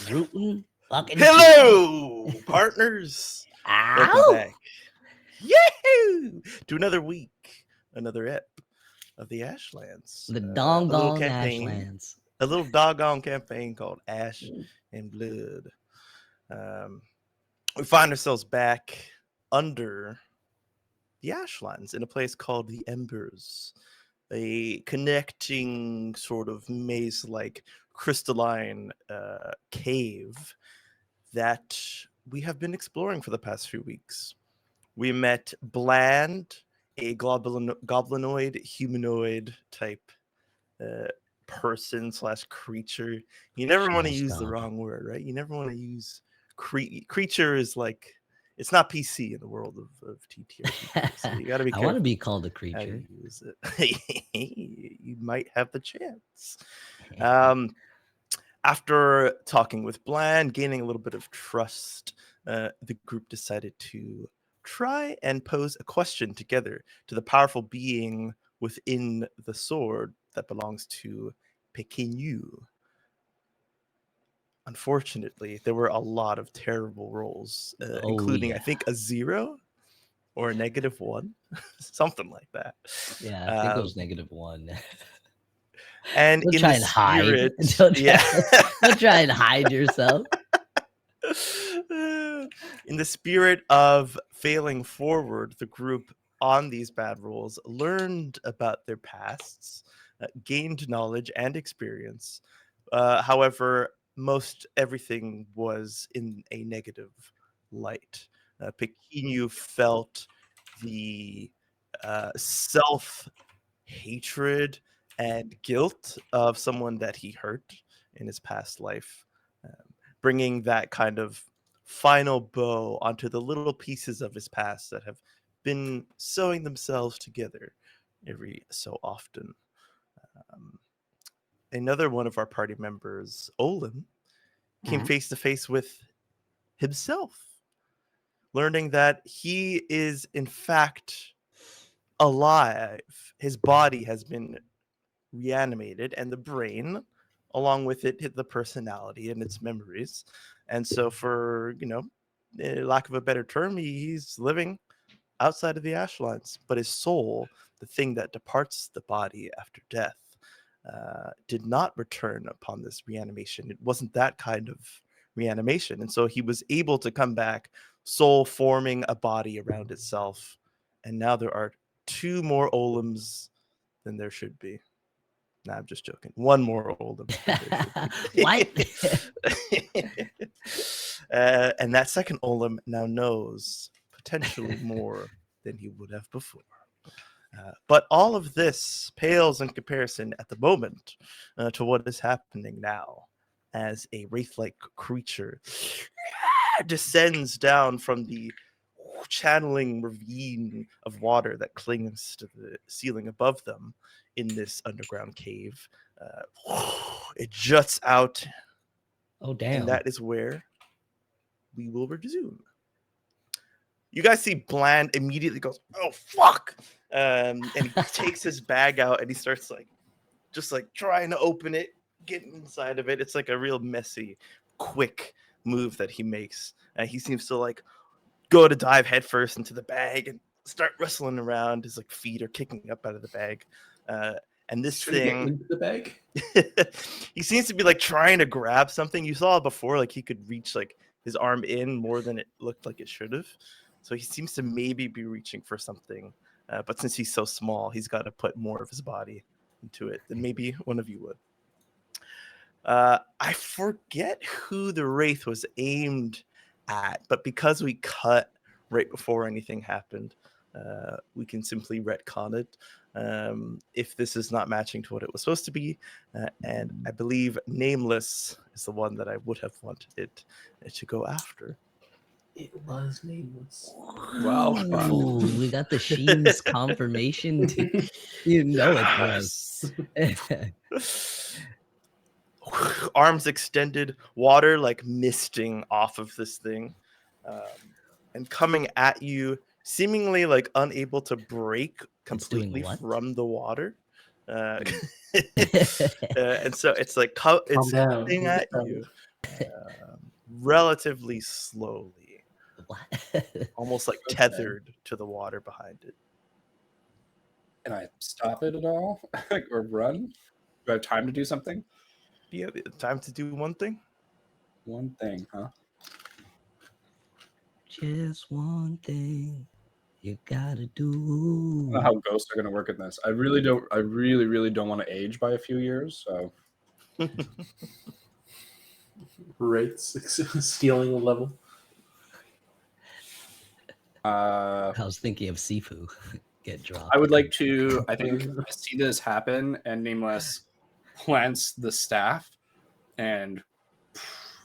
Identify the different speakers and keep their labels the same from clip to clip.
Speaker 1: Rootin' fucking.
Speaker 2: Hello, partners. Welcome
Speaker 1: Ow!
Speaker 2: back. Yahoo! To another week, another ep of the Ashlands.
Speaker 1: The
Speaker 2: A little
Speaker 1: doggone
Speaker 2: campaign,
Speaker 1: Ashlands.
Speaker 2: a little doggone campaign called Ash and Blood. We find ourselves back under the Ashlands in a place called the Embers, a connecting sort of maze-like crystalline cave that we have been exploring for the past few weeks. We met Bland, a goblinoid, humanoid type person / creature. You never want to use the wrong word, right? You never want to use creature is like, it's not PC in the world of TTRPG. So you got to be careful.
Speaker 1: I want to be called a creature.
Speaker 2: How you use it. You might have the chance. After talking with Bland, gaining a little bit of trust, the group decided to try and pose a question together to the powerful being within the sword that belongs to Pekinu. Unfortunately, there were a lot of terrible rolls, including, I think, a 0 or a -1, something like that.
Speaker 1: Yeah, I think it was -1.
Speaker 2: And
Speaker 1: Don't
Speaker 2: in
Speaker 1: try
Speaker 2: the
Speaker 1: and hide.
Speaker 2: spirit,
Speaker 1: Don't try and hide yourself.
Speaker 2: In the spirit of failing forward, the group on these bad rolls learned about their pasts, gained knowledge and experience. However, most everything was in a negative light. Pekinu felt the self-hatred and guilt of someone that he hurt in his past life, bringing that kind of final bow onto the little pieces of his past that have been sewing themselves together every so often. Another one of our party members, Olin, came face to face with himself, learning that he is in fact alive. His body has been reanimated, and the brain, along with it, hit the personality and its memories. And so, for lack of a better term, he's living outside of the Ashlands, but his soul, the thing that departs the body after death, did not return upon this reanimation. It wasn't that kind of reanimation, and so he was able to come back, soul forming a body around itself. And now there are 2 more Olims than there should be. Nah, I'm just joking. 1 more Olim.
Speaker 1: What?
Speaker 2: And that second Olim now knows potentially more than he would have before. But all of this pales in comparison at the moment to what is happening now, as a wraith-like creature descends down from the channeling ravine of water that clings to the ceiling above them in this underground cave. It juts out.
Speaker 1: Oh, damn.
Speaker 2: And that is where we will resume. You guys see Bland immediately goes, "Oh, fuck!" And he takes his bag out and he starts just trying to open it, getting inside of it. It's like a real messy, quick move that he makes. He seems to go to dive headfirst into the bag and start wrestling around. His feet are kicking up out of the bag. And this thing
Speaker 3: into the bag.
Speaker 2: He seems to be trying to grab something. You saw before, he could reach his arm in more than it looked like it should have. So he seems to maybe be reaching for something. But since he's so small, he's got to put more of his body into it than maybe one of you would. I forget who the wraith was aimed at, but because we cut right before anything happened, we can simply retcon it if this is not matching to what it was supposed to be. And I believe Nameless is the one that I would have wanted it to go after.
Speaker 3: It was Nameless.
Speaker 1: Wow. Ooh, we got the Sheen's confirmation. You know it was.
Speaker 2: Arms extended, water misting off of this thing, and coming at you, seemingly unable to break completely from the water. And so it's coming at you relatively slowly,
Speaker 1: What?
Speaker 2: almost like
Speaker 4: Okay.
Speaker 2: tethered to the water behind it.
Speaker 4: Can I stop it at all? Or run? Do I have time to do something?
Speaker 2: Yeah, time to do one thing.
Speaker 4: One thing, huh?
Speaker 1: Just one thing you gotta
Speaker 4: I
Speaker 1: do.
Speaker 4: don't know how ghosts are going to work in this. I really don't want to age by a few years. So
Speaker 3: Right, stealing a level.
Speaker 1: I was thinking of Sifu get dropped.
Speaker 4: I would like to. I think I see this happen, and Nameless plants the staff, and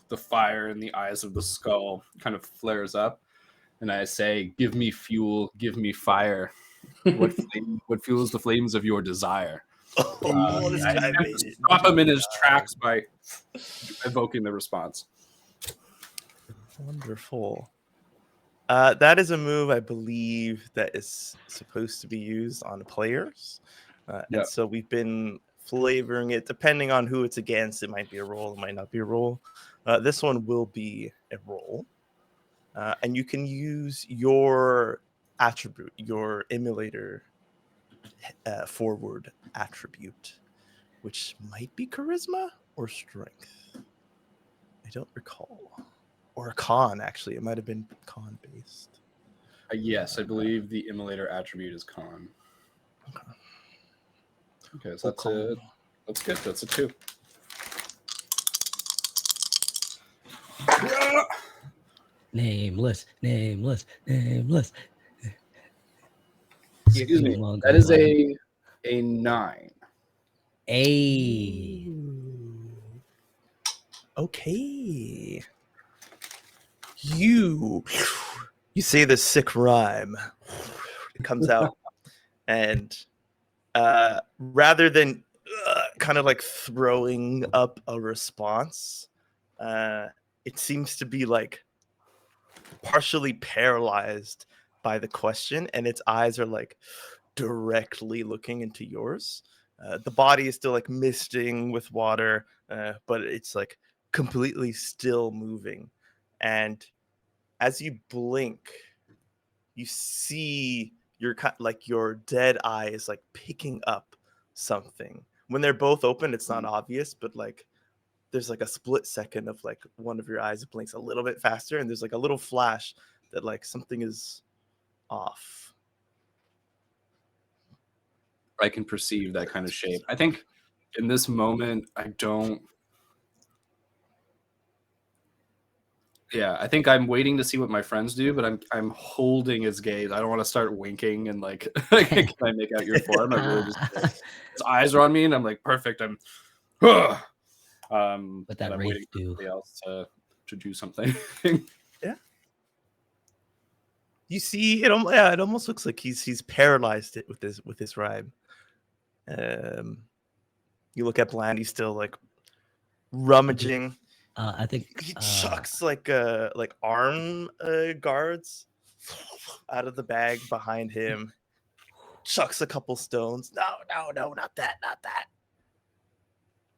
Speaker 4: the fire in the eyes of the skull kind of flares up, and I say, "Give me fuel, give me fire. What fuels the flames of your desire?"
Speaker 2: Oh, this
Speaker 4: I
Speaker 2: guy
Speaker 4: attempt
Speaker 2: made
Speaker 4: to
Speaker 2: it.
Speaker 4: stop him in his tracks by evoking the response.
Speaker 2: Wonderful. That is a move I believe that is supposed to be used on players. And
Speaker 4: Yep.
Speaker 2: so we've been flavoring it depending on who it's against. It might be a roll, it might not be a roll. This one will be a roll. And you can use your attribute, your emulator forward attribute, which might be charisma or strength. I don't recall. Or a con, actually. It might have been con based.
Speaker 4: Yes, I believe the immolator attribute is con. Okay, so that's good. That's a 2.
Speaker 1: Nameless.
Speaker 4: Excuse me. That is a 9.
Speaker 1: A.
Speaker 2: Okay. You say this sick rhyme. It comes out, and rather than kind of like throwing up a response, it seems to be like partially paralyzed by the question, and its eyes are like directly looking into yours. The body is still like misting with water, but it's like completely still moving. And as you blink, you see your dead eye is like picking up something. When they're both open, it's not obvious, but like there's like a split second of like one of your eyes blinks a little bit faster, and there's like a little flash that like something is off.
Speaker 4: I can perceive that kind of shape. I think in this moment, I don't. Yeah, I think I'm waiting to see what my friends do, but I'm holding his gaze. I don't want to start winking and like, can I make out your form? I really just his eyes are on me, and I'm like, perfect. I'm,
Speaker 1: What that
Speaker 4: I'm
Speaker 1: wraith
Speaker 4: waiting for
Speaker 1: do?
Speaker 4: somebody else to do something.
Speaker 2: Yeah. You see, it almost looks like he's paralyzed it with his rhyme. You look at Bland, he's still like rummaging.
Speaker 1: I think
Speaker 2: He chucks like arm guards out of the bag behind him. Chucks a couple stones. No, not that.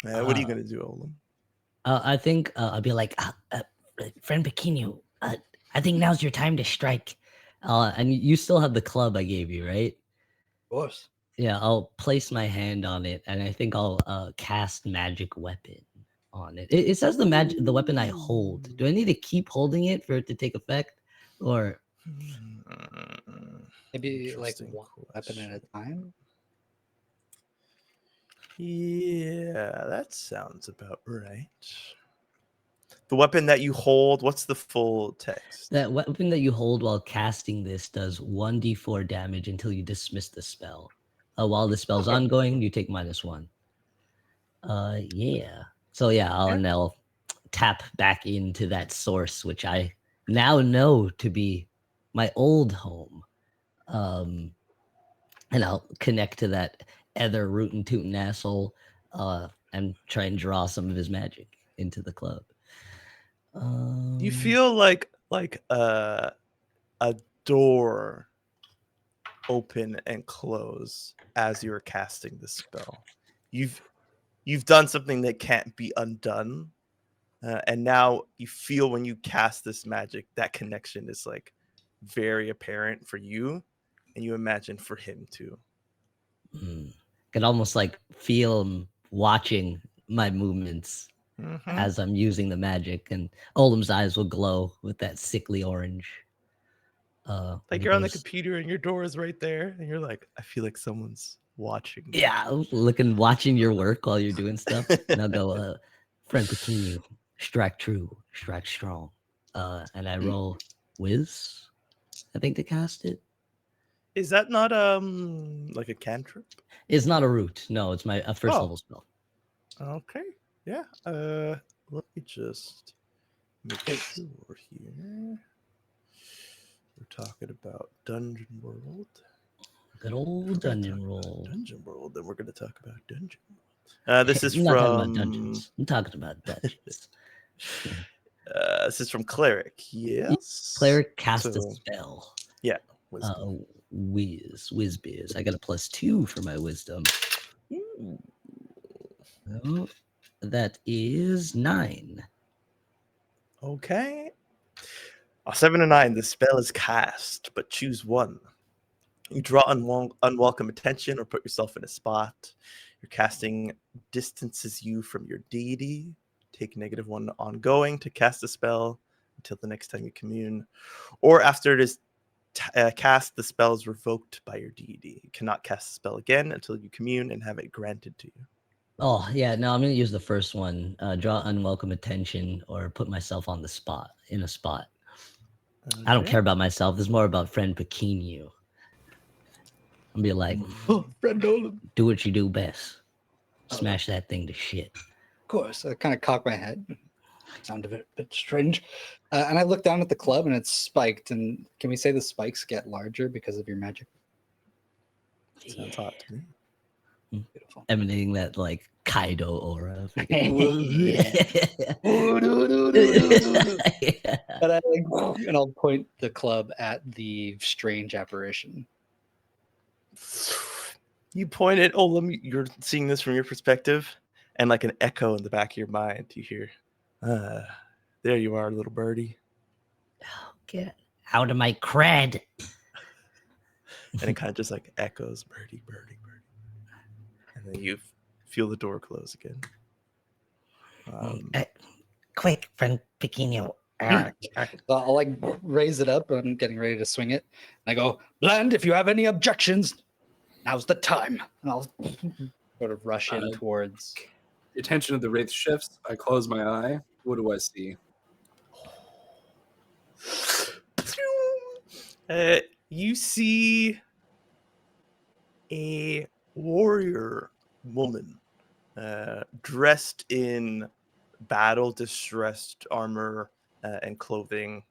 Speaker 2: What are you gonna do, Olin?
Speaker 1: I think I'll be like, friend Pequeno, I think now's your time to strike. And you still have the club I gave you, right?
Speaker 5: Of course.
Speaker 1: Yeah, I'll place my hand on it, and I think I'll cast magic weapon on it. It says the weapon I hold. Do I need to keep holding it for it to take effect, or?
Speaker 5: Maybe like
Speaker 2: Interesting
Speaker 5: one weapon at a time.
Speaker 2: Yeah, that sounds about right. The weapon that you hold, what's the full text?
Speaker 1: That weapon that you hold while casting this does 1d4 damage until you dismiss the spell. While the spell's ongoing, you take -1. Yeah. So yeah, I'll tap back into that source, which I now know to be my old home. And I'll connect to that ether rootin' tootin' asshole, and try and draw some of his magic into the club.
Speaker 2: You feel like a door open and close as you're casting the spell. You've done something that can't be undone, And now you feel when you cast this magic, that connection is like very apparent for you, and you imagine for him too.
Speaker 1: Could almost like feel him watching my movements as I'm using the magic, and Olam's eyes will glow with that sickly orange.
Speaker 2: Like you're on the computer and your door is right there, and you're like, I feel like someone's watching me.
Speaker 1: Yeah, watching your work while you're doing stuff. And I'll go, friend Pequenu, strike true, strike strong. And I roll whiz, I think, to cast it.
Speaker 2: Is that not like a cantrip?
Speaker 1: It's not a root. No, it's my first level spell.
Speaker 2: Okay. Yeah. Let me just make sure here. We're talking about Dungeon World.
Speaker 1: Good old Dungeon World.
Speaker 2: Dungeon World. Then we're going to talk about Dungeon World. This is
Speaker 1: I'm
Speaker 2: from.
Speaker 1: not talking about dungeons. I'm talking about dungeons.
Speaker 2: This is from Cleric. Yes.
Speaker 1: Cleric cast a spell.
Speaker 2: Yeah.
Speaker 1: Whiz biz. I got a +2 for my wisdom. Oh, that is 9.
Speaker 2: Okay. 7 and 9. The spell is cast, but choose one. You draw unwelcome attention or put yourself in a spot. Your casting distances you from your deity. Take -1 ongoing to cast a spell until the next time you commune. Or after it is cast, the spell is revoked by your deity. You cannot cast the spell again until you commune and have it granted to you.
Speaker 1: Oh, yeah. No, I'm going to use the first one. Draw unwelcome attention or put myself on the spot, in a spot. Okay. I don't care about myself. This is more about friend Pequenu. I'll be like,
Speaker 5: friend Olam,
Speaker 1: do what you do best. Smash that thing to shit.
Speaker 5: Of course. I kind of cock my head. Sounded a bit strange. And I look down at the club and it's spiked. And can we say the spikes get larger because of your magic?
Speaker 2: Sounds hot to me.
Speaker 5: Beautiful.
Speaker 1: Emanating that like Kaido aura.
Speaker 5: But and I'll point the club at the strange apparition.
Speaker 2: You point at Olam, you're seeing this from your perspective, and like an echo in the back of your mind, you hear, there you are, little birdie.
Speaker 1: Oh, get out of my cred.
Speaker 2: And it kind of just like echoes, birdie, birdie, birdie. And then you feel the door close again.
Speaker 1: Quick, friend Pequenu.
Speaker 5: So I'll like raise it up. I'm getting ready to swing it. And I go, Bland, if you have any objections, now's the time. And I'll sort of rush in towards.
Speaker 4: The attention of the wraith shifts. I close my eye. What do I see?
Speaker 2: You see a warrior woman dressed in battle distressed armor and clothing.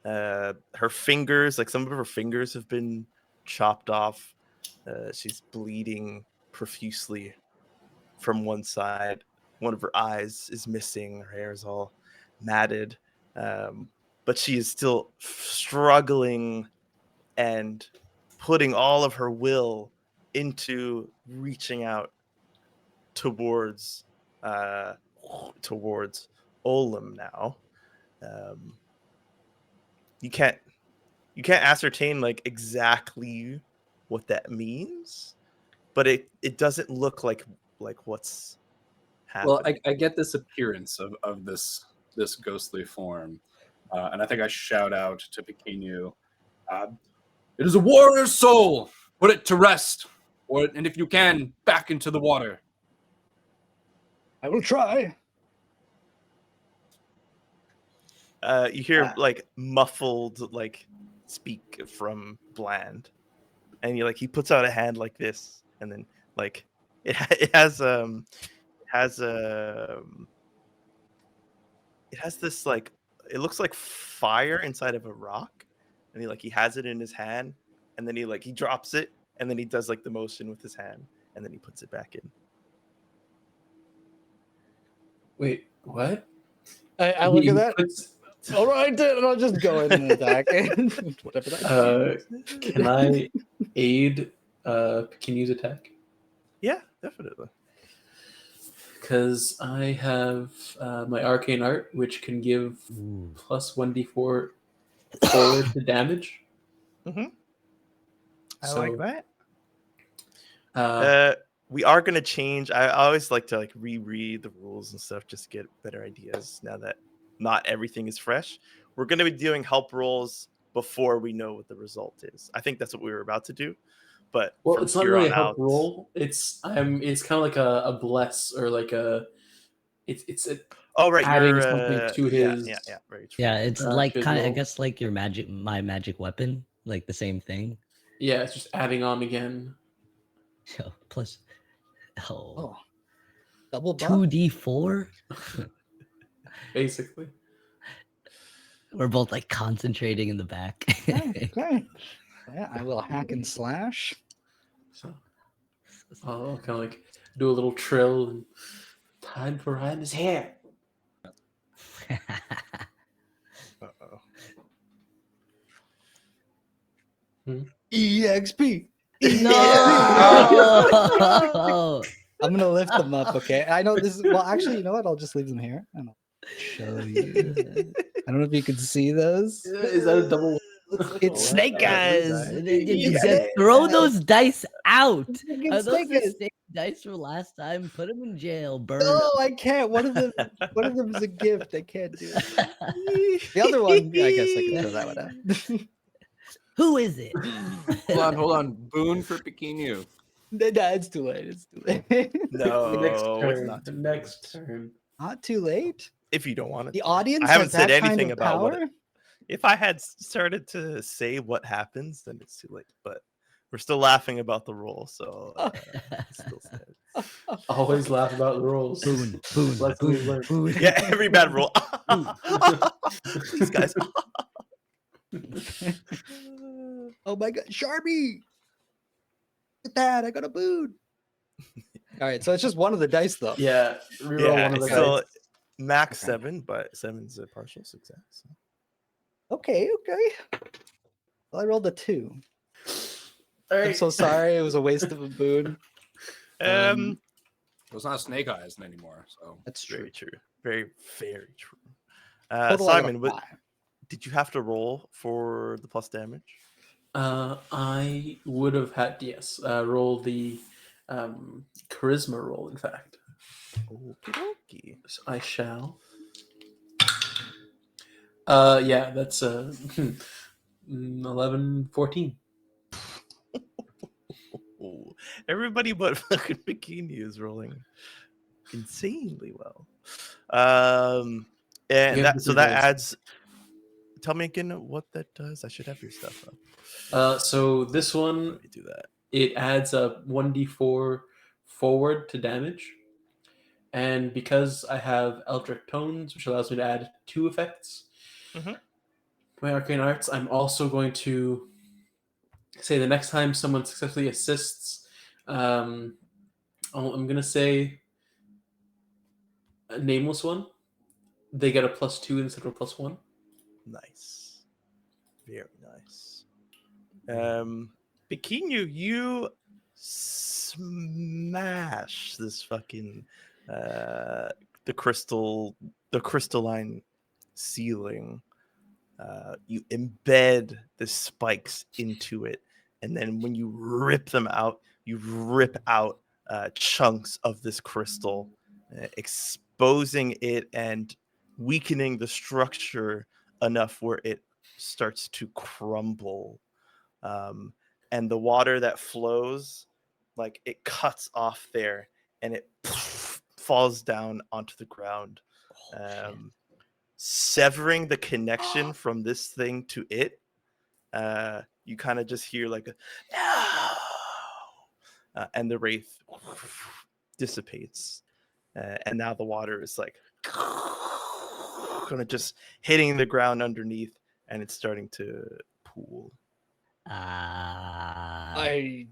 Speaker 2: Her fingers, like some of her fingers have been chopped off. She's bleeding profusely from one side. One of her eyes is missing. Her hair is all matted. But she is still struggling and putting all of her will into reaching out towards Olam now. You can't ascertain like exactly what that means, but it doesn't look like what's happening.
Speaker 4: Well, I get this appearance of this ghostly form, and I think I shout out to Pequenu, it is a warrior's soul. Put it to rest, and if you can, back into the water.
Speaker 5: I will try.
Speaker 2: You hear like muffled like speak from Bland, and he puts out a hand like this, and then like it has this like, it looks like fire inside of a rock, and he has it in his hand, and then he drops it, and then he does like the motion with his hand, and then he puts it back in.
Speaker 3: Wait, what?
Speaker 5: I look at that. All right, and I'll just go in and attack. Whatever that is.
Speaker 3: Can I aid Pequenu's attack?
Speaker 2: Yeah, definitely.
Speaker 3: because I have my arcane art, which can give
Speaker 1: Ooh.
Speaker 3: plus 1d4 forward to damage.
Speaker 2: I
Speaker 3: So,
Speaker 2: like that.
Speaker 3: Uh,
Speaker 2: We are gonna change. I always like to like reread the rules and stuff just to get better ideas now that not everything is fresh. We're gonna be doing help rolls before we know what the result is. I think that's what we were about to do, but
Speaker 3: well,
Speaker 2: from
Speaker 3: it's not
Speaker 2: here
Speaker 3: really
Speaker 2: on
Speaker 3: a help
Speaker 2: out,
Speaker 3: roll. It's kind of like a bless or like a it's
Speaker 2: oh right,
Speaker 3: adding
Speaker 2: you're
Speaker 3: something to his
Speaker 2: yeah, very true.
Speaker 1: Yeah, it's
Speaker 3: to
Speaker 1: like
Speaker 3: his
Speaker 1: kind of I
Speaker 3: roll.
Speaker 1: guess like your my magic weapon, like the same thing.
Speaker 3: Yeah, it's just adding on again.
Speaker 1: So plus
Speaker 5: Oh, double buff.
Speaker 1: 2d4.
Speaker 3: Basically.
Speaker 1: We're both like concentrating in the back.
Speaker 5: Okay. Yeah, I will hack and slash.
Speaker 3: So I'll kind of like do a little trill and time for his hair.
Speaker 2: Uh-oh.
Speaker 5: EXP.
Speaker 1: No.
Speaker 5: I'm gonna lift them up, okay? I know this is well. Actually, you know what? I'll just leave them here and I'll show you. I don't know if you can see those.
Speaker 3: Is that a double?
Speaker 5: It's snake eyes.
Speaker 1: Just throw those dice out. Are those
Speaker 5: Snake
Speaker 1: the
Speaker 5: eyes.
Speaker 1: same dice from last time? Put them in jail. Burn.
Speaker 5: No, I can't. One of them is a gift. I can't do it. The other one, yeah, I guess I can throw that one out.
Speaker 1: Who is it?
Speaker 4: Hold on. Boon for Pequenu.
Speaker 5: No, it's too late. It's too late.
Speaker 2: No,
Speaker 3: next
Speaker 2: it's
Speaker 3: turn.
Speaker 2: not
Speaker 3: The
Speaker 2: too
Speaker 3: next
Speaker 2: late.
Speaker 3: turn.
Speaker 5: Not too late.
Speaker 2: If you don't want it,
Speaker 5: The audience
Speaker 2: I haven't
Speaker 5: has
Speaker 2: said
Speaker 5: that
Speaker 2: anything
Speaker 5: kind of
Speaker 2: about what
Speaker 5: power?
Speaker 2: if I had started to say what happens, then it's too late. But we're still laughing about the roll, so it still stands.
Speaker 3: Always laugh about the rolls.
Speaker 1: Boon.
Speaker 3: Lesson we've learned.
Speaker 1: Boon.
Speaker 2: Yeah, every bad roll. These guys.
Speaker 5: Oh my god, Sharpie! Look at that, I got a boon. All right, so it's just one of the dice though.
Speaker 3: Yeah, reroll
Speaker 2: Yeah,
Speaker 3: one of the
Speaker 2: it's still
Speaker 3: dice.
Speaker 2: max
Speaker 5: Okay.
Speaker 2: 7, but 7's a partial success. So.
Speaker 5: Okay. Well, I rolled a 2.
Speaker 3: All
Speaker 5: I'm
Speaker 3: right.
Speaker 5: so sorry, it was a waste of a boon.
Speaker 2: Um,
Speaker 4: It's not Snake Eyes anymore, so
Speaker 5: That's true.
Speaker 2: very true. Very, very true.
Speaker 5: Total, I got a
Speaker 2: Simon, what
Speaker 5: 5.
Speaker 2: did you have to roll for the plus damage?
Speaker 3: I would have had roll the charisma roll. In fact,
Speaker 2: Okie dokie.
Speaker 3: so I shall. Yeah, that's 11, 14.
Speaker 2: Ooh, everybody but fucking Bikini is rolling insanely well. And
Speaker 3: You have
Speaker 2: that
Speaker 3: the
Speaker 2: so
Speaker 3: two
Speaker 2: that
Speaker 3: dice.
Speaker 2: adds. Tell me again what that does. I should have your stuff up.
Speaker 3: So this one,
Speaker 2: Let me do that.
Speaker 3: it adds a 1d4 forward to damage. And because I have Eldritch Tones, which allows me to add 2 effects,
Speaker 2: Mhm.
Speaker 3: my Arcane Arts, I'm also going to say the next time someone successfully assists, I'm going to say a nameless one. They get a +2 instead of a +1.
Speaker 2: Nice, very nice. Bikini, you smash this fucking the crystalline ceiling. You embed the spikes into it, and then when you rip them out, you rip out chunks of this crystal, exposing it and weakening the structure enough where it starts to crumble. And the water that flows, like it cuts off there and it falls down onto the ground. Severing the connection from this thing to it, you kind of just hear like a no, and the wraith dissipates, and now the water is like kind of just hitting the ground underneath, and it's starting to pool.
Speaker 5: I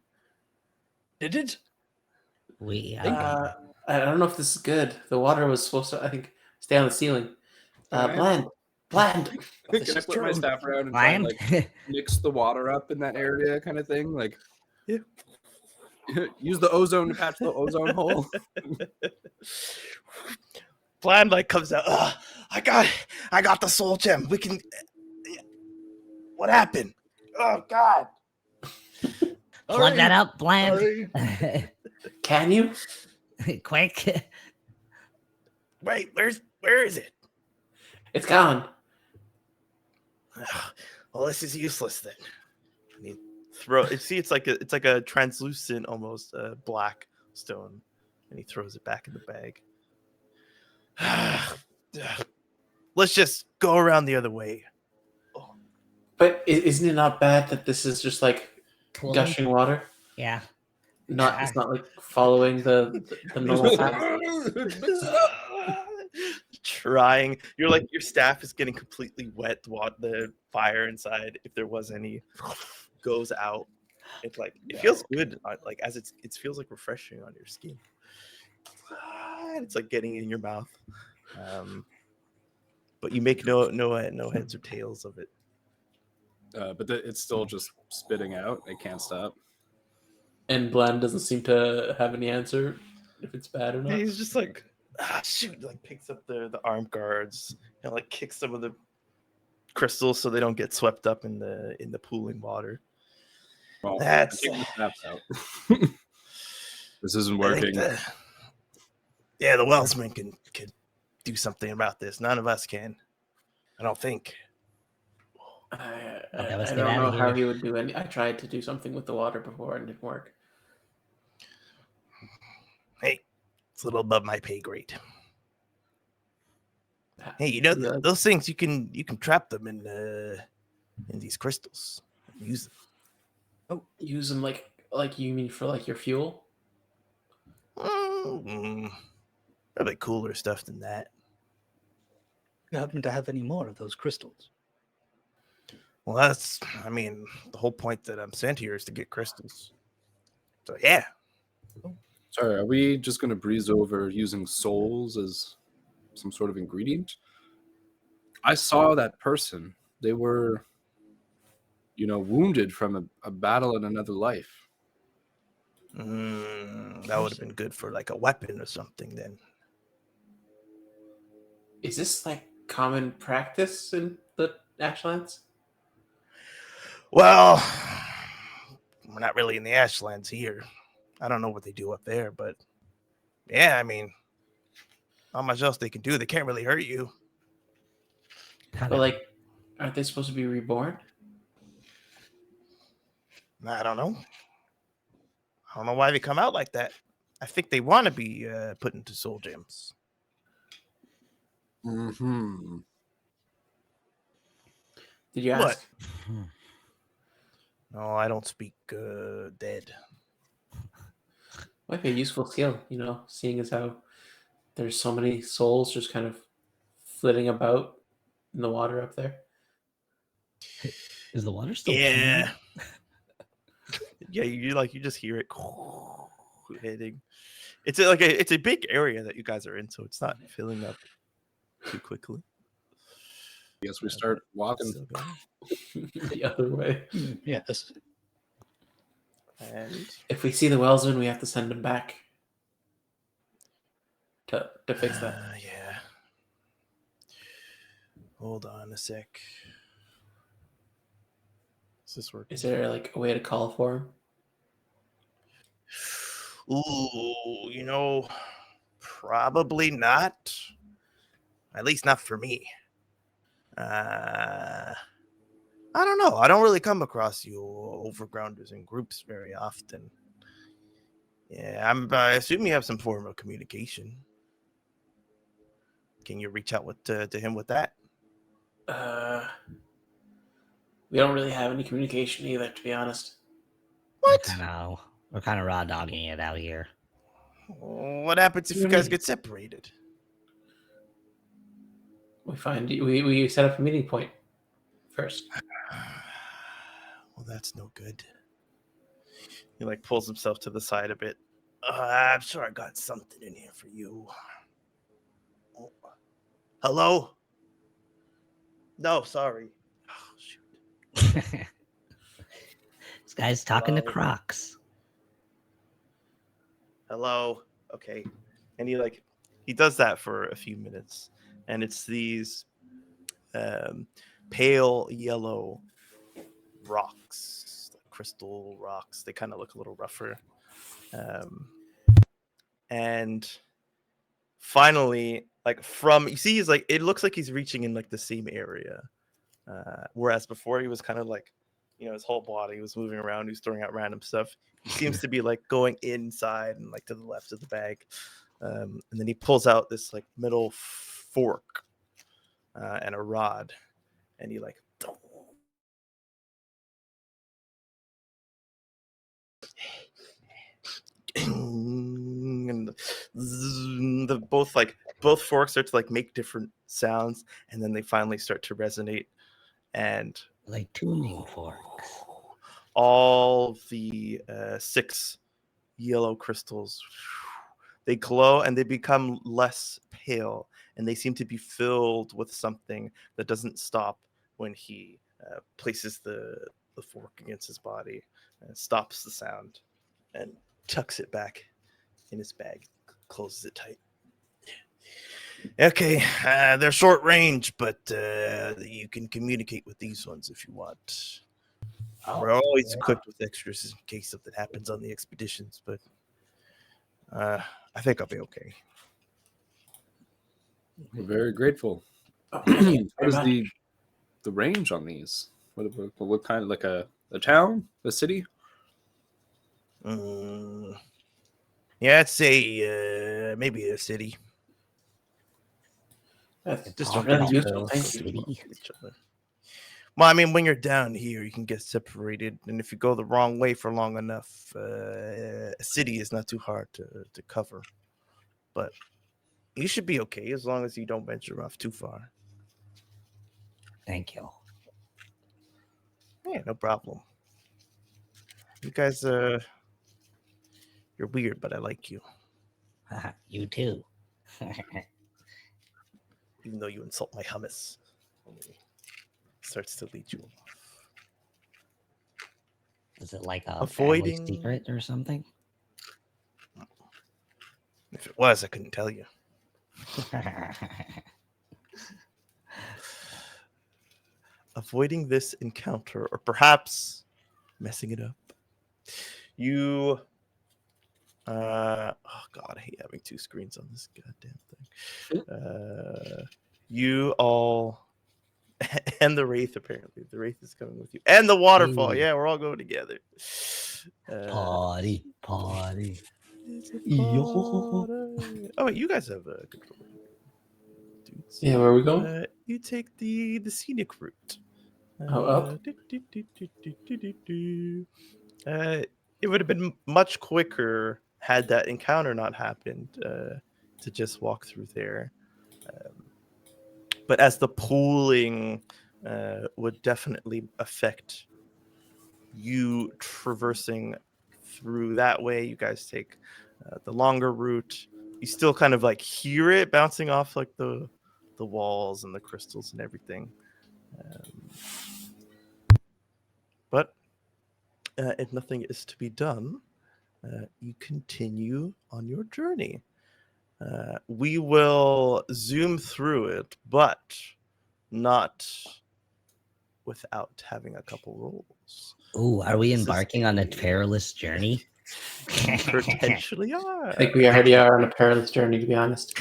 Speaker 5: did it.
Speaker 3: I don't know if this is good. The water was supposed to, I think, stay on the ceiling. Bland.
Speaker 4: Can I
Speaker 5: This is
Speaker 4: put my
Speaker 5: true.
Speaker 4: staff around and try and like mix the water up in that area, kind of thing? Like,
Speaker 2: Yeah.
Speaker 4: Use the ozone to patch the ozone hole.
Speaker 2: Bland like comes out. I got the soul gem. We can. What happened? Oh God!
Speaker 1: Plug that up, Bland.
Speaker 3: Can you?
Speaker 1: Quick.
Speaker 2: Wait, where is it?
Speaker 3: It's gone.
Speaker 2: Well, this is useless then. And you throw it. See, it's like a translucent, almost black stone, and he throws it back in the bag. Let's just go around the other way.
Speaker 3: But isn't it not bad that this is just like
Speaker 1: Pulling?
Speaker 3: gushing water?
Speaker 1: Yeah.
Speaker 3: It's not like following the normal path.
Speaker 2: Trying, you're like your staff is getting completely wet. The fire inside, if there was any, goes out. It's like it feels good. Like as it feels like refreshing on your skin. It's like getting in your mouth. But you make no heads or tails of it.
Speaker 4: But it's still just spitting out. It can't stop.
Speaker 3: And Bland doesn't seem to have any answer if it's bad or not.
Speaker 2: He's just like, shoot! Like picks up the arm guards and like kicks some of the crystals so they don't get swept up in the pooling water.
Speaker 4: Well,
Speaker 2: That's
Speaker 4: take the snaps out. This isn't working.
Speaker 2: The Wellsman can do something about this. None of us can. I don't think.
Speaker 3: I
Speaker 1: let's
Speaker 3: don't
Speaker 1: get outta
Speaker 3: know how
Speaker 1: here.
Speaker 3: he would do any. I tried to do something with the water before and it didn't work.
Speaker 2: Hey, it's a little above my pay grade. Hey, you know those things you can trap them in these crystals. Use them.
Speaker 3: Oh, use them like you mean for like your fuel?
Speaker 2: Probably cooler stuff than that.
Speaker 5: You happen to have any more of those crystals?
Speaker 2: Well, the whole point that I'm sent here is to get crystals. So yeah.
Speaker 4: Sorry, are we just going to breeze over using souls as some sort of ingredient? I saw that person. They were, wounded from a battle in another life.
Speaker 2: That would have been good for like a weapon or something then.
Speaker 3: Is this like common practice in the Ashlands?
Speaker 2: Well, we're not really in the Ashlands here. I don't know what they do up there, but yeah, not much else they can do. They can't really hurt you.
Speaker 3: But like, aren't they supposed to be reborn?
Speaker 2: I don't know. I don't know why they come out like that. I think they want to be put into soul gems.
Speaker 4: Mm-hmm.
Speaker 3: Did you ask?
Speaker 2: What? No, I don't speak dead.
Speaker 3: Might be a useful skill, seeing as how there's so many souls just kind of flitting about in the water up there.
Speaker 1: Is the water still
Speaker 2: Yeah. Yeah, you just hear it hitting. It's a big area that you guys are in, so it's not filling up too quickly.
Speaker 4: Yes, we start walking.
Speaker 3: The other way.
Speaker 5: Yes.
Speaker 2: And
Speaker 3: If we see the Wellsman, we have to send him back to fix that.
Speaker 2: Yeah. Hold on a sec. Is this working?
Speaker 3: Is there like a way to call for him?
Speaker 2: Ooh, probably not. At least not for me. I don't know. I don't really come across you overgrounders in groups very often. Yeah, I assume you have some form of communication. Can you reach out to him with that?
Speaker 3: We don't really have any communication either, to be honest.
Speaker 2: What?
Speaker 1: No, we're kind of raw dogging it out here.
Speaker 2: What happens if you guys get separated?
Speaker 3: We set up a meeting point first.
Speaker 2: Well, that's no good. He pulls himself to the side a bit. I'm sure I got something in here for you. Oh. Hello? No, sorry. Oh, shoot.
Speaker 1: This guy's talking to Crocs.
Speaker 2: hello, okay, and he does that for a few minutes, and it's these pale yellow rocks, like crystal rocks. They kind of look a little rougher, and finally, like from you see, he's like it looks like he's reaching in like the same area, whereas before he was kind of like, his whole body was moving around. He was throwing out random stuff. He seems to be like going inside and like to the left of the bag, and then he pulls out this like metal fork and a rod, and he like. And both forks start to like make different sounds, and then they finally start to resonate, and
Speaker 1: Like tuning forks.
Speaker 2: all the 6 yellow crystals, they glow and they become less pale, and they seem to be filled with something that doesn't stop when he places the fork against his body and stops the sound and tucks it back in his bag, closes it tight. Okay, they're short range, but you can communicate with these ones if you want. We're always equipped with extras in case something happens on the expeditions, but I think I'll be okay.
Speaker 4: We're very grateful.
Speaker 3: Oh,
Speaker 4: What
Speaker 3: very
Speaker 4: is
Speaker 3: much.
Speaker 4: the range on these? What kind of like a town, a city?
Speaker 2: Yeah, I'd say maybe a city.
Speaker 3: That's
Speaker 2: Just
Speaker 1: Talk
Speaker 3: really
Speaker 1: about
Speaker 3: useful.
Speaker 1: the
Speaker 3: Thank you.
Speaker 1: city.
Speaker 2: each other. Well, I mean, when you're down here, you can get separated, and if you go the wrong way for long enough, a city is not too hard to cover. But you should be okay as long as you don't venture off too far.
Speaker 1: Thank you.
Speaker 2: Yeah, no problem. You guys, you're weird, but I like you,
Speaker 1: You too.
Speaker 2: even though you insult my hummus. And he starts to lead you off.
Speaker 1: Is it like a
Speaker 2: Avoiding-
Speaker 1: family secret or something?
Speaker 2: If it was, I couldn't tell you. Avoiding this encounter, or perhaps messing it up. You, oh god, I hate having 2 screens on this goddamn thing. You all, and the Wraith, apparently. The Wraith is coming with you. And the waterfall.
Speaker 1: Ooh.
Speaker 2: Yeah, we're all going together.
Speaker 1: Party.
Speaker 2: It's a
Speaker 1: Yo.
Speaker 2: party. Oh, wait, you guys have a control. Dudes.
Speaker 3: Yeah, where are we going?
Speaker 2: You take the scenic route.
Speaker 3: Up?
Speaker 2: It would have been much quicker had that encounter not happened, to just walk through there. But as the pooling would definitely affect you traversing through that way, you guys take the longer route. You still kind of like hear it bouncing off like the walls and the crystals and everything. But if nothing is to be done, you continue on your journey. We will zoom through it, but not without having a couple rolls.
Speaker 1: Ooh, are we
Speaker 2: This is
Speaker 1: embarking on a perilous journey?
Speaker 2: Potentially are.
Speaker 3: I think we already are on a perilous journey, to be honest.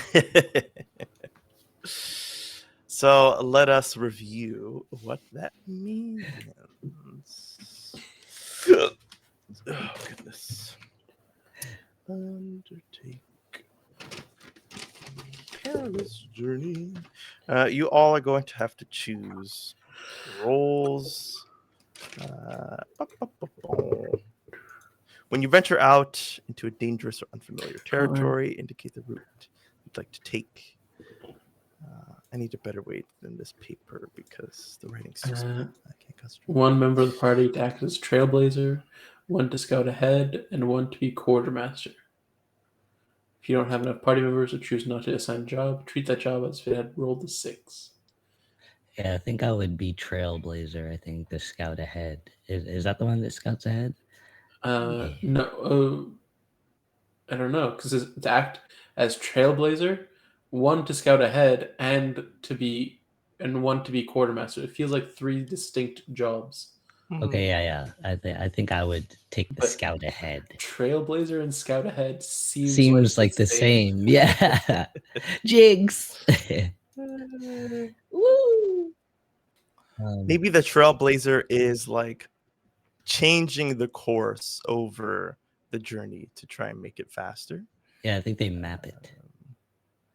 Speaker 2: So let us review what that means. Oh, goodness. Undertake perilous journey. You all are going to have to choose rolls. When you venture out into a dangerous or unfamiliar territory, indicate the route you'd like to take. I need a better way than this paper because the writing's too small. I can't concentrate.
Speaker 3: One member of the party to act as trailblazer, one to scout ahead, and one to be quartermaster. If you don't have enough party members or choose not to assign a job, treat that job as if it had rolled a 6.
Speaker 1: Yeah, I think I would be Trailblazer. I think the scout ahead. Is that the one that scouts ahead? Yeah.
Speaker 3: No. I don't know, because to act as trailblazer, one to scout ahead, and one to be quartermaster. It feels like 3 distinct jobs.
Speaker 1: Okay, yeah. I think I would take the
Speaker 3: But
Speaker 1: scout ahead.
Speaker 3: Trailblazer and scout ahead
Speaker 1: Seems like the same. Yeah. Jigs. Woo.
Speaker 2: Maybe the trailblazer is like changing the course over the journey to try and make it faster.
Speaker 1: Yeah, I think they map it.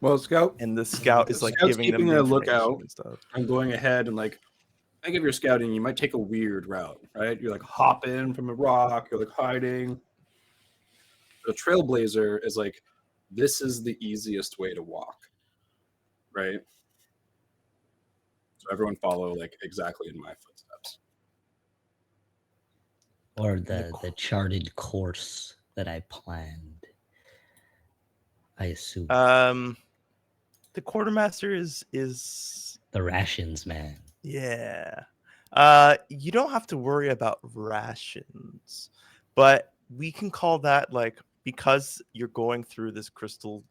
Speaker 4: Well, scout
Speaker 2: And the scout is like
Speaker 4: Scout's
Speaker 2: giving them
Speaker 4: keeping
Speaker 2: the
Speaker 4: a
Speaker 2: information
Speaker 4: lookout.
Speaker 2: and stuff.
Speaker 4: I'm going ahead and like, I think if you're scouting, you might take a weird route, right? You're like hopping from a rock, you're like hiding. The trailblazer is like, this is the easiest way to walk, right? So everyone follow like exactly in my footsteps.
Speaker 1: Or the charted course that I planned. I assume.
Speaker 2: The quartermaster is
Speaker 1: The rations man.
Speaker 2: yeah. You don't have to worry about rations, but we can call that like, because you're going through this crystal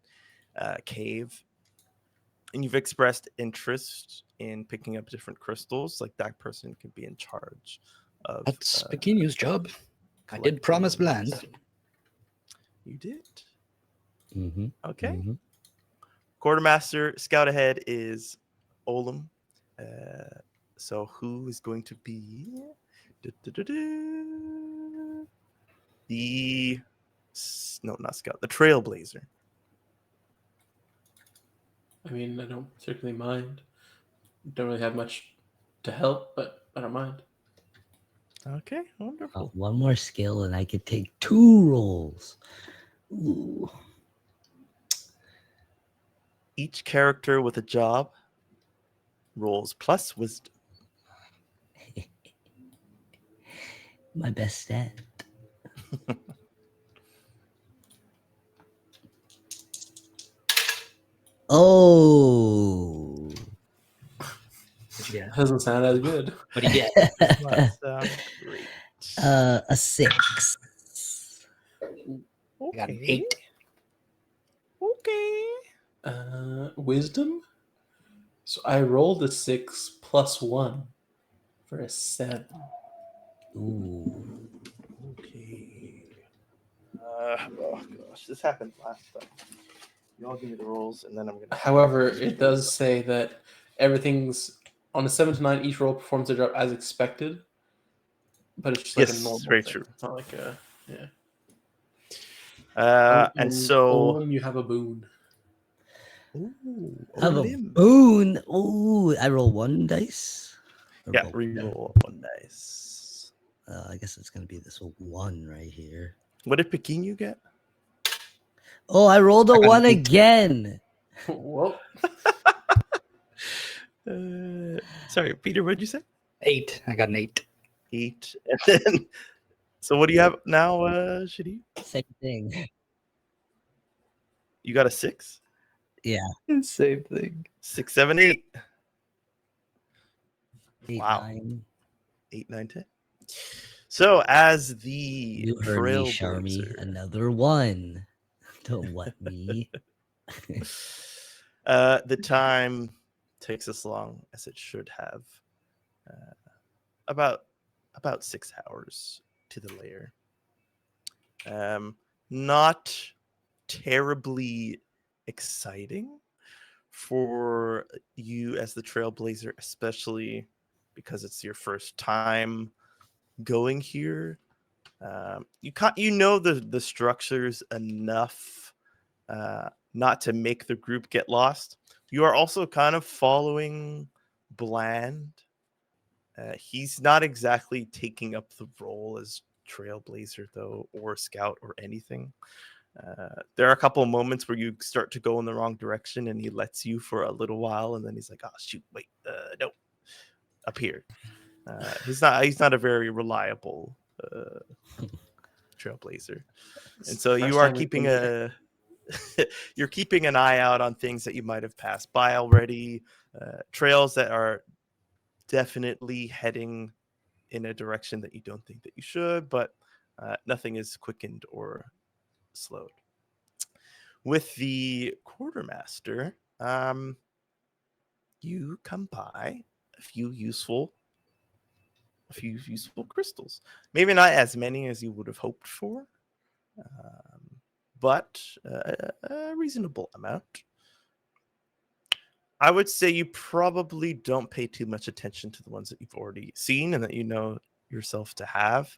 Speaker 2: cave and you've expressed interest in picking up different crystals, like that person can be in charge of
Speaker 5: That's Pekinu's job. I did promise
Speaker 2: collecting
Speaker 5: Bland.
Speaker 2: those. You did?
Speaker 1: Mm-hmm.
Speaker 2: Okay.
Speaker 1: Mm-hmm.
Speaker 2: Quartermaster scout ahead is Olam. So who is going to be the not scout, the trailblazer?
Speaker 3: I mean, I don't particularly mind. Don't really have much to help, but I don't mind.
Speaker 2: Okay, wonderful.
Speaker 1: One more skill and I could take 2 rolls. Ooh.
Speaker 2: Each character with a job rolls plus wisdom.
Speaker 1: My best stat. Oh.
Speaker 5: Yeah.
Speaker 3: Doesn't sound as good.
Speaker 5: What do you get?
Speaker 2: Does not sound great.
Speaker 1: A 6.
Speaker 5: I got an
Speaker 2: Okay.
Speaker 5: 8.
Speaker 2: Okay.
Speaker 3: Wisdom. So I rolled a 6 plus 1 for a 7.
Speaker 1: Ooh.
Speaker 2: Okay. Oh gosh, this happened last time. Y'all give me the rolls, and then I'm gonna.
Speaker 3: However, it does say that everything's on a 7 to 9. Each roll performs the job as expected, but it's just like
Speaker 2: Yes,
Speaker 3: a normal
Speaker 2: very
Speaker 3: thing.
Speaker 2: true.
Speaker 3: It's not like a
Speaker 2: And so
Speaker 3: you have a boon.
Speaker 2: ooh,
Speaker 1: Have a
Speaker 2: Olim.
Speaker 1: boon. Ooh, I roll 1 dice. Or
Speaker 2: Yeah,
Speaker 1: both?
Speaker 2: reroll one dice.
Speaker 1: I guess it's gonna be this 1 right here.
Speaker 2: What did Pekinu get?
Speaker 1: Oh, I rolled a
Speaker 5: I got an
Speaker 1: 1
Speaker 5: 8.
Speaker 1: again.
Speaker 3: Well,
Speaker 2: Sorry, Peter. What did you say?
Speaker 5: 8. I got an 8.
Speaker 2: 8, and then. So what do you have now, Shitty?
Speaker 1: Same thing.
Speaker 2: You got a 6,
Speaker 1: Yeah.
Speaker 5: Same thing.
Speaker 2: 6, 7, 8.
Speaker 1: 8,
Speaker 2: Wow.
Speaker 1: 9.
Speaker 2: 8, 9, 10. So as the
Speaker 1: You heard me, Sharmy.
Speaker 2: trailblazer,
Speaker 1: Another 1. Don't what me.
Speaker 2: the time takes as long as it should have. About 6 hours to the lair. Not terribly exciting for you as the trailblazer, especially because it's your first time going here. You know the structures enough not to make the group get lost. You are also kind of following Bland. He's not exactly taking up the role as trailblazer though, or scout or anything. There are a couple of moments where you start to go in the wrong direction and he lets you for a little while, and then he's like, oh shoot, wait, no, up here. He's not a very reliable trailblazer, and so you are keeping you're keeping an eye out on things that you might have passed by already, trails that are definitely heading in a direction that you don't think that you should, but nothing is quickened or slowed. with the quartermaster, you come by a few useful crystals. Maybe not as many as you would have hoped for, but a reasonable amount. I would say you probably don't pay too much attention to the ones that you've already seen and that you know yourself to have.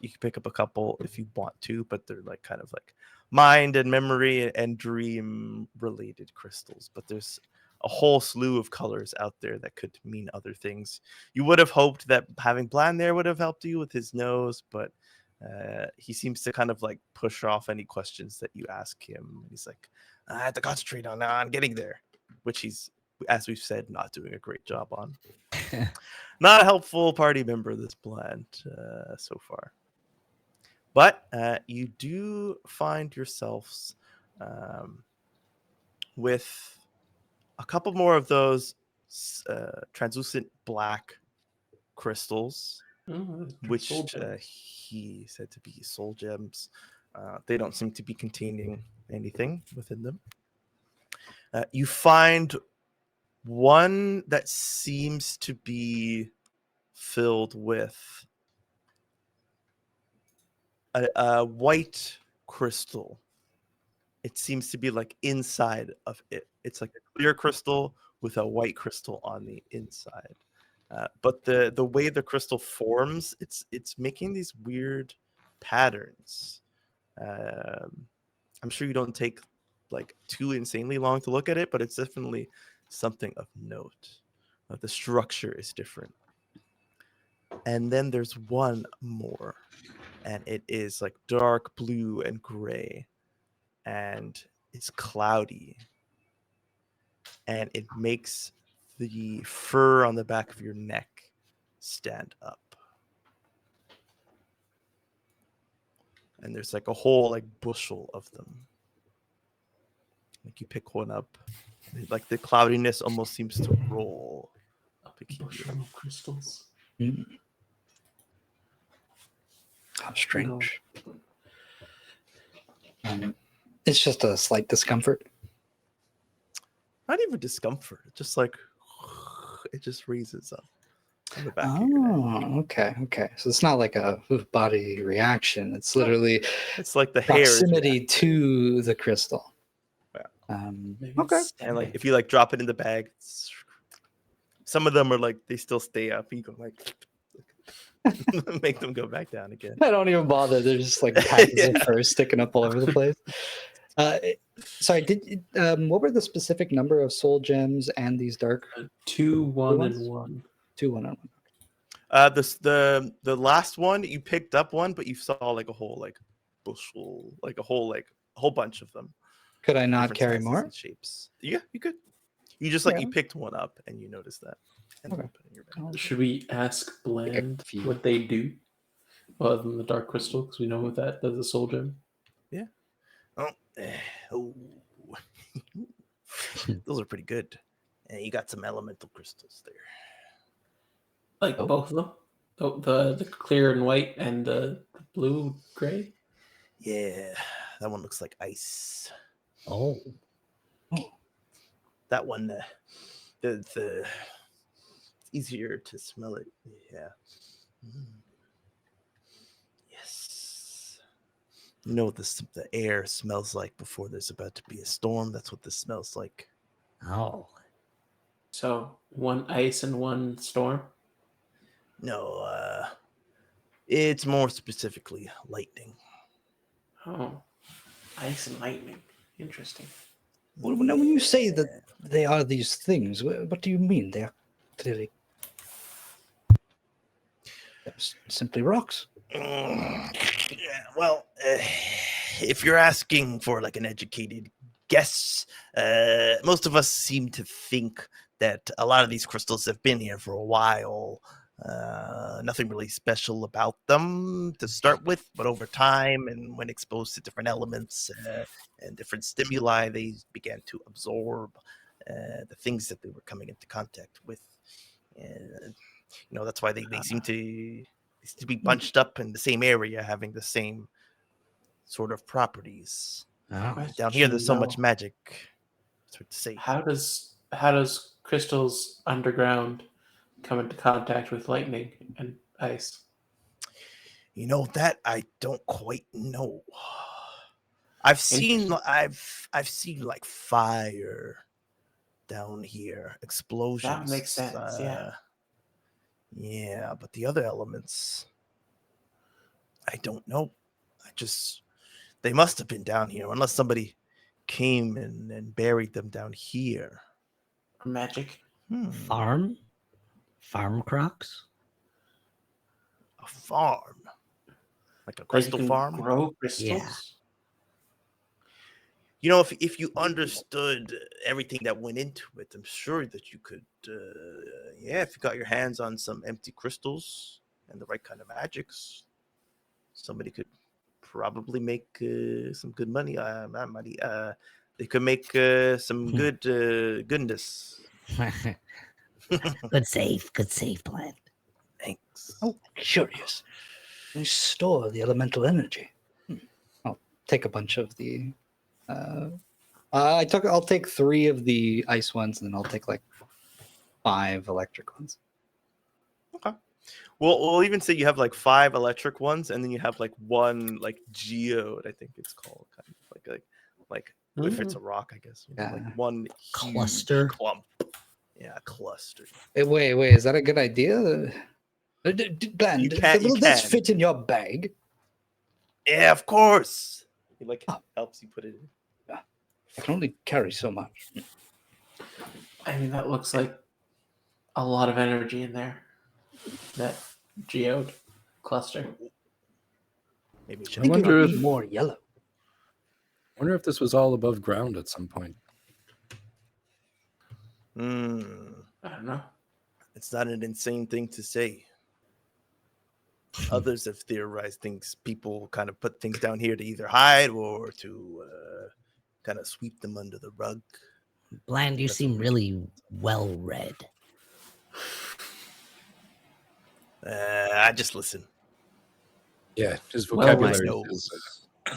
Speaker 2: You can pick up a couple if you want to, but they're like kind of like mind and memory and dream related crystals. But there's a whole slew of colors out there that could mean other things. You would have hoped that having Bland there would have helped you with his nose, but he seems to kind of like push off any questions that you ask him. He's like, I have to concentrate on getting there, which he's, as we've said, not doing a great job on. Not a helpful party member, this Bland, so far. But you do find yourselves with a couple more of those translucent black crystals, which he said to be soul gems. They don't seem to be containing anything within them. You find one that seems to be filled with a white crystal. It seems to be like inside of it. It's like a clear crystal with a white crystal on the inside. But the way the crystal forms, it's making these weird patterns. I'm sure you don't take like too insanely long to look at it, but it's definitely something of note. The structure is different. And then there's one more, and it is like dark blue and gray, and it's cloudy, and it makes the fur on the back of your neck stand up. And there's like a whole like bushel of them. Like you pick one up, like the cloudiness almost seems to roll up.
Speaker 3: Bushel of crystals.
Speaker 5: How strange. It's just a slight discomfort.
Speaker 2: Not even discomfort. It's just like it just raises up on the back of your neck.
Speaker 5: Okay. So it's not like a body reaction. It's literally
Speaker 2: it's like the hair
Speaker 5: proximity to the crystal.
Speaker 2: Yeah.
Speaker 5: Okay.
Speaker 2: And like if you like drop it in the bag, some of them are like they still stay up. You go like make them go back down again.
Speaker 5: I don't even bother. They're just like patches of fur sticking up all over the place. Sorry, what were the specific number of soul gems and these dark?
Speaker 3: 2, 1, and 1.
Speaker 5: 2, 1, and 1.
Speaker 2: The last one you picked up one, but you saw like a whole like bushel, like a whole bunch of them.
Speaker 5: Could I not carry more?
Speaker 2: And shapes. Yeah, you could. You just like you picked one up and you noticed that. And
Speaker 5: Okay.
Speaker 2: put it in your bag.
Speaker 3: Should we ask Bland what they do, other than the dark crystal? Because we know what that does. A soul gem.
Speaker 2: Yeah. Oh. Those are pretty good. And you got some elemental crystals there.
Speaker 3: Like both of them? Oh, the clear and white and the blue gray?
Speaker 2: Yeah. That one looks like ice.
Speaker 1: Oh.
Speaker 2: That one the easier to smell it. Yeah. Yes. You know what the air smells like before there's about to be a storm? That's what this smells like.
Speaker 1: Oh.
Speaker 3: So 1 ice and 1 storm?
Speaker 2: No, it's more specifically lightning.
Speaker 3: Oh. Ice and lightning. Interesting.
Speaker 5: Well, now, when you say that they are these things, what do you mean? They are clearly simply rocks.
Speaker 2: Yeah, well, if you're asking for like an educated guess, most of us seem to think that a lot of these crystals have been here for a while. Nothing really special about them to start with, but over time and when exposed to different elements and different stimuli, they began to absorb the things that they were coming into contact with. That's why they seem to be bunched up in the same area, having the same sort of properties.
Speaker 1: Oh.
Speaker 2: Down here, there's so much
Speaker 3: Question,
Speaker 2: magic. It's hard to say.
Speaker 3: though. How does crystals underground come into contact with lightning and ice?
Speaker 2: You know that I don't quite know. I've seen like fire down here, explosions.
Speaker 3: That makes sense. Yeah.
Speaker 2: Yeah, but the other elements, I don't know. They must have been down here, unless somebody came and buried them down here.
Speaker 3: Magic.
Speaker 1: Farm crocs.
Speaker 2: A farm, like a
Speaker 3: Like you
Speaker 2: crystal
Speaker 3: can
Speaker 2: farm.
Speaker 3: grow crystals.
Speaker 1: Yeah.
Speaker 2: You know, if you understood everything that went into it, I'm sure that you could. If you got your hands on some empty crystals and the right kind of magics, somebody could probably make some good money. Not money. They could make some good goodness.
Speaker 1: Good save plan.
Speaker 2: Thanks.
Speaker 5: Oh, curious. You store the elemental energy. I'll take a bunch of the. I'll take 3 of the ice ones, and then I'll take like 5 electric ones.
Speaker 2: Okay. Well, we'll even say you have like 5 electric ones, and then you have like 1 like geode, I think it's called, kind of like if it's a rock, I guess.
Speaker 5: Yeah.
Speaker 2: Like 1 huge
Speaker 1: Cluster.
Speaker 2: clump. Yeah, cluster.
Speaker 5: Wait, is that a good idea? Bland,
Speaker 2: You can.
Speaker 5: will this fit in your bag?
Speaker 2: Yeah, of course. He like helps you put it in.
Speaker 5: I can only carry so much.
Speaker 3: I mean, that looks like a lot of energy in there. That geode cluster.
Speaker 2: Maybe
Speaker 5: I
Speaker 2: check.
Speaker 5: think
Speaker 4: wonder
Speaker 5: it'll be
Speaker 4: if-
Speaker 5: more yellow.
Speaker 4: I wonder if this was all above ground at some point.
Speaker 3: I don't know.
Speaker 2: It's not an insane thing to say. Others have theorized things. People kind of put things down here to either hide or to kind of sweep them under the rug.
Speaker 1: Bland, you
Speaker 2: That's
Speaker 1: seem
Speaker 2: what we
Speaker 1: really well read.
Speaker 2: I just listen.
Speaker 4: Yeah, his
Speaker 3: Well,
Speaker 4: vocabulary
Speaker 2: my
Speaker 4: is
Speaker 2: nose.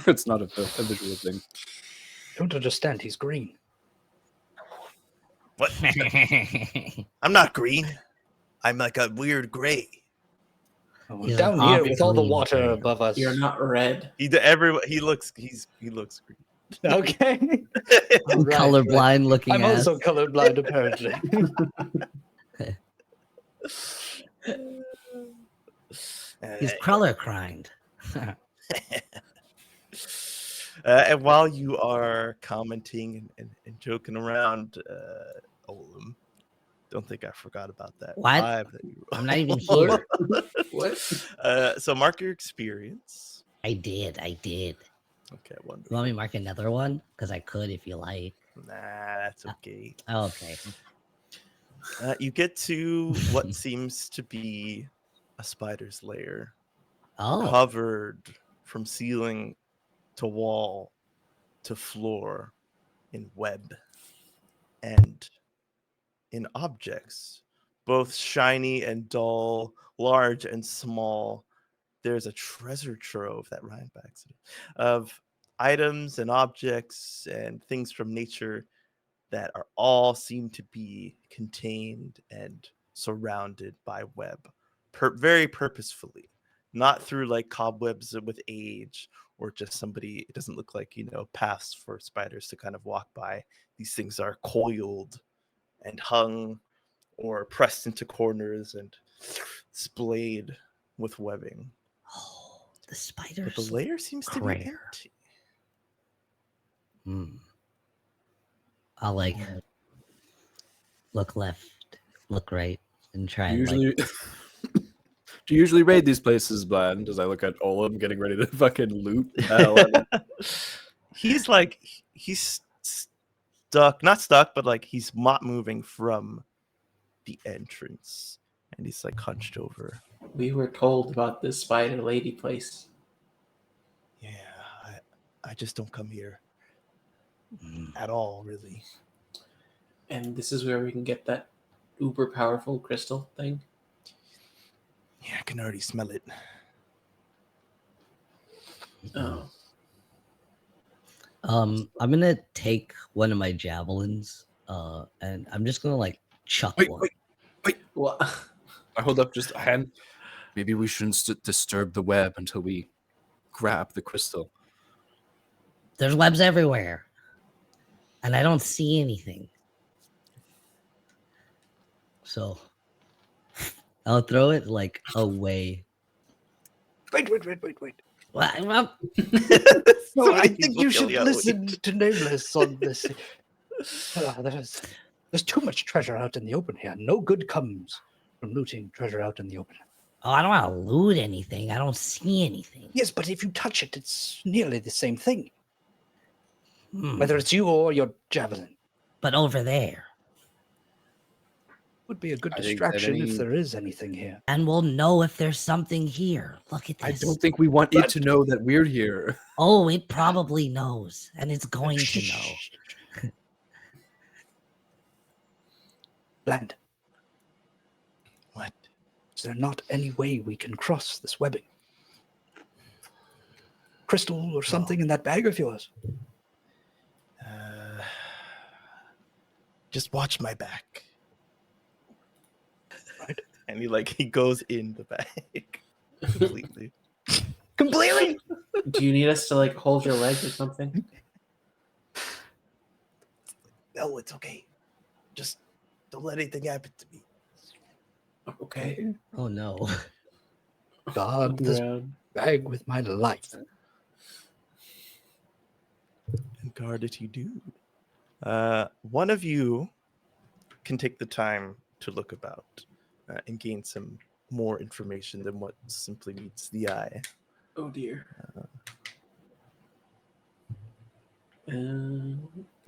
Speaker 4: it's not a visual thing.
Speaker 5: Don't understand. He's green.
Speaker 2: What? I'm not green. I'm like a weird gray.
Speaker 5: Oh,
Speaker 1: He's
Speaker 5: down
Speaker 1: an
Speaker 5: here with all the
Speaker 1: off-green
Speaker 5: water
Speaker 1: gray.
Speaker 5: above us.
Speaker 3: You're not red.
Speaker 2: He looks green.
Speaker 5: Okay.
Speaker 1: I'm
Speaker 5: Right,
Speaker 1: colorblind looking
Speaker 5: I'm
Speaker 1: ass.
Speaker 5: also colorblind, apparently.
Speaker 1: He's color cried.
Speaker 2: And while you are commenting and joking around, Olim, don't think I forgot about that.
Speaker 1: What?
Speaker 2: 5 that you
Speaker 1: I'm not even here.
Speaker 3: What?
Speaker 2: So mark your experience.
Speaker 1: I did.
Speaker 2: Okay,
Speaker 1: You
Speaker 2: wonderful.
Speaker 1: want me to mark another one? Because I could if you like.
Speaker 2: Nah, that's okay.
Speaker 1: Oh, okay.
Speaker 2: You get to what seems to be a spider's lair,
Speaker 1: Oh,
Speaker 2: covered from ceiling to wall to floor in web and in objects, both shiny and dull, large and small. There's a treasure trove that rhymed by accident of items and objects and things from nature that are all seem to be contained and surrounded by web, very purposefully, not through like cobwebs with age or just somebody. It doesn't look like, paths for spiders to kind of walk by. These things are coiled and hung or pressed into corners and splayed with webbing.
Speaker 1: oh, the
Speaker 2: But
Speaker 1: spiders.
Speaker 2: the lair seems to be
Speaker 1: Prayer.
Speaker 2: empty.
Speaker 1: I'll look left, look right, and try
Speaker 4: Do you
Speaker 1: and
Speaker 4: usually do you usually raid these places, Bland? As I look at Olim getting ready to fucking loot.
Speaker 2: He's stuck, not stuck, but like he's not moving from the entrance, and he's like hunched over.
Speaker 3: We were told about this spider lady place.
Speaker 2: Yeah, I just don't come here at all, really.
Speaker 3: And this is where we can get that uber powerful crystal thing.
Speaker 2: Yeah, I can already smell it.
Speaker 3: Oh.
Speaker 1: I'm gonna take one of my javelins, and I'm just gonna like chuck
Speaker 4: Wait,
Speaker 1: one.
Speaker 4: wait.
Speaker 3: Well,
Speaker 4: I hold up just a hand. Maybe we shouldn't disturb the web until we grab the crystal.
Speaker 1: There's webs everywhere, and I don't see anything. So I'll throw it like away.
Speaker 5: Wait.
Speaker 1: Well,
Speaker 5: No,
Speaker 2: So
Speaker 5: I
Speaker 2: many
Speaker 5: think
Speaker 2: people
Speaker 5: you should
Speaker 2: yelling out,
Speaker 5: listen to Nameless on this. There's too much treasure out in the open here. No good comes from looting treasure out in the open.
Speaker 1: oh, I don't want to loot anything. I don't see anything.
Speaker 5: Yes, but if you touch it, it's nearly the same thing.
Speaker 1: Hmm.
Speaker 5: Whether it's you or your javelin.
Speaker 1: But over there,
Speaker 5: Would be a good
Speaker 4: I think that
Speaker 5: distraction if
Speaker 4: any-
Speaker 5: there is anything here.
Speaker 1: and we'll know if there's something here. Look at
Speaker 4: I
Speaker 1: this.
Speaker 4: don't think we want it to know that we're here.
Speaker 1: Oh, it probably knows, and it's going to know.
Speaker 5: Land,
Speaker 2: What?
Speaker 5: is there not any way we can cross this webbing? Crystal or something in that bag of yours?
Speaker 2: Just watch my back.
Speaker 5: Right.
Speaker 2: And he goes in the bag completely.
Speaker 5: Completely?
Speaker 3: do you need us to like hold your leg or something?
Speaker 2: No, it's okay. Just don't let anything happen to me.
Speaker 3: Okay.
Speaker 1: Oh no.
Speaker 5: Guard this
Speaker 3: Ground.
Speaker 5: bag with my life.
Speaker 2: And guard it you do. One of you can take the time to look about and gain some more information than what simply meets the eye.
Speaker 3: Oh dear.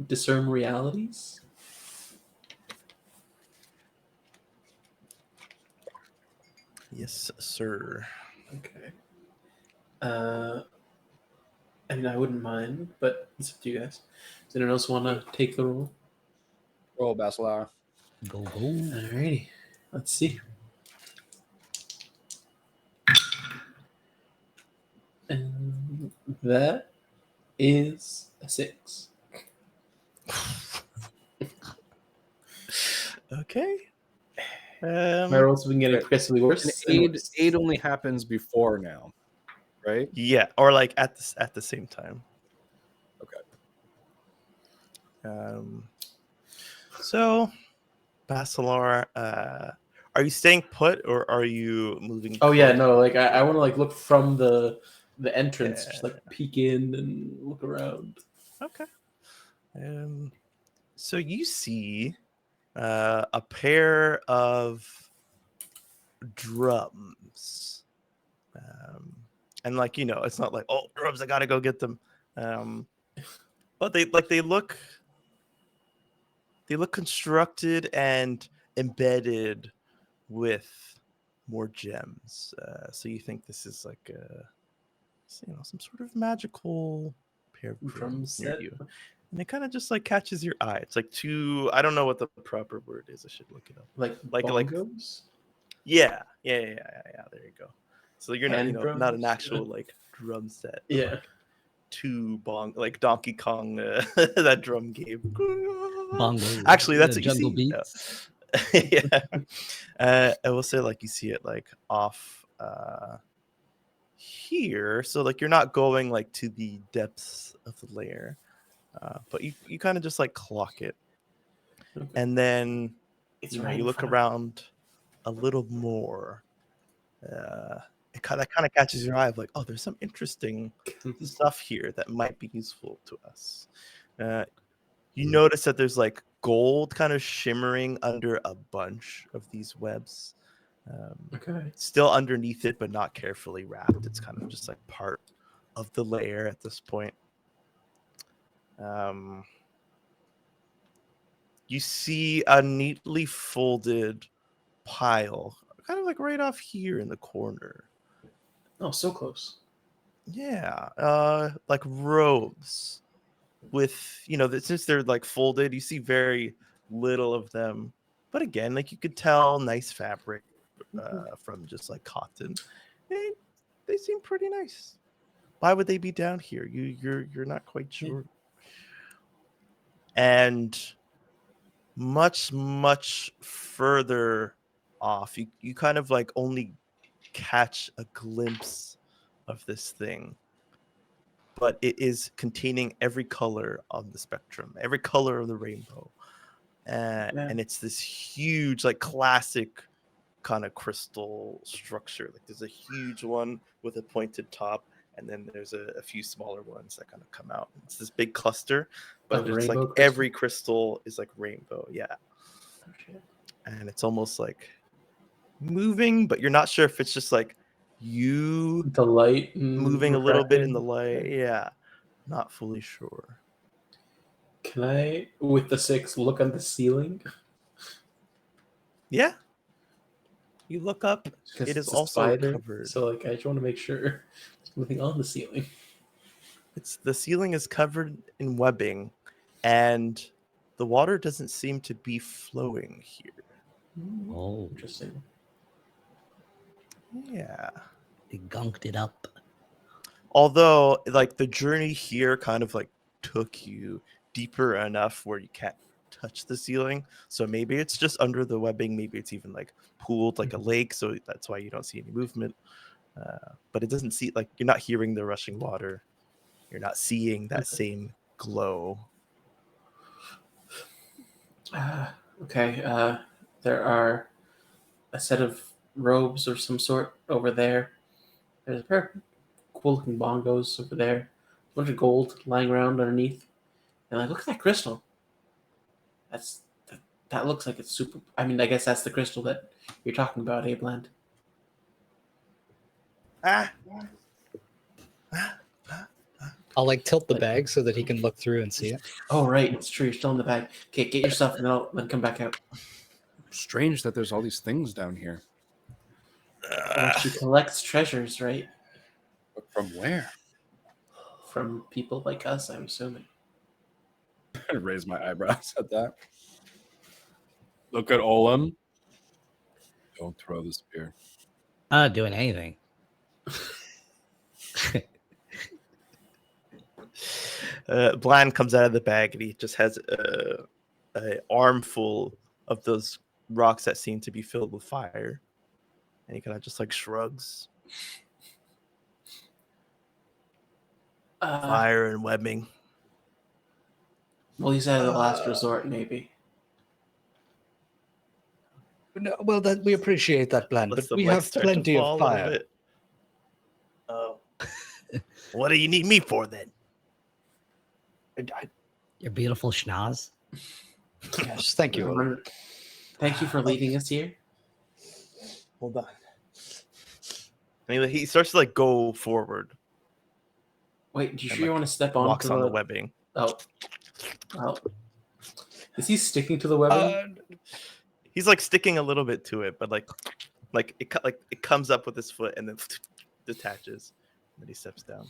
Speaker 3: Discern realities.
Speaker 2: Yes, sir.
Speaker 3: Okay. I mean, I wouldn't mind, but it's up to you guys. Does anyone else want to take the role?
Speaker 4: Roll, Basilar.
Speaker 1: Go.
Speaker 3: Alrighty. Let's see. And that is a 6.
Speaker 2: Okay.
Speaker 3: My rolls have been getting progressively worse.
Speaker 4: An
Speaker 3: and
Speaker 4: aid,
Speaker 3: worse.
Speaker 4: aid only happens before now, right?
Speaker 2: Yeah, or like at the same time.
Speaker 4: Okay.
Speaker 2: So, Basilar, are you staying put or are you moving?
Speaker 3: Oh yeah,
Speaker 2: forward?
Speaker 3: no, like I want to like look from the entrance, just
Speaker 2: Yeah.
Speaker 3: like peek in and look around.
Speaker 2: Okay. So you see a pair of drums. And it's not like, oh, drums, I gotta go get them. But they look constructed and embedded with more gems. So you think this is like some sort of magical pair of
Speaker 3: Drum
Speaker 2: drums near
Speaker 3: set.
Speaker 2: you. And it kind of just like catches your eye. It's like I don't know what the proper word is. I should look it up.
Speaker 3: Like
Speaker 2: Yeah.
Speaker 3: bongos?
Speaker 2: There you go. So you're
Speaker 3: Hand
Speaker 2: not an
Speaker 3: drums?
Speaker 2: actual like drum set. But,
Speaker 3: Yeah.
Speaker 2: like, two like Donkey Kong that drum game.
Speaker 1: Bongo.
Speaker 2: Actually, that's what
Speaker 1: Jungle
Speaker 2: you see.
Speaker 1: Beats.
Speaker 2: Yeah. I will say like you see it like off here. So like you're not going like to the depths of the lair. But you kind of just like clock it.
Speaker 3: Okay.
Speaker 2: And then
Speaker 3: It's
Speaker 2: you
Speaker 3: right in
Speaker 2: look
Speaker 3: front of
Speaker 2: around a little more. That kind of catches your eye of like, oh, there's some interesting stuff here that might be useful to us. You notice that there's like gold kind of shimmering under a bunch of these webs.
Speaker 3: Okay.
Speaker 2: Still underneath it, but not carefully wrapped. It's kind of just like part of the layer at this point. You see a neatly folded pile, kind of like right off here in the corner.
Speaker 3: Oh, so close.
Speaker 2: Yeah, like robes with, since they're like folded, you see very little of them. But again, like you could tell nice fabric from just like cotton. They seem pretty nice. Why would they be down here? You're not quite sure. and much further off, you kind of like only catch a glimpse of this thing, but it is containing every color on the spectrum, every color of the rainbow. And it's this huge, like classic kind of crystal structure. Like there's a huge one with a pointed top, and then there's a few smaller ones that kind of come out. It's this big cluster, but it's like
Speaker 3: crystal?
Speaker 2: every crystal is like rainbow. Yeah.
Speaker 3: Okay.
Speaker 2: And it's almost like moving, but you're not sure if it's just like you
Speaker 3: The light
Speaker 2: moving a little bit in the
Speaker 3: refracting.
Speaker 2: light. Yeah. Not fully sure.
Speaker 3: Can I, with the 6, look on the ceiling?
Speaker 2: Yeah. You look up,
Speaker 3: Because
Speaker 2: it is
Speaker 3: it's a
Speaker 2: also
Speaker 3: spider,
Speaker 2: covered.
Speaker 3: so like I just want to make sure there's nothing on the ceiling.
Speaker 2: The ceiling is covered in webbing, and the water doesn't seem to be flowing here.
Speaker 1: Oh,
Speaker 3: Interesting.
Speaker 2: Yeah.
Speaker 1: they gunked it up.
Speaker 2: Although, like, the journey here kind of like took you deeper enough where you can't touch the ceiling. So maybe it's just under the webbing. Maybe it's even like pooled like a lake. So that's why you don't see any movement. But it doesn't see, like, you're not hearing the rushing water. You're not seeing that same glow.
Speaker 3: Okay. There are a set of robes or some sort over there. There's a pair of cool-looking bongos over there. A bunch of gold lying around underneath. And like, look at that crystal. That looks like it's super. I mean, I guess that's the crystal that you're talking about, Abeland.
Speaker 5: I'll like tilt the bag so that he can look through and see it.
Speaker 3: Oh, right. It's true. You're still in the bag. Okay, get your stuff and then come back out.
Speaker 4: Strange that there's all these things down here.
Speaker 3: Well, she collects treasures, right?
Speaker 4: But from where?
Speaker 3: From people like us, I'm assuming.
Speaker 4: I raise my eyebrows at that. Look at Olam. Don't throw the spear.
Speaker 1: I'm not doing anything.
Speaker 2: Bland comes out of the bag and he just has a armful of those rocks that seem to be filled with fire, and he kind of just like shrugs. Fire and webbing.
Speaker 3: Well, he's at the last resort, maybe.
Speaker 5: No, well, that we appreciate that plan,
Speaker 2: Let
Speaker 5: but
Speaker 2: some
Speaker 5: we
Speaker 2: light
Speaker 5: have
Speaker 2: start to
Speaker 5: plenty
Speaker 2: fall
Speaker 5: of
Speaker 2: a little
Speaker 5: fire.
Speaker 2: bit. Oh, what do you need me for then?
Speaker 1: Your beautiful schnoz.
Speaker 5: Yes, thank you.
Speaker 3: Thank you for leading us here.
Speaker 2: Hold on. And he starts to like go forward.
Speaker 3: Wait, do you
Speaker 2: and,
Speaker 3: sure you
Speaker 2: like,
Speaker 3: want to step on
Speaker 2: walks
Speaker 3: to
Speaker 2: on the
Speaker 3: the
Speaker 2: webbing.
Speaker 3: Oh. Well. Is he sticking to the webbing?
Speaker 2: He's like sticking a little bit to it, but like it comes up with his foot and then detaches. And then he steps down.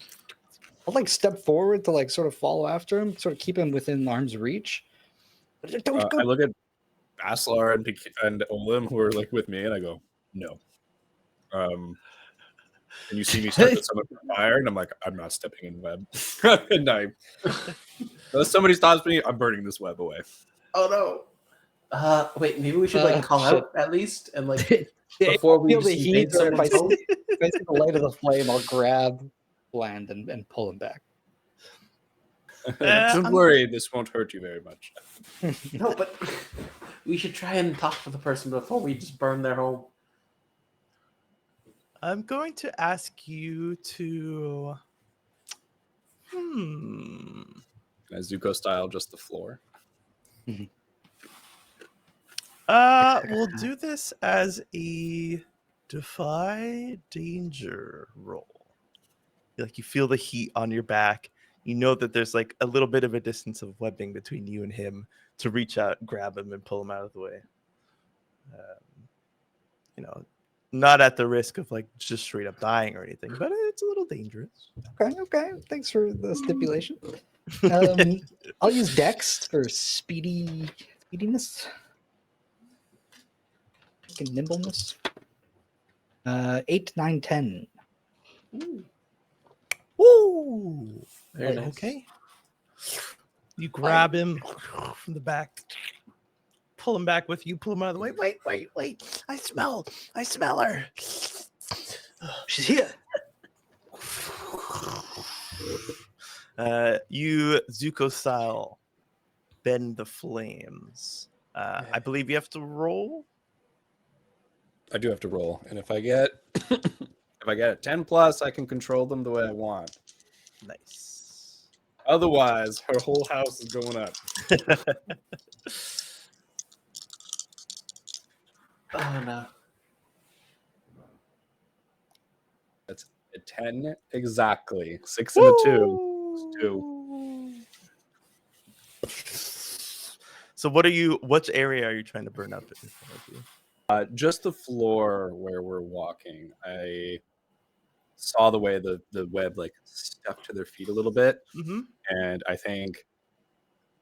Speaker 5: I'll like step forward to like sort of follow after him, sort of keep him within arm's reach. Don't go.
Speaker 4: I look at Aslar and Olim who are like with me, and I go, no. And you see me start to summon fire, and I'm like, I'm not stepping in web. And unless somebody stops me, I'm burning this web away.
Speaker 3: Oh no. Wait, maybe we should like call
Speaker 5: shit.
Speaker 3: out at least and like before we
Speaker 5: feel the
Speaker 3: just
Speaker 5: heat.
Speaker 3: invade
Speaker 5: So if I
Speaker 3: someone's home.
Speaker 5: if I see the light of the flame, I'll grab Bland and pull him back.
Speaker 4: Don't worry, this won't hurt you very much.
Speaker 3: No, but we should try and talk to the person before we just burn their home.
Speaker 2: I'm going to ask you to
Speaker 4: Zuko style, just the floor.
Speaker 2: we'll do this as a defy danger roll. Like you feel the heat on your back. You know that there's like a little bit of a distance of webbing between you and him to reach out, grab him, and pull him out of the way. Not at the risk of like just straight up dying or anything, but it's a little dangerous.
Speaker 5: Okay. Thanks for the stipulation. I'll use Dex for speediness. And nimbleness. 8, 9, 10.
Speaker 2: Ooh.
Speaker 3: Very nice.
Speaker 2: Okay. You grab him from the back, pull him back with you, pull him out of the way. Wait. I smell her.
Speaker 5: She's here.
Speaker 2: You Zuko style bend the flames. I believe you have to roll.
Speaker 4: I do have to roll, and if I get a 10 plus, I can control them the way I want.
Speaker 2: Nice.
Speaker 4: Otherwise, her whole house is going up.
Speaker 3: Oh no.
Speaker 4: That's a 10 exactly. 6 and a 2. 2.
Speaker 2: So which area are you trying to burn up in front of you?
Speaker 4: Just the floor where we're walking. I saw the way the web like stuck to their feet a little bit, and I think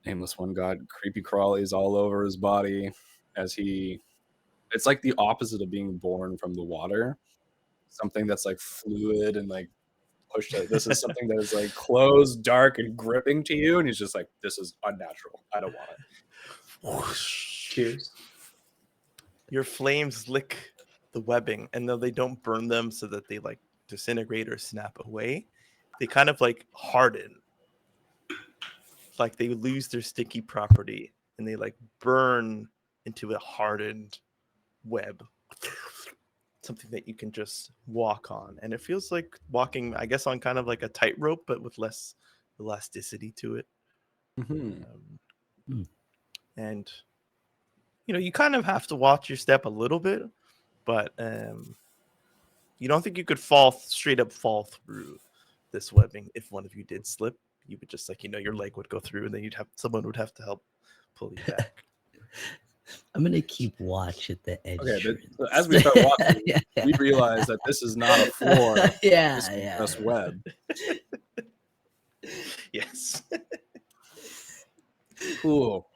Speaker 4: Nameless One got creepy crawlies all over his body as it's like the opposite of being born from the water, something that's like fluid and like pushed out. This is something that is like closed, dark, and gripping to you, and he's just like, this is unnatural, I don't want it.
Speaker 3: Cheers.
Speaker 2: Your flames lick the webbing, and though they don't burn them so that they like disintegrate or snap away, they kind of like harden. Like they lose their sticky property and they like burn into a hardened web. Something that you can just walk on. And it feels like walking, I guess, on kind of like a tightrope, but with less elasticity to it. And you kind of have to watch your step a little bit, but you don't think you could straight up fall through this webbing. If one of you did slip, you would just your leg would go through, and then someone would have to help pull you back.
Speaker 1: I'm gonna keep watch at the edge.
Speaker 4: Okay, but as we start walking, we realize that this is not a floor. This is just web.
Speaker 2: Yes.
Speaker 4: Cool.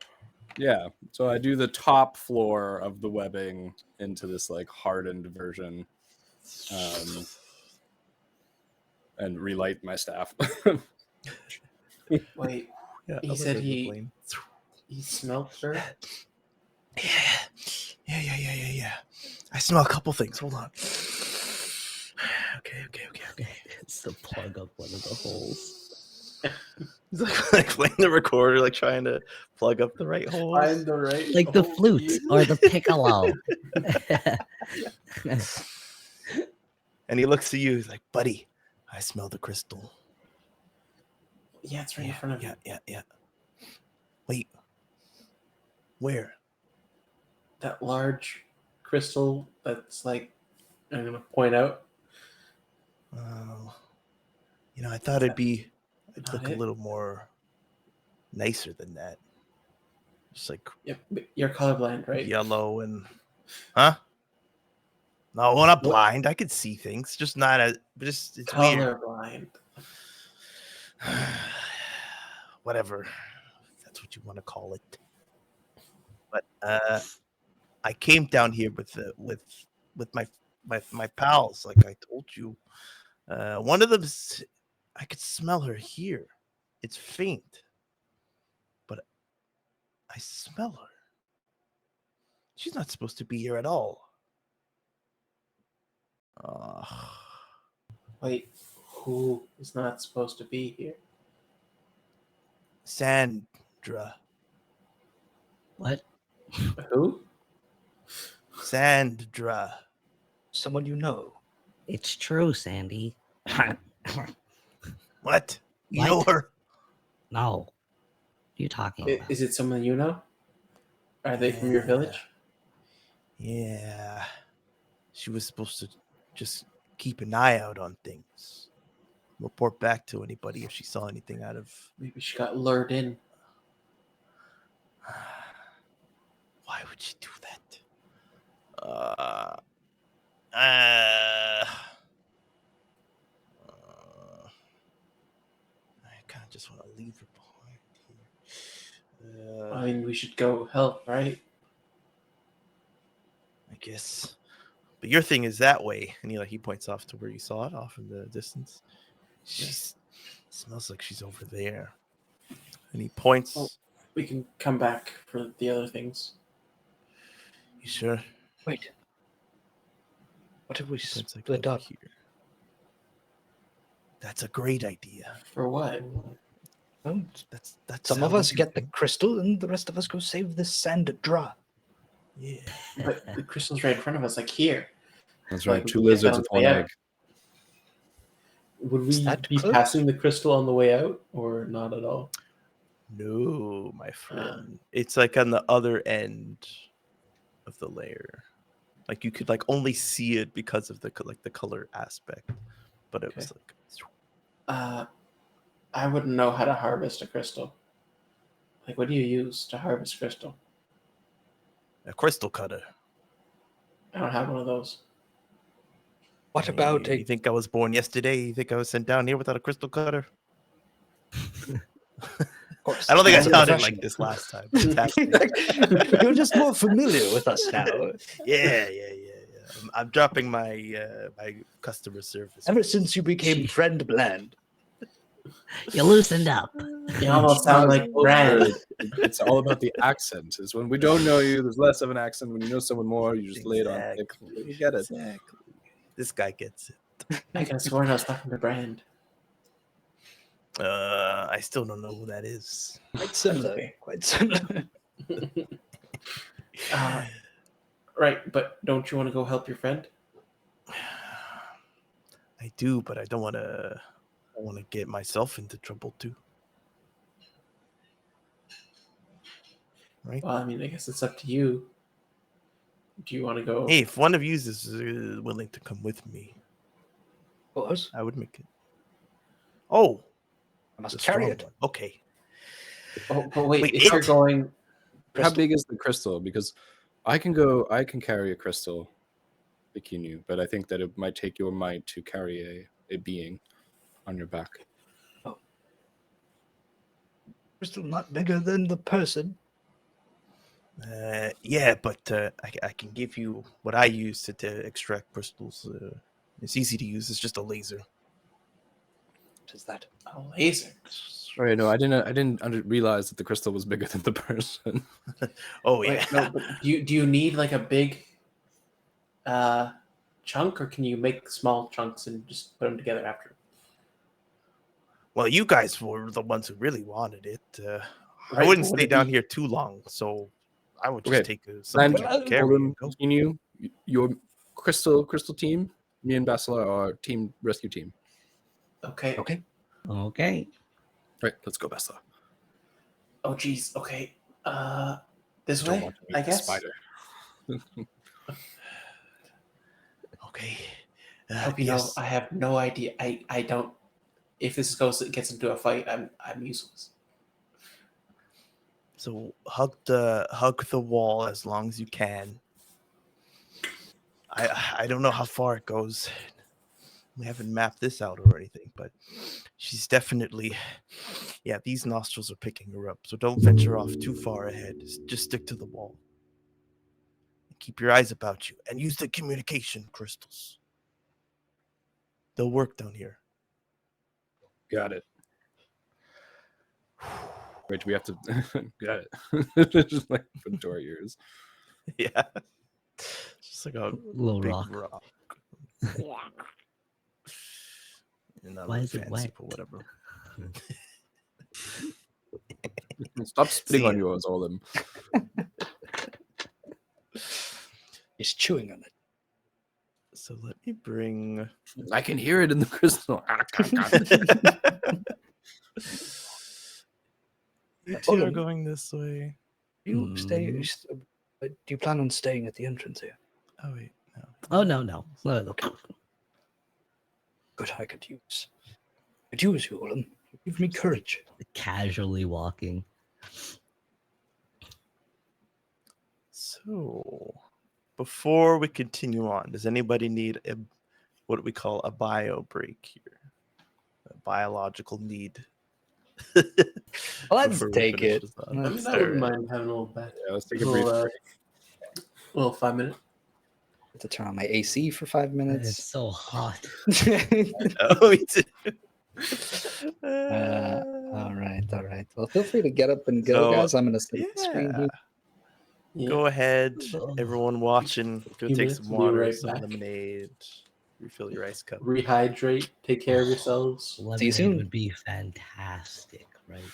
Speaker 4: Yeah. So I do the top floor of the webbing into this like hardened version, and relight my staff.
Speaker 3: Wait,
Speaker 2: Yeah,
Speaker 3: he said he smelled her?
Speaker 2: Yeah. I smell a couple things. Hold on. Okay.
Speaker 1: So plug up one of the holes.
Speaker 2: He's like playing the recorder, like trying to plug up the right holes.
Speaker 3: Find the right
Speaker 1: Like the
Speaker 3: hole.
Speaker 1: flute or the piccolo.
Speaker 2: And he looks to you. He's like, buddy, I smell the crystal.
Speaker 3: Yeah, it's right in front of you.
Speaker 2: Yeah. Wait. Where?
Speaker 3: That large crystal that's like, I'm going to point out.
Speaker 2: I thought it'd look
Speaker 3: it?
Speaker 2: a little more nicer than that. Just like
Speaker 3: Yep, you're colorblind, right?
Speaker 2: yellow and... Huh? No, I'm not blind. I could see things. Just not as... Just, it's weird.
Speaker 3: Colorblind.
Speaker 2: Whatever. If that's what you want to call it. But I came down here with my pals, like I told you. One of them's... I could smell her here. It's faint, but I smell her. She's not supposed to be here at all.
Speaker 3: Wait, who is not supposed to be here?
Speaker 2: Sandra.
Speaker 1: What?
Speaker 3: Who?
Speaker 2: Sandra.
Speaker 5: Someone you know.
Speaker 1: It's true, Sandy.
Speaker 2: What? You
Speaker 1: What?
Speaker 2: know her?
Speaker 1: No. What are you talking about?
Speaker 3: Is it someone you know? Are they from your village?
Speaker 2: Yeah. She was supposed to just keep an eye out on things. Report back to anybody if she saw anything out of...
Speaker 3: Maybe she got lured in.
Speaker 2: Why would she do that? I kind of just want to leave her behind.
Speaker 3: I mean, we should go help, right?
Speaker 2: I guess. But your thing is that way. And he points off to where you saw it, off in the distance. She smells like she's over there. And he points.
Speaker 3: Oh. We can come back for the other things.
Speaker 2: You sure?
Speaker 5: Wait. What if we
Speaker 2: Points, like,
Speaker 5: split
Speaker 2: over
Speaker 5: up?
Speaker 2: here. That's a great idea.
Speaker 3: For what?
Speaker 5: Well,
Speaker 2: That's
Speaker 5: some
Speaker 2: how
Speaker 5: of
Speaker 2: we
Speaker 5: us
Speaker 2: do
Speaker 5: get the
Speaker 2: things.
Speaker 5: crystal, and the rest of us go save this sand dry.
Speaker 2: Yeah.
Speaker 3: But the crystal's right in front of us, like here.
Speaker 4: That's
Speaker 3: Like,
Speaker 4: right.
Speaker 3: we
Speaker 4: 2
Speaker 3: can get
Speaker 4: lizards
Speaker 3: down
Speaker 4: with
Speaker 3: the way
Speaker 4: 1
Speaker 3: out.
Speaker 4: egg.
Speaker 3: Would
Speaker 5: Is
Speaker 3: we
Speaker 5: that
Speaker 3: be
Speaker 5: close?
Speaker 3: passing the crystal on the way out, or not at all?
Speaker 2: No, my friend. It's like on the other end of the layer. Like you could like only see it because of the the color aspect. But it was like
Speaker 3: I wouldn't know how to harvest a crystal. Like, what do you use to harvest crystal?
Speaker 2: a crystal cutter.
Speaker 3: I don't have one of those.
Speaker 5: What about
Speaker 2: You think I was born yesterday? You think I was sent down here without a crystal cutter?
Speaker 5: course,
Speaker 2: I don't think I
Speaker 5: as a
Speaker 2: sounded like
Speaker 5: professional.
Speaker 2: this last time. But it's happening.
Speaker 5: You're just more familiar with us now.
Speaker 2: Yeah. I'm dropping my my customer service.
Speaker 5: Ever since you became friend Bland.
Speaker 1: You loosened up.
Speaker 3: You almost sound like Brand.
Speaker 4: It's all about the accent. Is when we don't know you, there's less of an accent. When you know someone more, you just lay it on. You get it.
Speaker 2: Exactly. This guy gets it.
Speaker 3: I could have sworn I was talking to Brand.
Speaker 2: I still don't know who that is.
Speaker 5: Quite similar.
Speaker 3: Okay.
Speaker 5: Quite similar.
Speaker 3: Right, but don't you want to go help your friend?
Speaker 2: I do, but I don't want to. I want to get myself into trouble too. Right?
Speaker 3: Well, I mean, I guess it's up to you. Do you want to go?
Speaker 2: Hey, if one of you is willing to come with me,
Speaker 5: Of course.
Speaker 2: I would make it. Oh,
Speaker 5: I must
Speaker 2: the
Speaker 5: carry
Speaker 2: strong
Speaker 5: it.
Speaker 2: one. Okay.
Speaker 3: Oh, but wait,
Speaker 2: Wait,
Speaker 3: if you're
Speaker 2: it-
Speaker 3: going,
Speaker 4: How big is the crystal? Because I can carry a crystal, Bikinu, but I think that it might take your might to carry a being on your back.
Speaker 5: Crystal not bigger than the person.
Speaker 2: Yeah, but I can give you what I use to extract crystals. It's easy to use. It's just a laser.
Speaker 5: What is that?
Speaker 3: a laser.
Speaker 4: Right? No, I didn't realize that the crystal was bigger than the person.
Speaker 2: Oh yeah.
Speaker 3: Wait, no, but do you need like a big chunk, or can you make small chunks and just put them together after?
Speaker 2: Well, you guys were the ones who really wanted it. I
Speaker 3: Right,
Speaker 2: wouldn't
Speaker 3: but would
Speaker 2: stay
Speaker 3: it
Speaker 2: down
Speaker 3: be-
Speaker 2: here too long, so I would just
Speaker 4: Okay.
Speaker 2: take something
Speaker 4: Then
Speaker 2: to carry and go.
Speaker 4: Bikinu, your crystal team, me and Basilar are team rescue team.
Speaker 3: Okay.
Speaker 5: Okay.
Speaker 1: Okay.
Speaker 4: Right, let's go, Basilar.
Speaker 3: Oh, geez. Okay. This
Speaker 4: Don't
Speaker 3: way,
Speaker 4: want to meet
Speaker 3: I
Speaker 4: the
Speaker 3: guess.
Speaker 4: spider.
Speaker 2: Okay.
Speaker 3: I hope you know. I have no idea. I don't. If this gets into a fight, I'm useless.
Speaker 2: So hug the wall as long as you can. I don't know how far it goes. We haven't mapped this out or anything, but she's definitely, yeah, these nostrils are picking her up. So don't venture off too far ahead. Just stick to the wall. Keep your eyes about you and use the communication crystals. They'll work down here.
Speaker 4: Got it. Wait, do we have to? Got it. Just like put to our ears.
Speaker 2: Yeah. Just like a
Speaker 1: Little
Speaker 2: big
Speaker 1: rock.
Speaker 2: rock. And not
Speaker 1: Why
Speaker 2: really
Speaker 1: is it
Speaker 2: fancy,
Speaker 1: wet?
Speaker 2: but whatever.
Speaker 4: Stop spitting
Speaker 2: See
Speaker 4: on
Speaker 2: ya.
Speaker 4: yours, Olim.
Speaker 5: He's chewing on it.
Speaker 2: So let me bring.
Speaker 4: I can hear it in the crystal.
Speaker 2: You two are
Speaker 5: Olim.
Speaker 2: going this way.
Speaker 5: You stay.
Speaker 1: Hmm.
Speaker 5: Do you plan on staying at the entrance here?
Speaker 2: Oh wait, no.
Speaker 1: Oh no. No.
Speaker 5: Good, I could use. Could use you, Olim. Give me courage.
Speaker 1: Casually walking.
Speaker 2: So, before we continue on, does anybody need what we call a bio break here? A biological need.
Speaker 5: Let's
Speaker 2: Before we
Speaker 5: take
Speaker 2: finish
Speaker 5: it.
Speaker 2: this off.
Speaker 3: I mean, I
Speaker 2: Let's
Speaker 3: wouldn't
Speaker 2: start.
Speaker 3: mind having a little bit.
Speaker 4: Yeah, let's take a brief break.
Speaker 3: Little 5 minute.
Speaker 5: To turn on my AC for 5
Speaker 1: It's
Speaker 5: minutes.
Speaker 1: so hot.
Speaker 2: Oh, me too.
Speaker 5: All right. Well, feel free to get up and go,
Speaker 2: So,
Speaker 5: guys. I'm gonna set up the screen
Speaker 2: yeah.
Speaker 5: here.
Speaker 3: Yeah.
Speaker 2: Go ahead, everyone watching. Go
Speaker 3: Few
Speaker 2: take
Speaker 3: minutes,
Speaker 2: some
Speaker 3: we'll be
Speaker 2: water,
Speaker 3: right
Speaker 2: some
Speaker 3: back.
Speaker 2: lemonade. Refill your ice cup.
Speaker 3: Rehydrate. Take care of yourselves.
Speaker 5: See you soon.
Speaker 1: Lemonade would be fantastic right now.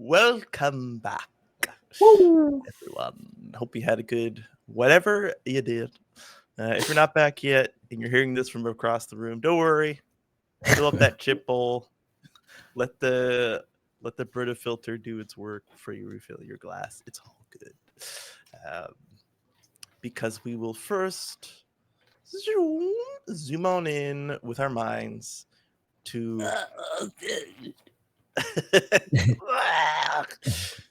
Speaker 2: Welcome back, everyone. Hope you had a good whatever you did. If you're not back yet and you're hearing this from across the room, don't worry. Fill up that chip bowl. Let the Brita filter do its work before you refill your glass. It's all good. Because we will first zoom on in with our minds to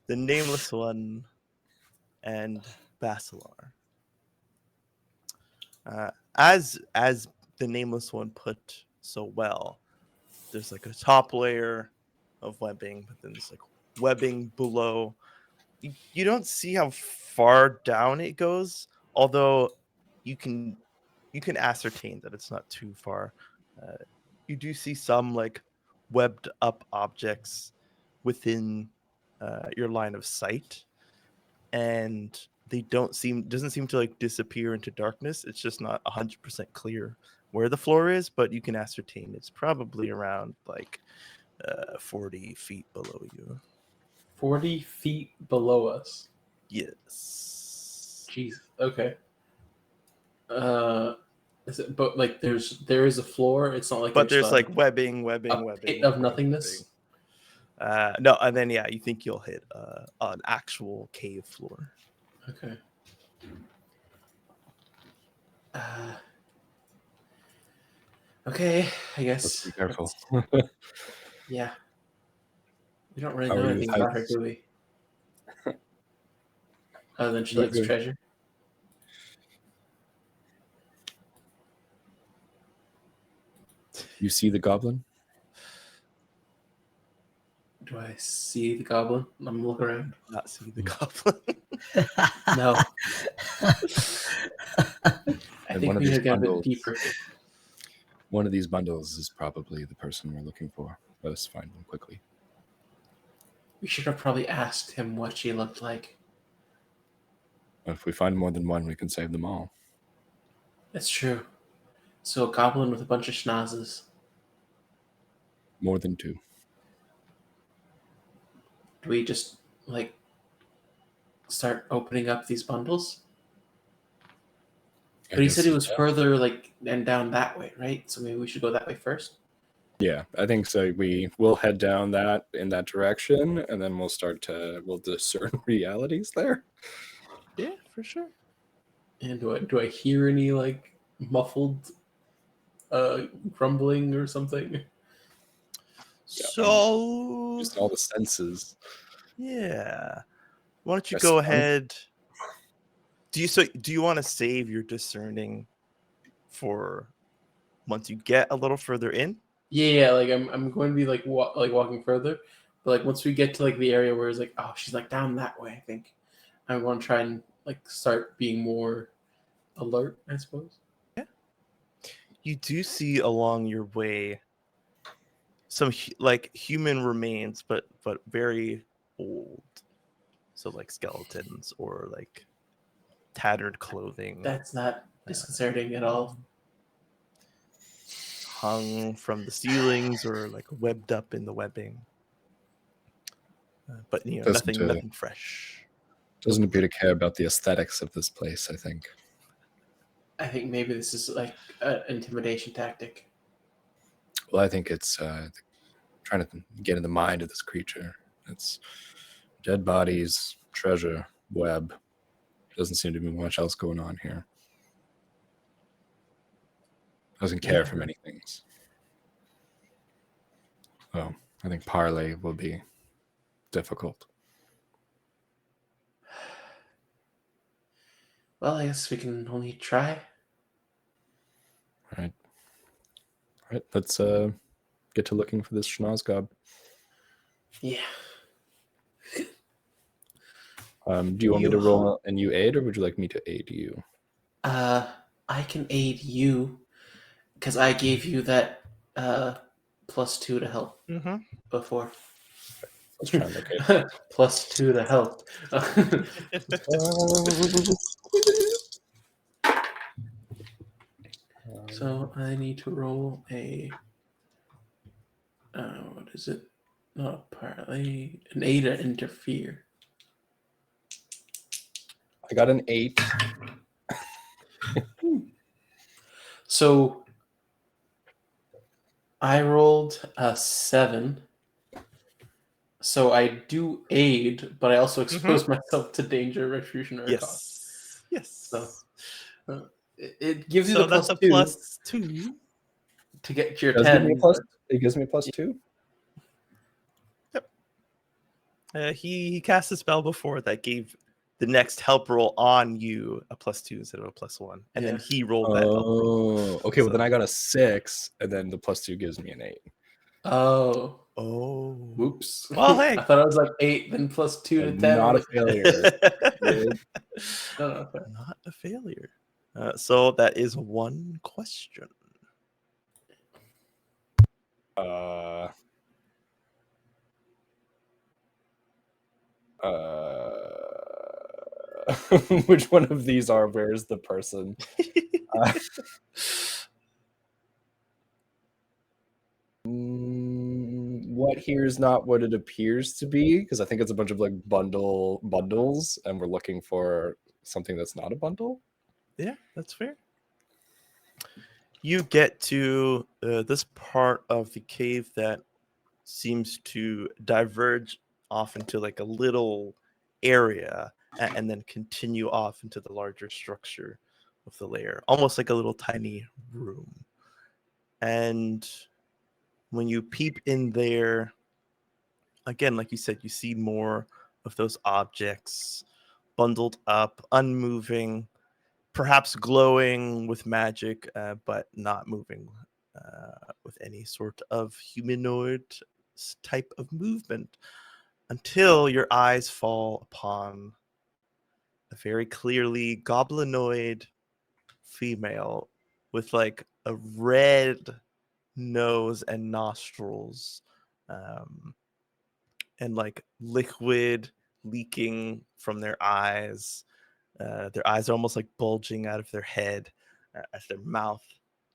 Speaker 2: the Nameless One and Basilar. As the Nameless One put so well, there's like a top layer of webbing, but then there's like webbing below. You don't see how far down it goes, although you can ascertain that it's not too far. You do see some like webbed up objects within your line of sight, and they doesn't seem to like disappear into darkness. It's just not 100% clear where the floor is, but you can ascertain it's probably around like 40 feet below you.
Speaker 3: 40 feet below us.
Speaker 2: Yes.
Speaker 3: Jesus. Okay. Is it? But like, there is a floor. It's not like.
Speaker 2: But there's like
Speaker 3: a
Speaker 2: webbing,
Speaker 3: pit of nothingness.
Speaker 2: No, and then yeah, you think you'll hit an actual cave floor.
Speaker 3: Okay. Okay, I guess.
Speaker 4: Be careful.
Speaker 3: Yeah. We don't really
Speaker 4: How
Speaker 3: know
Speaker 4: are you
Speaker 3: anything
Speaker 4: with
Speaker 3: about her,
Speaker 4: heights?
Speaker 3: do we? Other than she
Speaker 4: We're
Speaker 3: likes
Speaker 4: good.
Speaker 3: treasure.
Speaker 4: You see the goblin?
Speaker 3: Do I see the goblin? I'm looking around.
Speaker 2: Not see the goblin.
Speaker 3: No. I
Speaker 4: And
Speaker 3: think
Speaker 4: one of
Speaker 3: we need
Speaker 4: these
Speaker 3: to get a bit
Speaker 4: bundles.
Speaker 3: deeper.
Speaker 4: One of these bundles is probably the person we're looking for. Let us find them quickly.
Speaker 3: We should have probably asked him what she looked like.
Speaker 4: If we find more than one, we can save them all.
Speaker 3: That's true. So a goblin with a bunch of schnozzes.
Speaker 4: More than two.
Speaker 3: Do we just like start opening up these bundles? But he said it was further like and down that way, right? So maybe we should go that way first.
Speaker 4: Yeah, I think so. We will head down in that direction, and then we'll discern realities there.
Speaker 2: Yeah, for sure.
Speaker 3: And do I hear any like muffled grumbling or something?
Speaker 2: So
Speaker 4: Just all the senses.
Speaker 2: yeah. Why don't you
Speaker 4: Press
Speaker 2: go
Speaker 4: one.
Speaker 2: ahead? Do you want to save your discerning for once you get a little further in?
Speaker 3: Yeah, like I'm going to be like walking further, but like once we get to like the area where it's like, oh, she's like down that way, I think I'm going to try and like start being more alert, I suppose.
Speaker 2: Yeah. You do see along your way some like human remains, but very old. So like skeletons or like tattered clothing.
Speaker 3: That's not disconcerting at all.
Speaker 2: Hung from the ceilings or like webbed up in the webbing. But you know, nothing fresh.
Speaker 4: Doesn't appear to care about the aesthetics of this place, I think.
Speaker 3: I think maybe this is like an intimidation tactic.
Speaker 4: Well, I think it's trying to get in the mind of this creature. It's dead bodies, treasure, web. Doesn't seem to be much else going on here. Doesn't care for many things. Oh, I think parley will be difficult.
Speaker 3: Well, I guess we can only try.
Speaker 4: right, let's get to looking for this Schnozzgob.
Speaker 3: Yeah.
Speaker 4: Do you want me to roll and you aid, or would you like me to aid you?
Speaker 3: I can aid you because I gave you that +2 to help before.
Speaker 4: Let's try and look at
Speaker 3: +2 to help. So I need to roll a. What is it? Not apparently an 8 to interfere.
Speaker 4: I got an 8.
Speaker 3: So I rolled a 7. So I do aid, but I also expose myself to danger, retribution, or cost.
Speaker 2: Yes.
Speaker 3: So it gives you
Speaker 2: So
Speaker 3: the
Speaker 2: that's a +2
Speaker 3: to get to your
Speaker 4: It
Speaker 3: 10.
Speaker 4: It gives me +2.
Speaker 2: Yep. He cast a spell before that gave the next help roll on you a +2 instead of a +1, and then he rolled that help roll.
Speaker 4: Okay. Well, then I got a 6, and then the +2 gives me an 8.
Speaker 3: Oh.
Speaker 4: Whoops.
Speaker 2: Well, hey.
Speaker 3: I thought it was like 8, then +2 to 10.
Speaker 4: Not a failure.
Speaker 2: Not a failure. So that is one question.
Speaker 4: Which one of these are where's the person? What here is not what it appears to be, because I think it's a bunch of like bundles, and we're looking for something that's not a bundle.
Speaker 2: Yeah, that's fair. You get to this part of the cave that seems to diverge off into like a little area and then continue off into the larger structure of the lair, almost like a little tiny room. And when you peep in there, again, like you said, you see more of those objects bundled up, unmoving, perhaps glowing with magic, but not moving with any sort of humanoid type of movement, until your eyes fall upon a very clearly goblinoid female with like a red nose and nostrils, and like liquid leaking from their eyes. Their eyes are almost like bulging out of their head as their mouth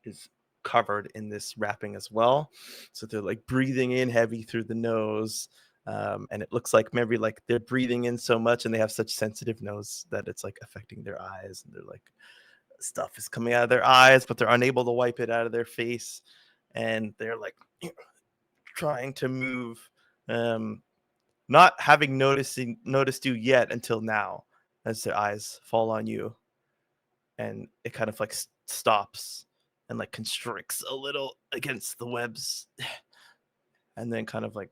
Speaker 2: is covered in this wrapping as well. So they're like breathing in heavy through the nose. And it looks like maybe like they're breathing in so much and they have such sensitive nose that it's like affecting their eyes, and they're like stuff is coming out of their eyes, but they're unable to wipe it out of their face. And they're like trying to move, not having noticed you yet until now, as their eyes fall on you, and it kind of like stops and like constricts a little against the webs, and then kind of like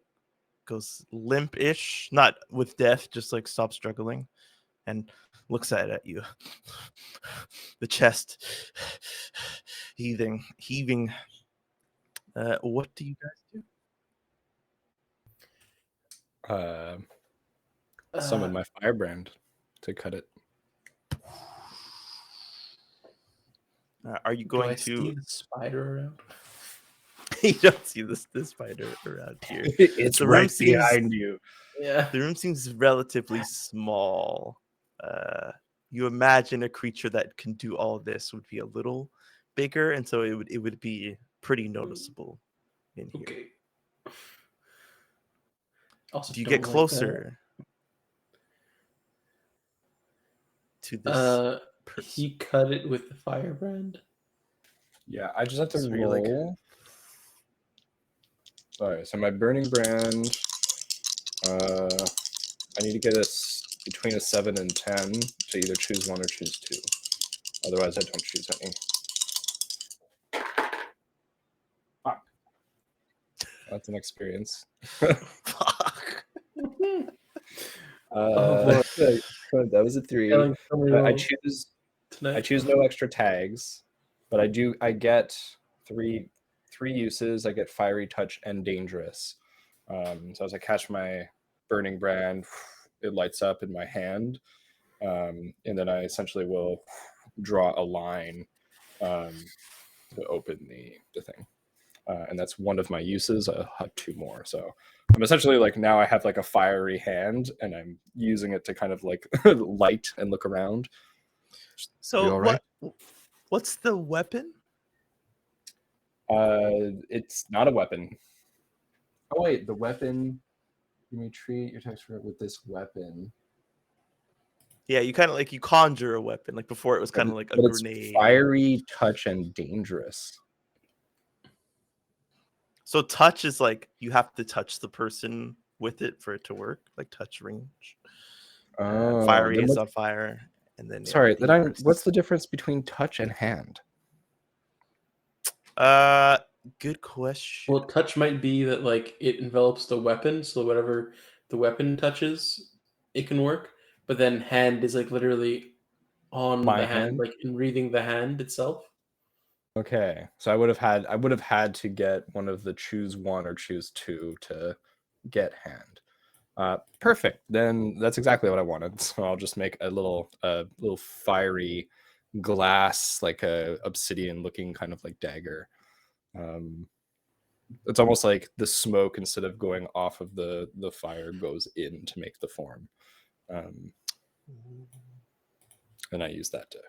Speaker 2: goes limp-ish, not with death, just like stops struggling and looks at you. The chest heaving. What do you guys do?
Speaker 4: Summon my firebrand to cut it.
Speaker 2: Are you going to
Speaker 3: see the spider around?
Speaker 2: You don't see this spider around here.
Speaker 4: It's
Speaker 2: the
Speaker 4: right
Speaker 2: room
Speaker 4: behind you.
Speaker 3: Yeah.
Speaker 2: The room seems relatively small. You imagine a creature that can do all this would be a little bigger, and so it would be pretty noticeable in here.
Speaker 3: Okay. Also,
Speaker 2: Do you get closer to this?
Speaker 3: He cut it with the firebrand.
Speaker 4: Yeah, I just have to
Speaker 2: So you're
Speaker 4: roll. Alright, so my burning brand, I need to get between a 7 and 10 to either choose 1 or choose 2. Otherwise, I don't choose any. Fuck. That's an experience.
Speaker 2: Fuck.
Speaker 4: That was a 3. I choose no extra tags, but I get 3 3 uses. I get fiery, touch, and dangerous. So as I catch my burning brand, it lights up in my hand, and then I essentially will draw a line to open the thing. And that's one of my uses. I have 2 more. So I'm essentially like, now I have like a fiery hand, and I'm using it to kind of like light and look around.
Speaker 2: So
Speaker 4: You all right?
Speaker 2: what's the weapon?
Speaker 4: It's not a weapon. Oh wait, the weapon. You may treat your text with this weapon.
Speaker 2: Yeah, you kind of like you conjure a weapon. Like before, it was kind of like a
Speaker 4: But it's
Speaker 2: grenade.
Speaker 4: fiery, touch, and dangerous.
Speaker 2: So touch is like you have to touch the person with it for it to work, like touch range.
Speaker 4: Oh,
Speaker 2: Fiery
Speaker 4: then
Speaker 2: is
Speaker 4: what-
Speaker 2: on fire, and then
Speaker 4: Sorry, then
Speaker 2: dangerous
Speaker 4: what's
Speaker 2: is-
Speaker 4: the difference between touch and hand?
Speaker 2: Good question.
Speaker 3: Well, touch might be that like it envelops the weapon, so whatever the weapon touches, it can work. But then hand is like literally on
Speaker 4: My
Speaker 3: the hand,
Speaker 4: hand?
Speaker 3: like in reading the hand itself.
Speaker 4: Okay, so I would have had to get one of the choose 1 or choose 2 to get hand. Perfect. Then that's exactly what I wanted. So I'll just make a little fiery glass, like a obsidian looking kind of like dagger. It's almost like the smoke, instead of going off of the fire, goes in to make the form. And I use that to.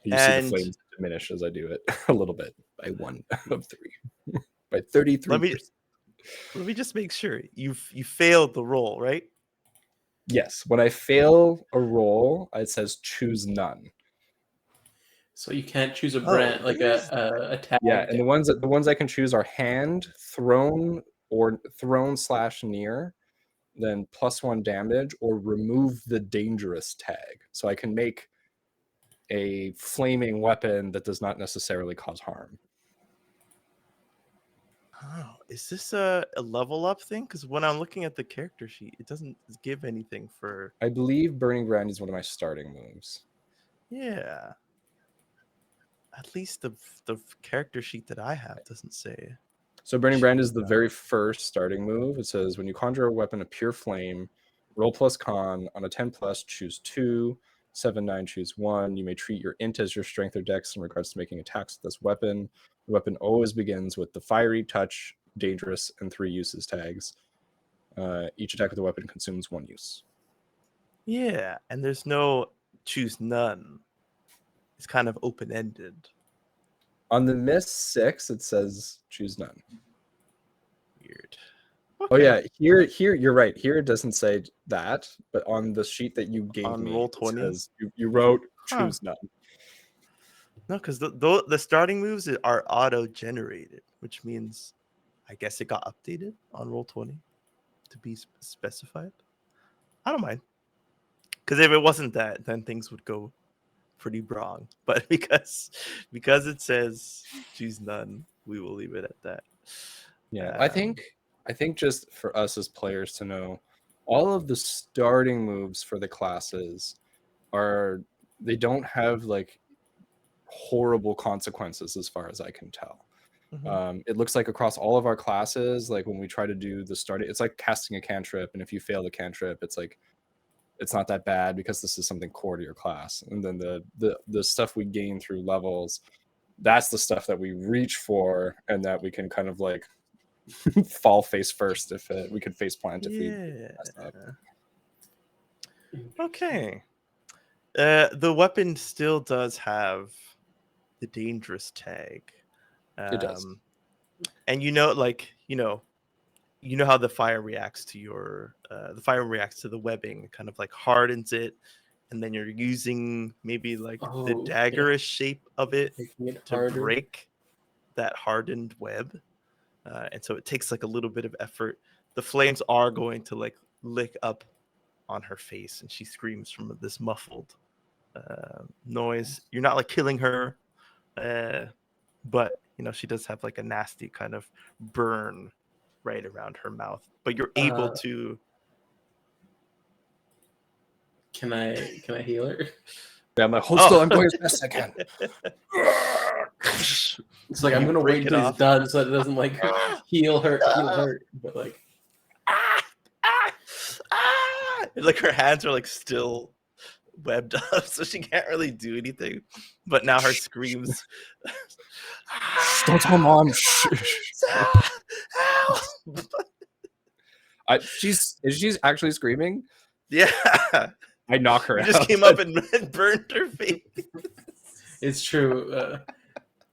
Speaker 4: You see the flames diminish as I do it a little bit by 1 of 3, by 33%.
Speaker 2: Let me just make sure you failed the roll, right?
Speaker 4: Yes, when I fail a roll, it says choose none.
Speaker 3: So you can't choose a brand like a tag.
Speaker 4: Yeah, and the ones I can choose are hand, thrown, or thrown/near, then +1 damage, or remove the dangerous tag. So I can make a flaming weapon that does not necessarily cause harm.
Speaker 2: Oh, is this a level up thing? Because when I'm looking at the character sheet, it doesn't give anything for.
Speaker 4: I believe Burning Brand is one of my starting moves.
Speaker 2: Yeah. At least the character sheet that I have doesn't say.
Speaker 4: So Burning Brand is the very first starting move. It says when you conjure a weapon of pure flame, roll plus con on a 10 plus, choose 2, 7, 9, choose 1. You may treat your int as your strength or dex in regards to making attacks with this weapon. The weapon always begins with the fiery, touch, dangerous, and 3 uses tags. Each attack with the weapon consumes 1 use.
Speaker 2: Yeah, and there's no choose none. It's kind of open ended.
Speaker 4: On the miss 6, it says choose none.
Speaker 2: Weird.
Speaker 4: Okay. Oh yeah, here you're right. Here it doesn't say that, but on the sheet that you gave
Speaker 2: On
Speaker 4: me,
Speaker 2: Roll20?
Speaker 4: it says you wrote choose none.
Speaker 2: No, because the starting moves are auto generated, which means I guess it got updated on Roll20 to be specified. I don't mind, because if it wasn't that, then things would go pretty wrong. But because it says choose none, we will leave it at that.
Speaker 4: Yeah, I think just for us as players to know, all of the starting moves for the classes they don't have like horrible consequences as far as I can tell. It looks like across all of our classes, like when we try to do the starting, it's like casting a cantrip, and if you fail the cantrip, it's like it's not that bad because this is something core to your class. And then the stuff we gain through levels, that's the stuff that we reach for, and that we can kind of like fall face first if we could face plant if we messed up.
Speaker 2: Okay. The weapon still does have the dangerous tag.
Speaker 4: It does.
Speaker 2: And you know how the fire reacts to the webbing, kind of like hardens it, and then you're using maybe like the daggerish shape of it to break that hardened web. And so it takes like a little bit of effort. The flames are going to like lick up on her face, and she screams from this muffled noise. You're not like killing her, but she does have like a nasty kind of burn right around her mouth. But you're able to.
Speaker 3: Can I heal her?
Speaker 4: Yeah, I'm like, hold still. I'm going as best I can.
Speaker 3: It's like I'm
Speaker 2: You
Speaker 3: gonna
Speaker 2: break
Speaker 3: wait
Speaker 2: it
Speaker 3: until he's
Speaker 2: off.
Speaker 3: done so it doesn't like heal hurt, but like
Speaker 2: Like her hands are like still webbed up, so she can't really do anything. But now her screams.
Speaker 4: Shh, don't tell mom. Shh.
Speaker 2: Help!
Speaker 4: She's actually screaming.
Speaker 2: Yeah,
Speaker 4: I knock her
Speaker 2: you
Speaker 4: out.
Speaker 2: just came up and burned her face.
Speaker 3: it's true.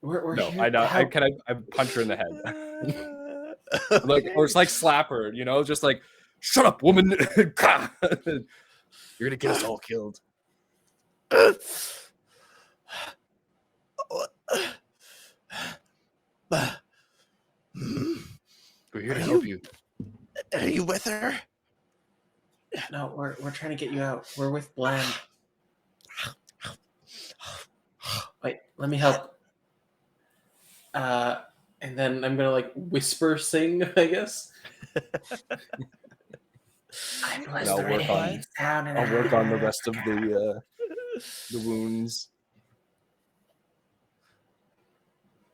Speaker 3: We're
Speaker 4: No,
Speaker 3: here
Speaker 4: I
Speaker 3: to
Speaker 4: know.
Speaker 3: help.
Speaker 4: I punch her in the head. Like,
Speaker 2: Okay.
Speaker 4: or it's like slap her, just like, shut up, woman. You're gonna get us all killed. We're here to help you.
Speaker 2: Are you with her?
Speaker 3: No, we're trying to get you out. We're with Bland. Wait, let me help. And then I'm gonna like whisper sing, I guess. I bless
Speaker 4: I'll
Speaker 3: the
Speaker 4: work on-
Speaker 3: rains down and
Speaker 4: I'll work on the rest of the wounds.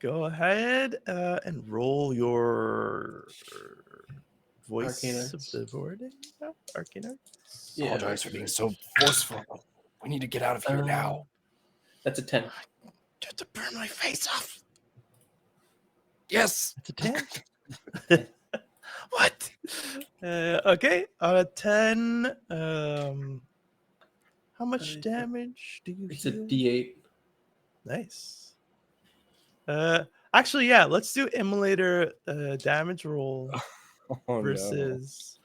Speaker 2: Go ahead and roll your voice
Speaker 3: Arcane
Speaker 2: of
Speaker 3: Arts.
Speaker 2: the boarding. Arcane Arts?
Speaker 3: Yeah,
Speaker 4: Apologize for being so forceful. We need to get out of here now.
Speaker 3: That's a 10.
Speaker 2: Just to burn my face off.
Speaker 4: Yes.
Speaker 2: It's a 10. What? Okay, on a 10, how much damage do you
Speaker 3: It's a
Speaker 2: heal?
Speaker 3: D8.
Speaker 2: Nice. Actually, yeah, let's do immolator damage roll
Speaker 4: Oh,
Speaker 2: versus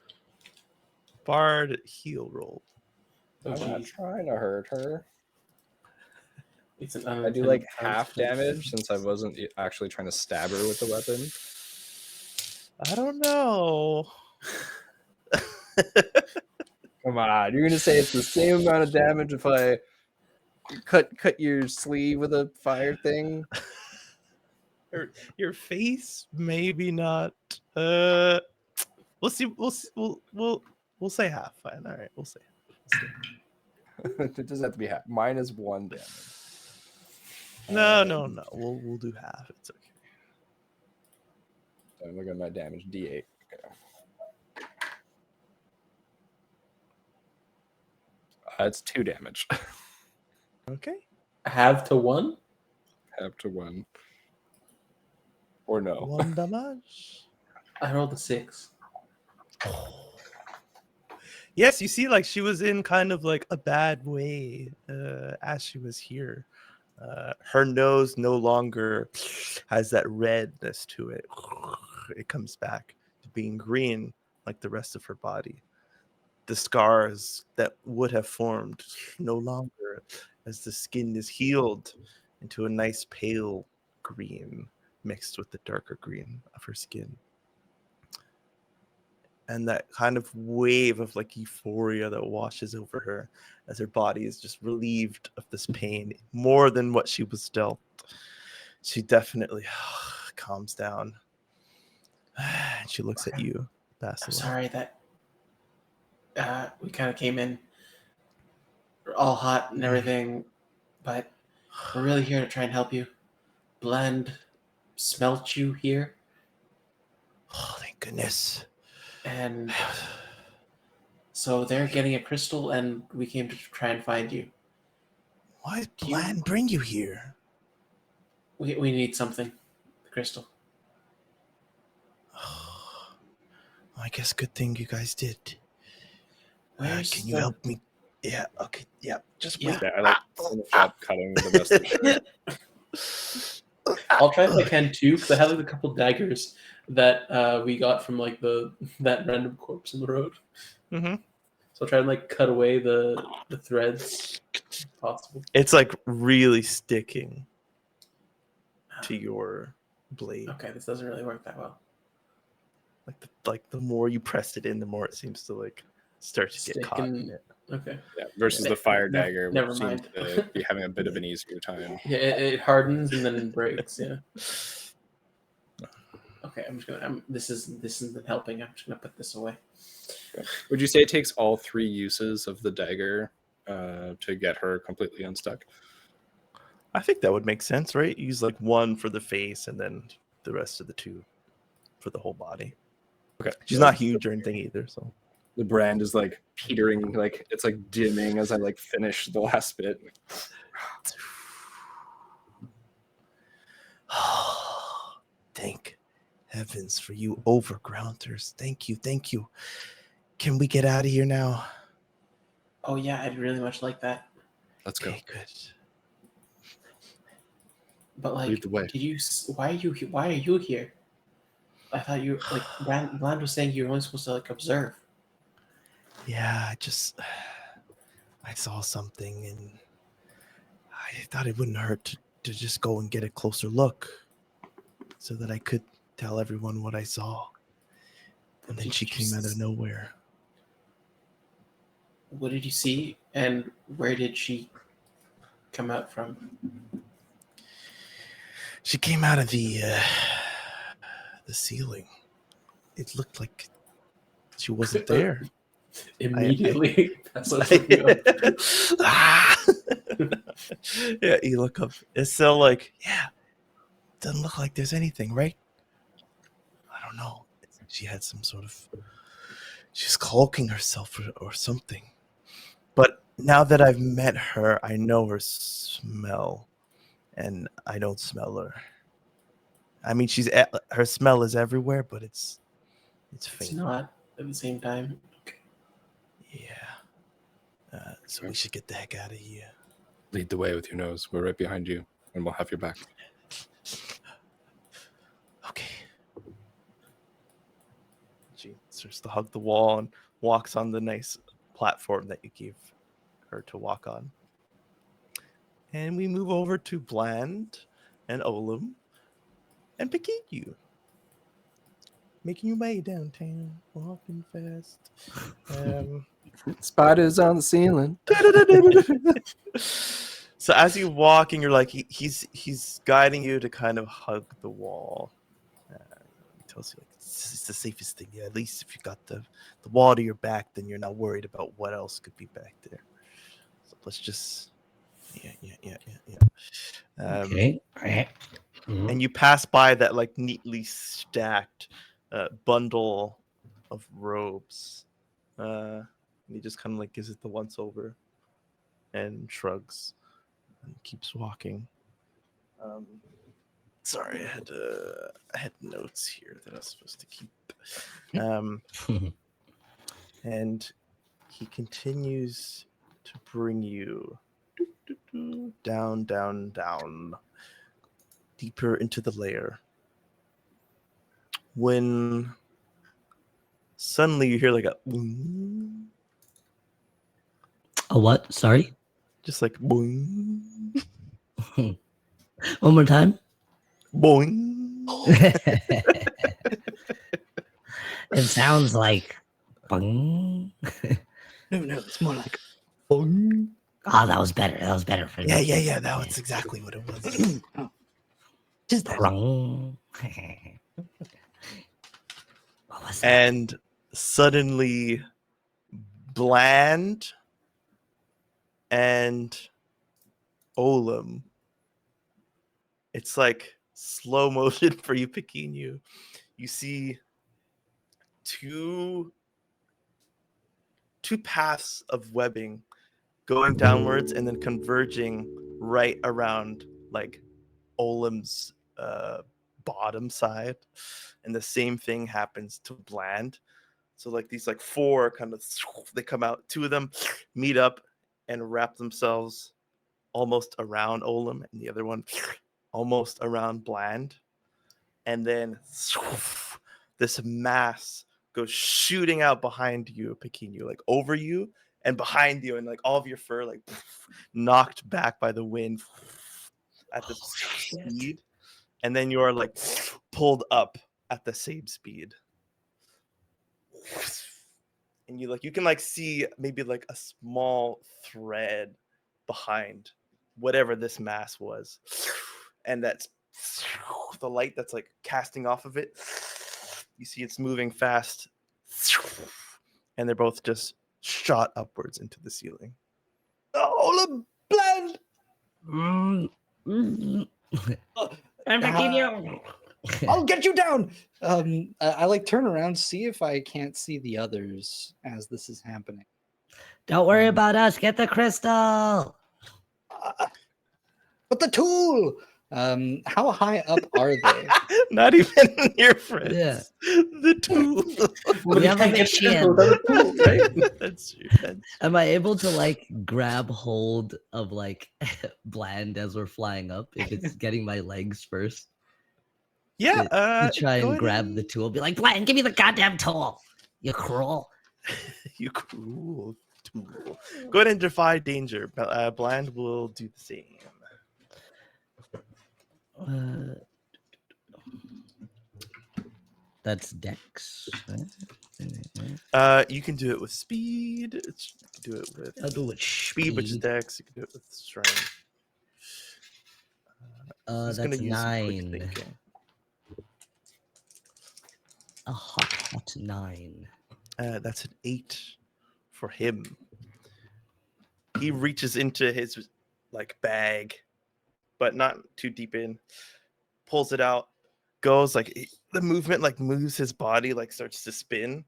Speaker 2: bard heal roll.
Speaker 3: Oh,
Speaker 4: no. I'm not
Speaker 3: geez.
Speaker 4: trying to hurt her.
Speaker 3: It's an
Speaker 4: I do like
Speaker 3: unintended
Speaker 4: half
Speaker 3: consequence.
Speaker 4: damage since I wasn't actually trying to stab her with the weapon.
Speaker 2: I don't know.
Speaker 4: Come on, you're gonna say it's the same amount of damage if I cut your sleeve with a fire thing?
Speaker 2: Your face, maybe not. We'll see. We'll say half. Fine. All right. We'll say.
Speaker 4: It doesn't have to be half. Mine is 1 damage.
Speaker 2: No. We'll do half. It's okay.
Speaker 4: I'm looking at my damage. D8. Okay. It's 2 damage.
Speaker 2: Okay.
Speaker 3: Half to 1?
Speaker 4: Half to 1. Or no.
Speaker 2: 1 damage.
Speaker 3: I rolled a 6.
Speaker 2: Yes, you see, like she was in kind of like a bad way as she was here. Her nose no longer has that redness to it. It comes back to being green like the rest of her body. The scars that would have formed no longer, as the skin is healed into a nice pale green mixed with the darker green of her skin. And that kind of wave of like euphoria that washes over her as her body is just relieved of this pain more than what she was dealt. She definitely calms down. And she looks at you,
Speaker 3: I'm
Speaker 2: Basil.
Speaker 3: sorry that we kind of came in all hot and everything, but we're really here to try and help you. Blend smelt you here,
Speaker 2: Oh, thank goodness.
Speaker 3: and so they're getting a crystal, and we came to try and find you.
Speaker 2: Why did Bland bring you here?
Speaker 3: We need something. The crystal.
Speaker 2: I guess good thing you guys did.
Speaker 3: Where's
Speaker 2: Can you
Speaker 3: the-
Speaker 2: help me? Yeah, okay, yeah. Just
Speaker 3: Yeah.
Speaker 2: wait.
Speaker 4: Yeah, I like finish up cutting the rest of her.
Speaker 3: I'll try if I can too, because I have like a couple daggers that we got from like that random corpse in the road.
Speaker 2: Mm-hmm.
Speaker 3: So I'll try and like cut away the threads if possible.
Speaker 2: It's like really sticking to your blade.
Speaker 3: Okay, this doesn't really work that well.
Speaker 2: Like the more you press it in, the more it seems to like start to get
Speaker 3: Stick
Speaker 2: caught
Speaker 3: in-
Speaker 2: in it.
Speaker 3: Okay.
Speaker 4: Yeah, versus the fire dagger, which
Speaker 3: Never
Speaker 4: seems
Speaker 3: mind.
Speaker 4: to be having a bit of an easier time.
Speaker 3: Yeah, it hardens and then breaks. Yeah. Okay, I'm just gonna. This isn't helping. I'm just gonna put this away.
Speaker 4: Would you say it takes all 3 uses of the dagger to get her completely unstuck?
Speaker 2: I think that would make sense, right? Use like one for the face and then the rest of the two for the whole body.
Speaker 4: Okay.
Speaker 2: She's not huge or anything either, so.
Speaker 4: The brand is like petering, like it's like dimming as I like finish the last bit.
Speaker 2: Thank heavens for you overgrounders. Thank you, thank you. Can we get out of here now?
Speaker 3: Oh yeah, I'd really much like that.
Speaker 4: Let's go.
Speaker 2: Okay, good.
Speaker 3: But like,
Speaker 4: Lead the way.
Speaker 3: Why are you here? I thought you like Bland was saying you're only supposed to like observe.
Speaker 2: Yeah, I saw something and I thought it wouldn't hurt to just go and get a closer look so that I could tell everyone what I saw. And then she came out of nowhere.
Speaker 3: What did you see, and where did she come out from?
Speaker 2: She came out of the ceiling. It looked like she wasn't there.
Speaker 3: Immediately, that's what up.
Speaker 2: Yeah, you look up. It's still like, yeah, doesn't look like there's anything, right? I don't know. She had some sort of, she's cloaking herself or something. But now that I've met her, I know her smell, and I don't smell her. I mean, her smell is everywhere, but it's faint.
Speaker 3: It's not at the same time.
Speaker 2: Yeah. So we should get the heck out of here.
Speaker 4: Lead the way with your nose. We're right behind you, and we'll have your back.
Speaker 2: Okay. She starts to hug the wall and walks on the nice platform that you gave her to walk on. And we move over to Bland and Olim and Pekiku. Making your way downtown, walking fast.
Speaker 4: Spiders on the ceiling.
Speaker 2: So as you walk, and you're like, he's guiding you to kind of hug the wall. He tells you like it's the safest thing. Yeah, at least if you got the wall to your back, then you're not worried about what else could be back there. So let's just yeah.
Speaker 1: Okay.
Speaker 2: And you pass by that like neatly stacked bundle of robes. And he just kind of like gives it the once over and shrugs and keeps walking. Sorry, I had notes here that I was supposed to keep. And he continues to bring you down, deeper into the lair. When suddenly you hear like a boing.
Speaker 1: A what? Sorry?
Speaker 2: Just like boing,
Speaker 1: One more time.
Speaker 2: boing.
Speaker 1: It sounds like bung.
Speaker 5: No, it's more like boing.
Speaker 1: Oh, that was better. That was better for me.
Speaker 2: Yeah. That's exactly what it was.
Speaker 5: Just that.
Speaker 1: Brung. What was that?
Speaker 2: And suddenly, Bland and Olim. It's like slow motion for you, Pequeno. You see two paths of webbing going downwards and then converging right around like Olim's bottom side, and the same thing happens to Bland. So like these like four kind of they come out, two of them meet up and wrap themselves almost around Olim, and the other one almost around Bland, and then this mass goes shooting out behind you, Pequeno, like over you and behind you, and like all of your fur like knocked back by the wind at the speed, and then you're like pulled up at the same speed, and you can like see maybe like a small thread behind whatever this mass was, and that's the light that's like casting off of it. You see it's moving fast, and they're both just shot upwards into the ceiling. Oh, Bland!
Speaker 1: I'm picking you.
Speaker 5: I'll get you down. I like turn around, see if I can't see the others as this is happening.
Speaker 1: Don't worry about us. Get the crystal.
Speaker 5: But the tool. How high up are they?
Speaker 2: Not even your friends.
Speaker 1: Yeah.
Speaker 2: The tool.
Speaker 1: We have a
Speaker 3: Can't get the
Speaker 1: machine.
Speaker 3: info without a tool, right?
Speaker 2: That's true.
Speaker 1: Am I able to like grab hold of like Bland as we're flying up? If it's getting my legs first,
Speaker 2: Yeah.
Speaker 1: to try
Speaker 2: go
Speaker 1: and
Speaker 2: ahead
Speaker 1: grab
Speaker 2: and-
Speaker 1: the tool. Be like, Bland, give me the goddamn tool. You cruel.
Speaker 2: You cruel tool. Go ahead and defy danger. Bland will do the same.
Speaker 1: That's Dex. Right?
Speaker 2: You can do it with speed. You can do it with
Speaker 1: I'll do it
Speaker 2: speed, which is Dex. You can do it with strength. Just gonna
Speaker 1: That's
Speaker 2: use some quick
Speaker 1: 9.
Speaker 2: thinking.
Speaker 1: A hot 9.
Speaker 2: That's an 8 for him. He reaches into his like bag, but not too deep in. Pulls it out, goes like the movement like moves his body, like starts to spin,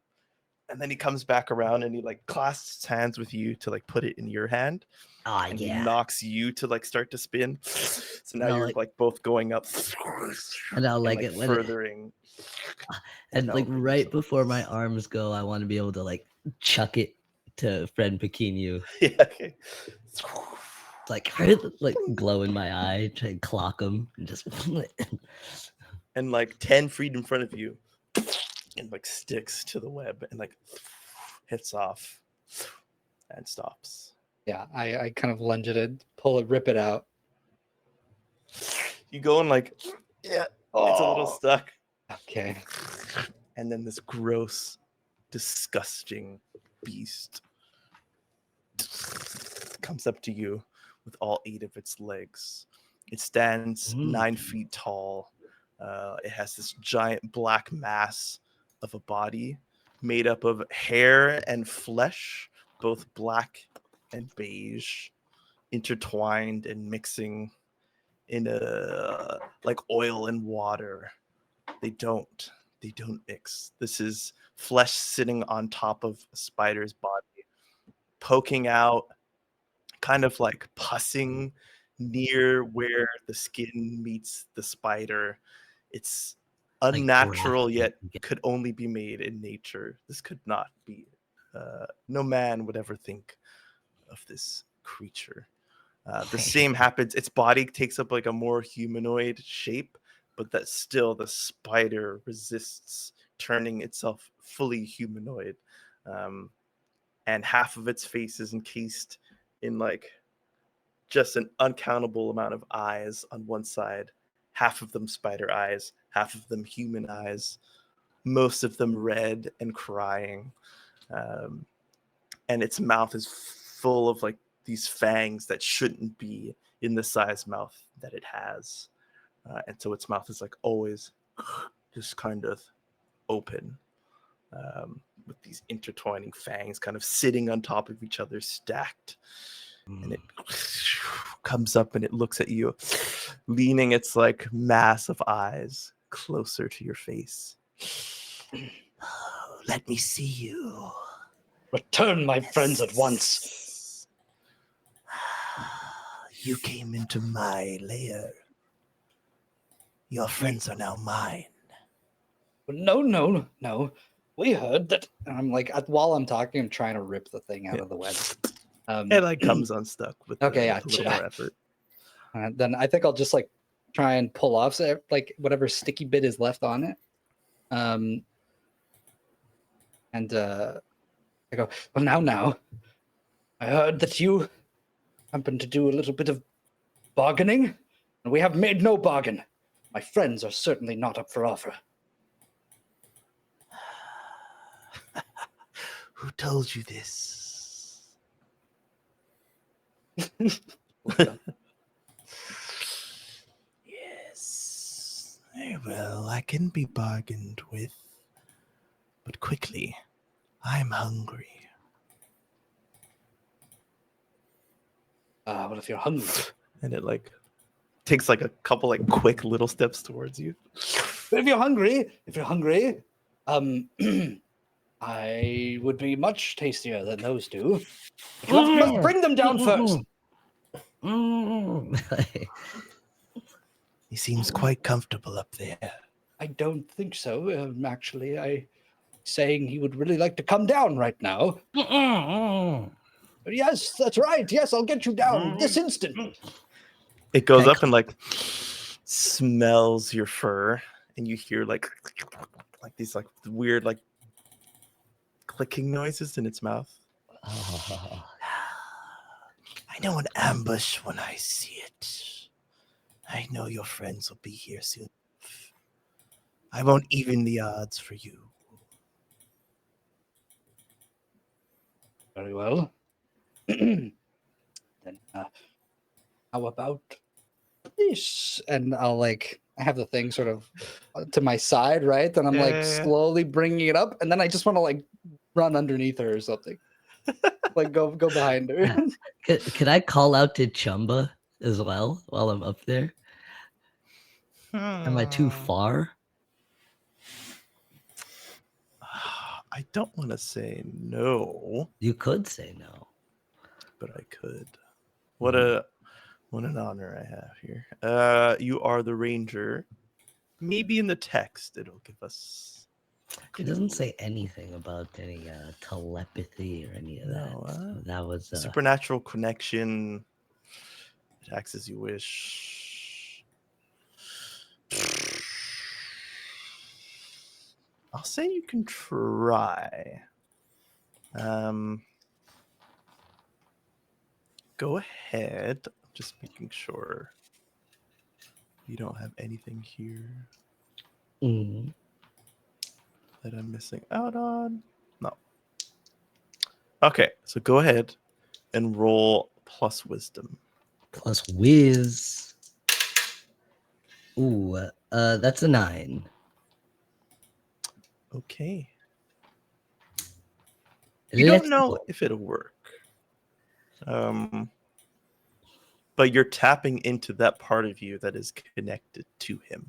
Speaker 2: and then he comes back around and he like clasps hands with you to like put it in your hand,
Speaker 1: Oh
Speaker 2: and
Speaker 1: yeah.
Speaker 2: he knocks you to like start to spin. So now
Speaker 1: No,
Speaker 2: you're like both going up,
Speaker 1: and I'll like
Speaker 2: like
Speaker 1: it when
Speaker 2: furthering.
Speaker 1: and like
Speaker 2: developing
Speaker 1: right
Speaker 2: yourself.
Speaker 1: before my arms go, I want to be able to like chuck it to friend Pequenu.
Speaker 2: Yeah. Okay.
Speaker 1: It's like glow in my eye, try and clock him, and just
Speaker 2: And like 10 feet in front of you, and like sticks to the web and like hits off and stops.
Speaker 5: Yeah, I kind of lunge at it, pull it, rip it out.
Speaker 2: You go and like, yeah, it's a little stuck.
Speaker 5: Okay.
Speaker 2: And then this gross, disgusting beast comes up to you with all 8 of its legs. It stands 9 feet tall. It has this giant black mass of a body made up of hair and flesh, both black and beige, intertwined and mixing in a like oil and water. They don't mix. This is flesh sitting on top of a spider's body, poking out, kind of like pussing near where the skin meets the spider. It's
Speaker 1: Like
Speaker 2: unnatural,
Speaker 1: grafting.
Speaker 2: yet could only be made in nature. This could not be. No man would ever think of this creature. The same happens. Its body takes up like a more humanoid shape, but that still the spider resists turning itself fully humanoid. And half of its face is encased in like just an uncountable amount of eyes on one side, half of them spider eyes, half of them human eyes, most of them red and crying. And its mouth is full of like these fangs that shouldn't be in the size mouth that it has. And so its mouth is like always just kind of open, with these intertwining fangs kind of sitting on top of each other, stacked. And it comes up and it looks at you, leaning its like mass of eyes closer to your face. Let me see you.
Speaker 5: Return, my friends, at once.
Speaker 2: You came into my lair. Your friends are now mine.
Speaker 5: No. We heard that. And I'm like, while I'm talking, I'm trying to rip the thing out of the web.
Speaker 2: It like comes unstuck with
Speaker 5: Okay,
Speaker 2: with a little more effort.
Speaker 5: Then I think I'll just like try and pull off like whatever sticky bit is left on it. And I go, well, now. I heard that you happen to do a little bit of bargaining, and we have made no bargain. My friends are certainly not up for offer.
Speaker 2: Who told you this? Yes. Very well, I can be bargained with, but quickly. I'm hungry.
Speaker 5: Well, if you're hungry,
Speaker 2: And it like takes like a couple like quick little steps towards you.
Speaker 5: But if you're hungry, I would be much tastier than those two. You must bring them down first.
Speaker 2: He seems quite comfortable up there.
Speaker 5: I don't think so. Actually, I saying he would really like to come down right now. Yes, that's right. Yes, I'll get you down this instant.
Speaker 2: It goes up and like smells your fur, and you hear like these like weird like clicking noises in its mouth. I know an ambush when I see it. I know your friends will be here soon. I won't even the odds for you.
Speaker 5: Very well. Then how about this? And I'll like, I have the thing sort of to my side, right? Then I'm like slowly bringing it up, and then I just want to like run underneath her or something. Like go behind her.
Speaker 1: Could I call out to Chumba as well while I'm up there? Am I too far?
Speaker 2: I don't want to say no,
Speaker 1: You could say no.
Speaker 2: but I could. What an honor I have here. You are the ranger. Maybe in the text it'll give us.
Speaker 1: It doesn't say anything about any telepathy or any of that.
Speaker 2: No,
Speaker 1: So that was
Speaker 2: supernatural connection. Attacks as you wish. I'll say you can try. Go ahead. Just making sure you don't have anything here that I'm missing out on. No. Okay, so go ahead and roll plus wisdom.
Speaker 1: plus whiz. Ooh, that's a 9.
Speaker 2: Okay. You don't know if it'll work. But you're tapping into that part of you that is connected to him.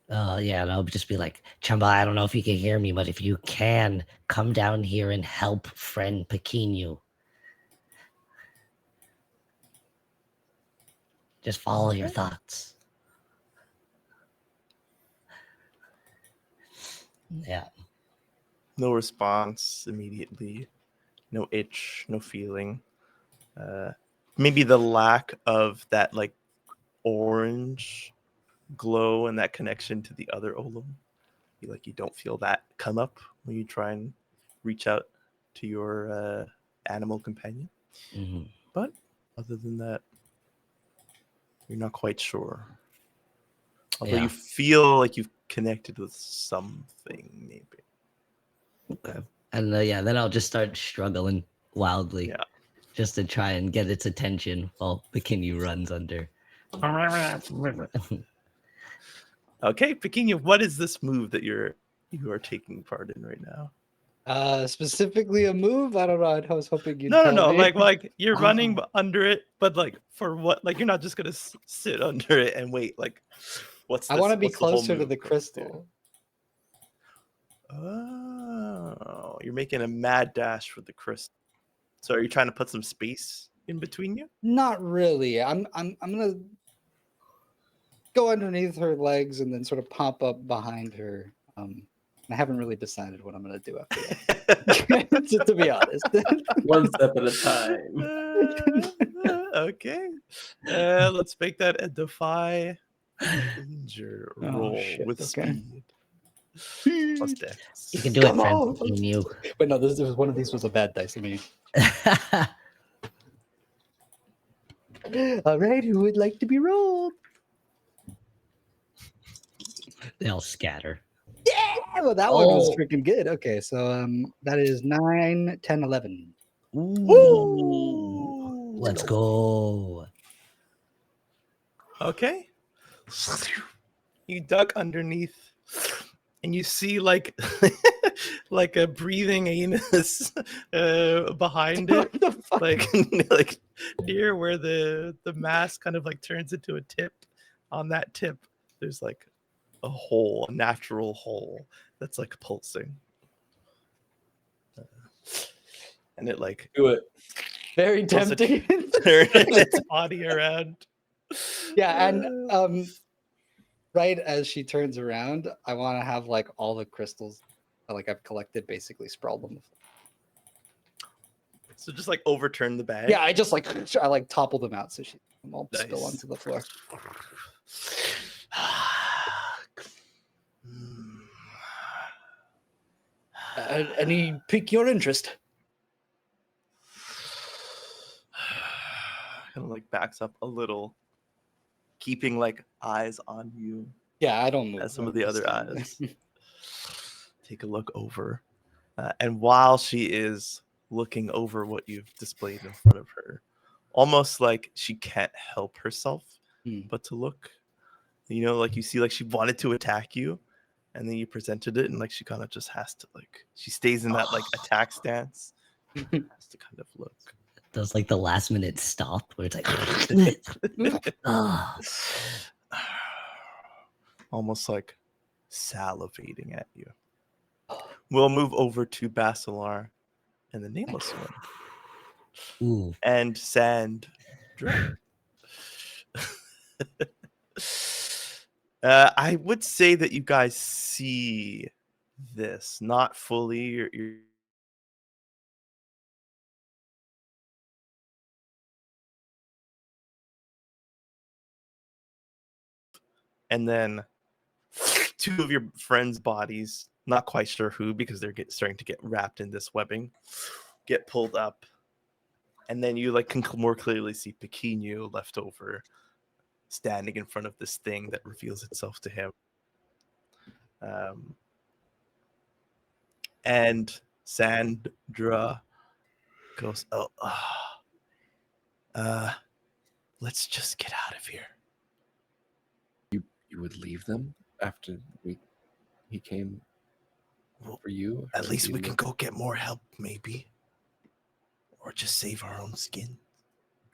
Speaker 1: Yeah, and I'll just be like, Chumba, I don't know if you can hear me, but if you can, come down here and help friend Pequeno. Just follow your thoughts. Yeah.
Speaker 2: No response immediately. No itch, no feeling. Maybe the lack of that like orange glow and that connection to the other Olum. Like you don't feel that come up when you try and reach out to your animal companion.
Speaker 1: Mm-hmm.
Speaker 2: But other than that, you're not quite sure. Although you feel like you've connected with something, maybe.
Speaker 1: Okay. And then I'll just start struggling wildly. Yeah. Just to try and get its attention while Pequeno runs under.
Speaker 2: Okay, Pequeno, what is this move that you are taking part in right now?
Speaker 5: Specifically a move? I don't know. I was hoping you'd
Speaker 2: No.
Speaker 5: me.
Speaker 2: Like you're running under it, but like for what? Like you're not just gonna sit under it and wait. Like, what's?
Speaker 5: I want to be closer to the crystal.
Speaker 2: Oh, you're making a mad dash for the crystal. So are you trying to put some space in between you?
Speaker 5: Not really. I'm gonna go underneath her legs and then sort of pop up behind her. I haven't really decided what I'm gonna do after that. To be honest.
Speaker 3: One step at a time.
Speaker 2: Okay. Let's make that a defy danger roll with speed. Plus dex.
Speaker 1: You can do it, friend.
Speaker 5: Wait, no, this was one of these was a bad dice. All right, who would like to be rolled?
Speaker 1: They all scatter.
Speaker 5: Yeah, well, that one was freaking good. Okay, so that is 9, 10, 11.
Speaker 1: Ooh. Let's go.
Speaker 2: Okay. You duck underneath and you see like like a breathing anus behind it,
Speaker 5: What the fuck?
Speaker 2: like near where the mask kind of like turns into a tip. On that tip, there's like a hole, a natural hole that's like pulsing, and it like
Speaker 3: Do it.
Speaker 5: Very
Speaker 2: goes to
Speaker 5: tempting.
Speaker 2: turn its body around.
Speaker 5: Yeah, and right as she turns around, I want to have like all the crystals like I've collected basically sprawled on the floor.
Speaker 2: So just like overturn the bag.
Speaker 5: Yeah, I just like I like topple them out so she them all spill
Speaker 2: Nice.
Speaker 5: onto the floor. Any pique your interest?
Speaker 2: Kind of like backs up a little, keeping like eyes on you
Speaker 5: Yeah, I don't move.
Speaker 2: as some of
Speaker 5: I'm
Speaker 2: the
Speaker 5: just
Speaker 2: other
Speaker 5: standing there.
Speaker 2: eyes. Take a look over. And while she is looking over what you've displayed in front of her, almost like she can't help herself but to look. You know, like you see, like she wanted to attack you, and then you presented it, and like she kind of just has to, like, she stays in that like attack stance, has to kind of look.
Speaker 1: Does like the last minute stop where it's like, ah.
Speaker 2: Almost like salivating at you. We'll move over to Basilar and the Nameless One.
Speaker 1: Ooh.
Speaker 2: And Sand. I would say that you guys see this, not fully. You're and then two of your friends' bodies, not quite sure who, because they're starting to get wrapped in this webbing, get pulled up. And then you like can more clearly see Pequeno left over, standing in front of this thing that reveals itself to him. And Sandra goes, let's just get out of here.
Speaker 6: You would leave them after he came for you?
Speaker 2: At least we can go get more help, maybe. Or just save our own skin.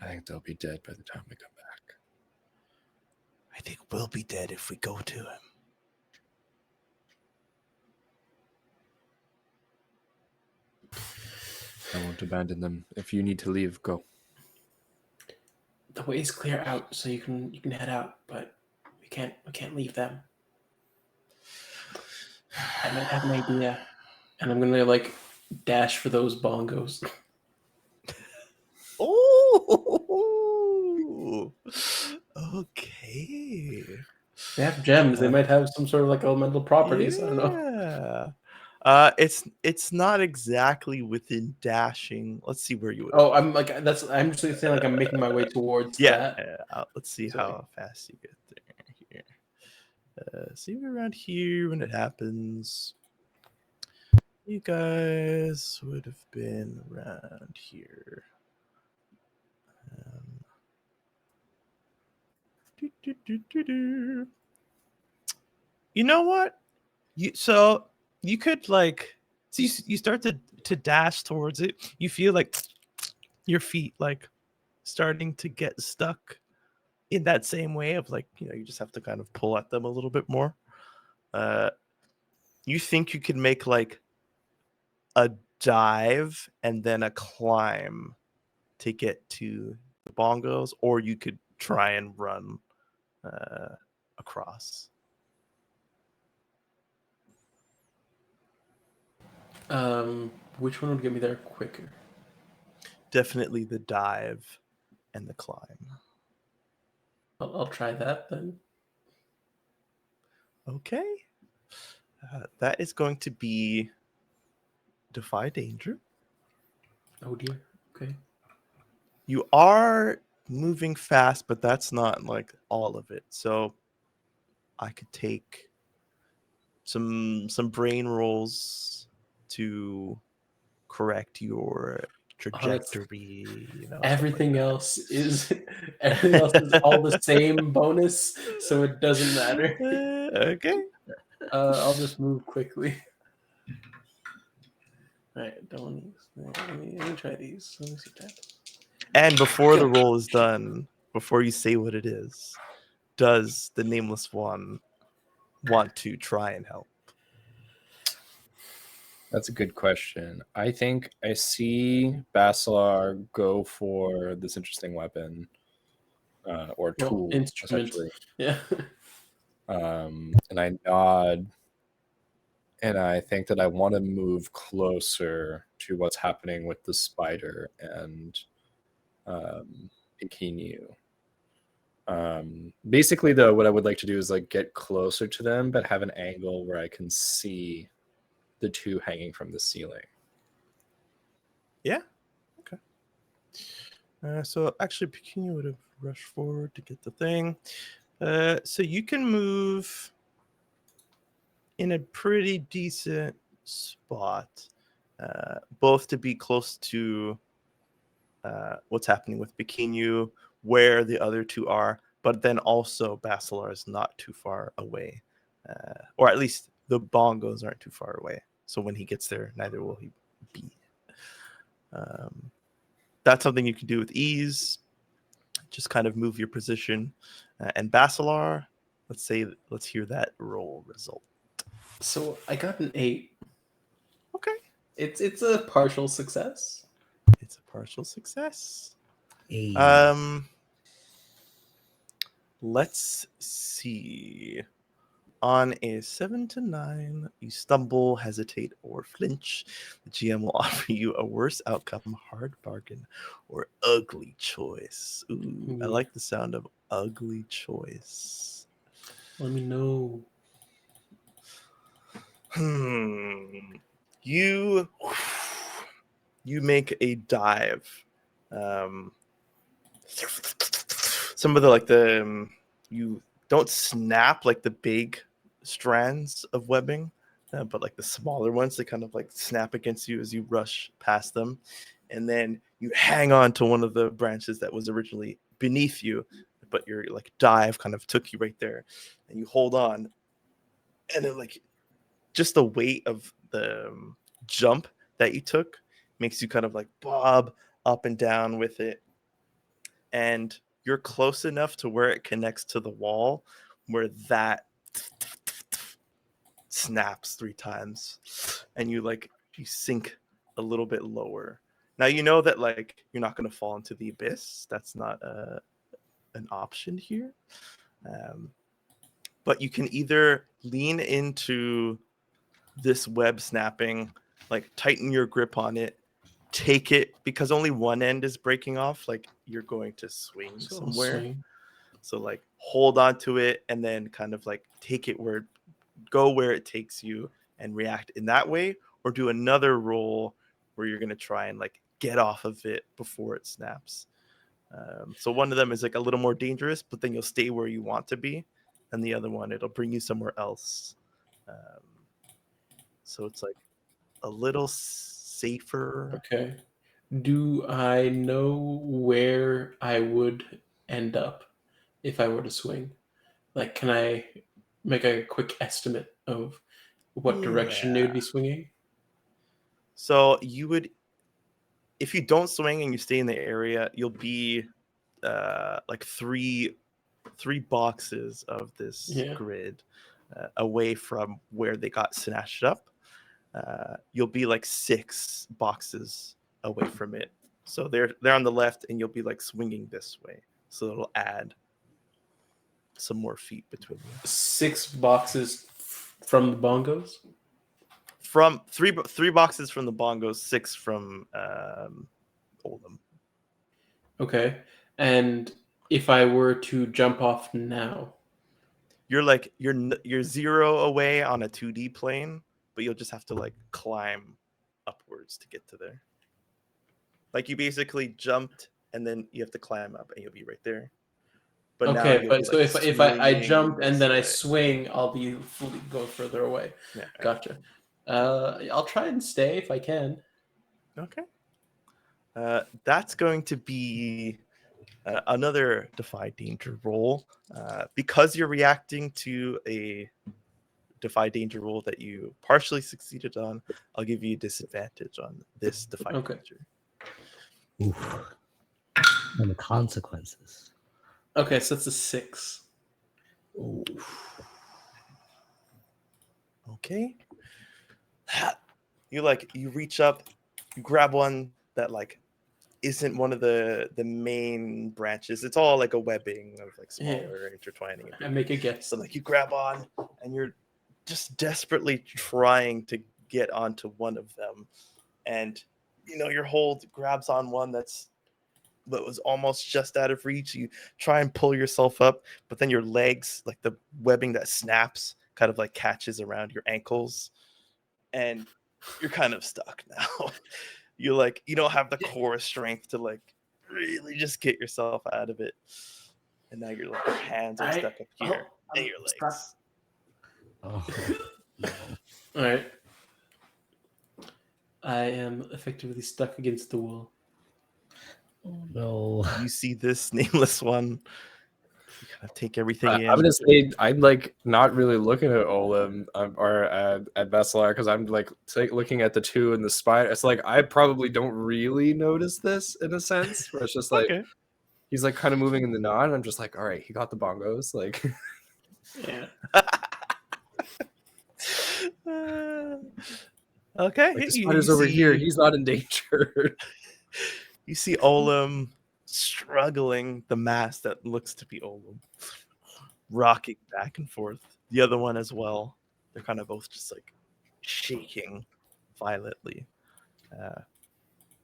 Speaker 6: I think they'll be dead by the time we come back.
Speaker 2: I think we'll be dead if we go to him.
Speaker 6: I won't abandon them. If you need to leave, go.
Speaker 3: The way's clear out, so you can head out, but we can't leave them. I might have an idea, and I'm gonna like dash for those bongos.
Speaker 2: Oh, okay.
Speaker 3: They have gems. They might have some sort of like elemental properties. I don't know.
Speaker 2: It's not exactly within dashing. Let's see where you would.
Speaker 3: Oh, I'm I'm just saying like I'm making my way towards that.
Speaker 2: Let's see
Speaker 3: Sorry.
Speaker 2: how fast you get there. Here, see me around here when it happens. You guys would have been around here. You know what? You could like you start to dash towards it. You feel like your feet like starting to get stuck in that same way of like, you know, you just have to kind of pull at them a little bit more. You think you could make like a dive and then a climb to get to the bongos, or you could try and run across.
Speaker 3: Which one would get me there quicker?
Speaker 2: Definitely the dive and the climb.
Speaker 3: I'll try that then.
Speaker 2: Okay. That is going to be Defy Danger.
Speaker 3: Oh dear. Okay.
Speaker 2: You are moving fast, but that's not like all of it. So I could take some brain rolls to correct your trajectory.
Speaker 3: Everything else is all the same bonus, so it doesn't matter.
Speaker 2: Okay.
Speaker 3: I'll just move quickly. All right, don't use. Let me try these. Let me see that.
Speaker 2: And before the roll is done, before you say what it is, does the nameless one want to try and help?
Speaker 4: That's a good question. I think I see Basilar go for this interesting weapon or tool,
Speaker 3: Instrument.
Speaker 4: essentially.
Speaker 3: Yeah.
Speaker 4: And I nod, and I think that I want to move closer to what's happening with the spider and Pekinyu. Basically, though, what I would like to do is like get closer to them, but have an angle where I can see the two hanging from the ceiling.
Speaker 2: Yeah. Okay. So actually, Pekinyu would have rushed forward to get the thing. So you can move in a pretty decent spot, both to be close to what's happening with Pekinyu, where the other two are, but then also Basilar is not too far away, or at least the bongos aren't too far away. So when he gets there, neither will he be. That's something you can do with ease. Just kind of move your position. And Basilar, let's hear that roll result.
Speaker 3: So I got an 8.
Speaker 2: Okay.
Speaker 3: It's a partial success.
Speaker 2: It's a partial success.
Speaker 1: Hey.
Speaker 2: Let's see. On a 7 to 9, you stumble, hesitate, or flinch. The GM will offer you a worse outcome, hard bargain, or ugly choice. Ooh, I like the sound of ugly choice.
Speaker 3: Let me know.
Speaker 2: You make a dive. Some of the you don't snap like the big strands of webbing, but like the smaller ones, they kind of like snap against you as you rush past them, and then you hang on to one of the branches that was originally beneath you, but your like dive kind of took you right there, and you hold on, and then like just the weight of the jump that you took makes you kind of like bob up and down with it, and you're close enough to where it connects to the wall where that snaps 3 times, and you sink a little bit lower. Now you know that like you're not going to fall into the abyss. That's not an option here. But you can either lean into this web snapping, like tighten your grip on it, take it, because only one end is breaking off, like you're going to swing somewhere. So like hold on to it and then kind of like take it go where it takes you and react in that way, or do another roll where you're going to try and like get off of it before it snaps. So one of them is like a little more dangerous, but then you'll stay where you want to be, and the other one, it'll bring you somewhere else. So it's like a little safer.
Speaker 3: Okay. Do I know where I would end up if I were to swing? Like, can I make a quick estimate of what direction they would be swinging?
Speaker 2: So you would, if you don't swing and you stay in the area, you'll be like three boxes of this grid away from where they got snatched up. You'll be like 6 boxes away from it. So they're on the left, and you'll be like swinging this way. So it'll add some more feet between you.
Speaker 3: 6 boxes from the bongos?
Speaker 2: From three boxes from the bongos, 6 from Oldham.
Speaker 3: Okay. And if I were to jump off now,
Speaker 2: you're 0 away on a 2D plane, but you'll just have to like climb upwards to get to there. Like you basically jumped and then you have to climb up and you'll be right there. But
Speaker 3: okay,
Speaker 2: now
Speaker 3: but so
Speaker 2: like
Speaker 3: if I jump and then I
Speaker 2: way.
Speaker 3: swing, I'll be fully go further away.
Speaker 2: Yeah.
Speaker 3: Gotcha. I'll try and stay if I can.
Speaker 2: Okay. That's going to be another defy danger roll, because you're reacting to a defy danger roll that you partially succeeded on, I'll give you disadvantage on this defy
Speaker 3: Okay.
Speaker 2: danger.
Speaker 1: Oof. And the consequences.
Speaker 3: Okay, so that's a 6.
Speaker 2: Okay. You reach up, you grab one that like isn't one of the main branches. It's all like a webbing of like smaller intertwining.
Speaker 3: I make a guess.
Speaker 2: So like you grab on and you're just desperately trying to get onto one of them. And your hold grabs on one that was almost just out of reach. You try and pull yourself up, but then your legs, like the webbing that snaps, kind of like catches around your ankles, and you're kind of stuck now. You don't have the core strength to like really just get yourself out of it, and now your hands are stuck up here and your legs.
Speaker 1: Oh, no.
Speaker 3: All right. I am effectively stuck against the wall.
Speaker 1: Oh, no.
Speaker 2: You see this nameless one. You kind of take everything in.
Speaker 6: I'm gonna say I'm like not really looking at Olim or at Vesselar because I'm like looking at the two in the spider. It's like I probably don't really notice this in a sense, where it's just like
Speaker 2: Okay.
Speaker 6: he's like kind of moving in the nod. And I'm just like, all right, he got the bongos. Like,
Speaker 3: Yeah.
Speaker 2: Okay.
Speaker 6: the spider's over here. He's not in danger.
Speaker 2: You see Olim struggling, the mass that looks to be Olim, rocking back and forth. The other one as well. They're kind of both just like shaking violently.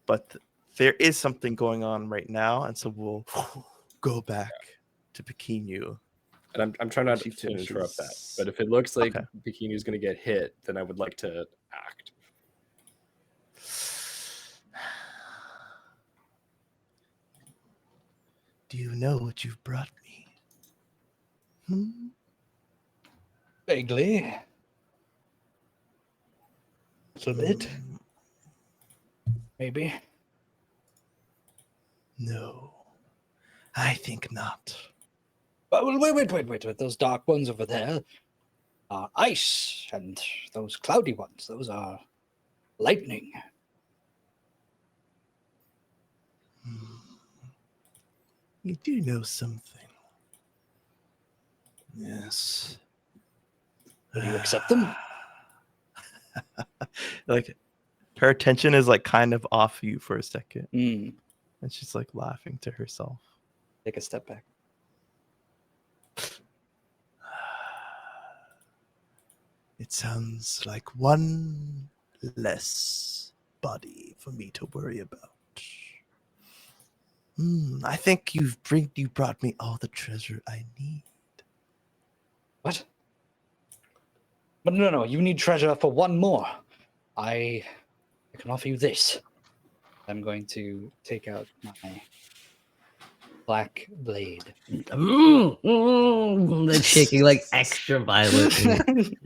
Speaker 2: But there is something going on right now, and so we'll go back to Pequenu.
Speaker 6: And I'm trying not
Speaker 2: She
Speaker 6: to interrupt that.
Speaker 2: finishes-
Speaker 6: But if it looks like
Speaker 2: Okay.
Speaker 6: Bikinu's going to get hit, then I would like to act.
Speaker 2: Do you know what you've brought me?
Speaker 5: Vaguely. A little bit, maybe.
Speaker 2: No, I think not.
Speaker 5: But wait. Those dark ones over there are ice, and those cloudy ones, those are lightning.
Speaker 2: You do know something. Yes.
Speaker 5: Will you accept them?
Speaker 2: Like her attention is like kind of off you for a second,
Speaker 5: Hmm.
Speaker 2: and she's like laughing to herself.
Speaker 5: Take a step back.
Speaker 2: It sounds like one less body for me to worry about. I think you brought me all the treasure I need.
Speaker 5: What? But no, you need treasure for one more. I can offer you this. I'm going to take out my black blade.
Speaker 1: That's shaking like extra violently.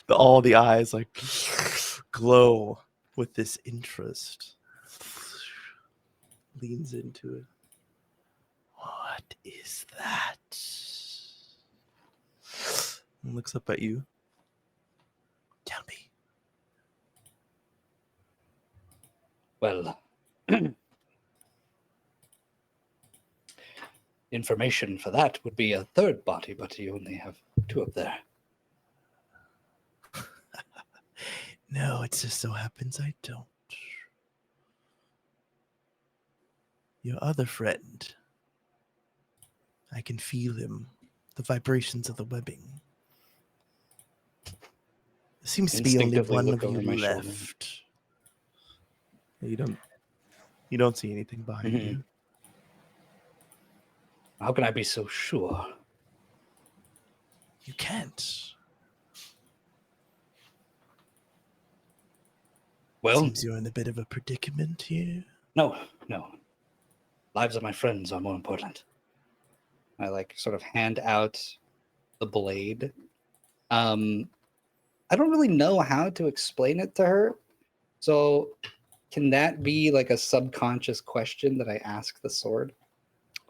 Speaker 2: All the eyes like glow with this interest. Leans into it. What is that? And looks up at you. Tell me.
Speaker 5: Well, information for that would be a third body, but you only have two up there.
Speaker 2: No, it just so happens I don't. Your other friend. I can feel him. The vibrations of the webbing. There seems to be only
Speaker 5: Instinctively
Speaker 2: one
Speaker 5: look
Speaker 2: of
Speaker 5: over
Speaker 2: you
Speaker 5: my shoulder.
Speaker 2: left. You don't see anything behind
Speaker 5: Mhm.
Speaker 2: you.
Speaker 5: How can I be so sure?
Speaker 2: You can't.
Speaker 5: Well,
Speaker 2: Seems you're in a bit of a predicament here.
Speaker 5: no. Lives of my friends are more important. I sort of hand out the blade. I don't really know how to explain it to her. So can that be like a subconscious question that I ask the sword?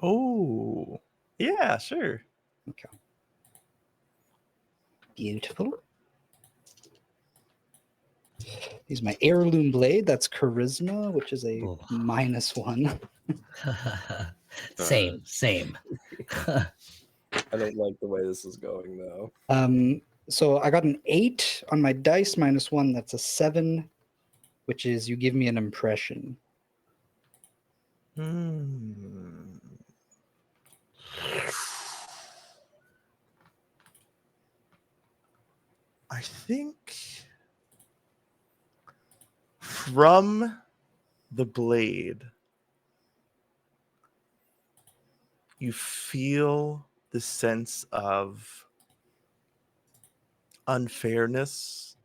Speaker 2: Oh, yeah, sure.
Speaker 5: Okay. Beautiful. Use my heirloom blade. That's charisma, which is a
Speaker 1: Oh.
Speaker 5: -1.
Speaker 1: Same.
Speaker 6: I don't like the way this is going though.
Speaker 5: So I got an 8 on my dice -1. That's a 7, which is you give me an impression.
Speaker 2: I think from the blade, you feel the sense of unfairness,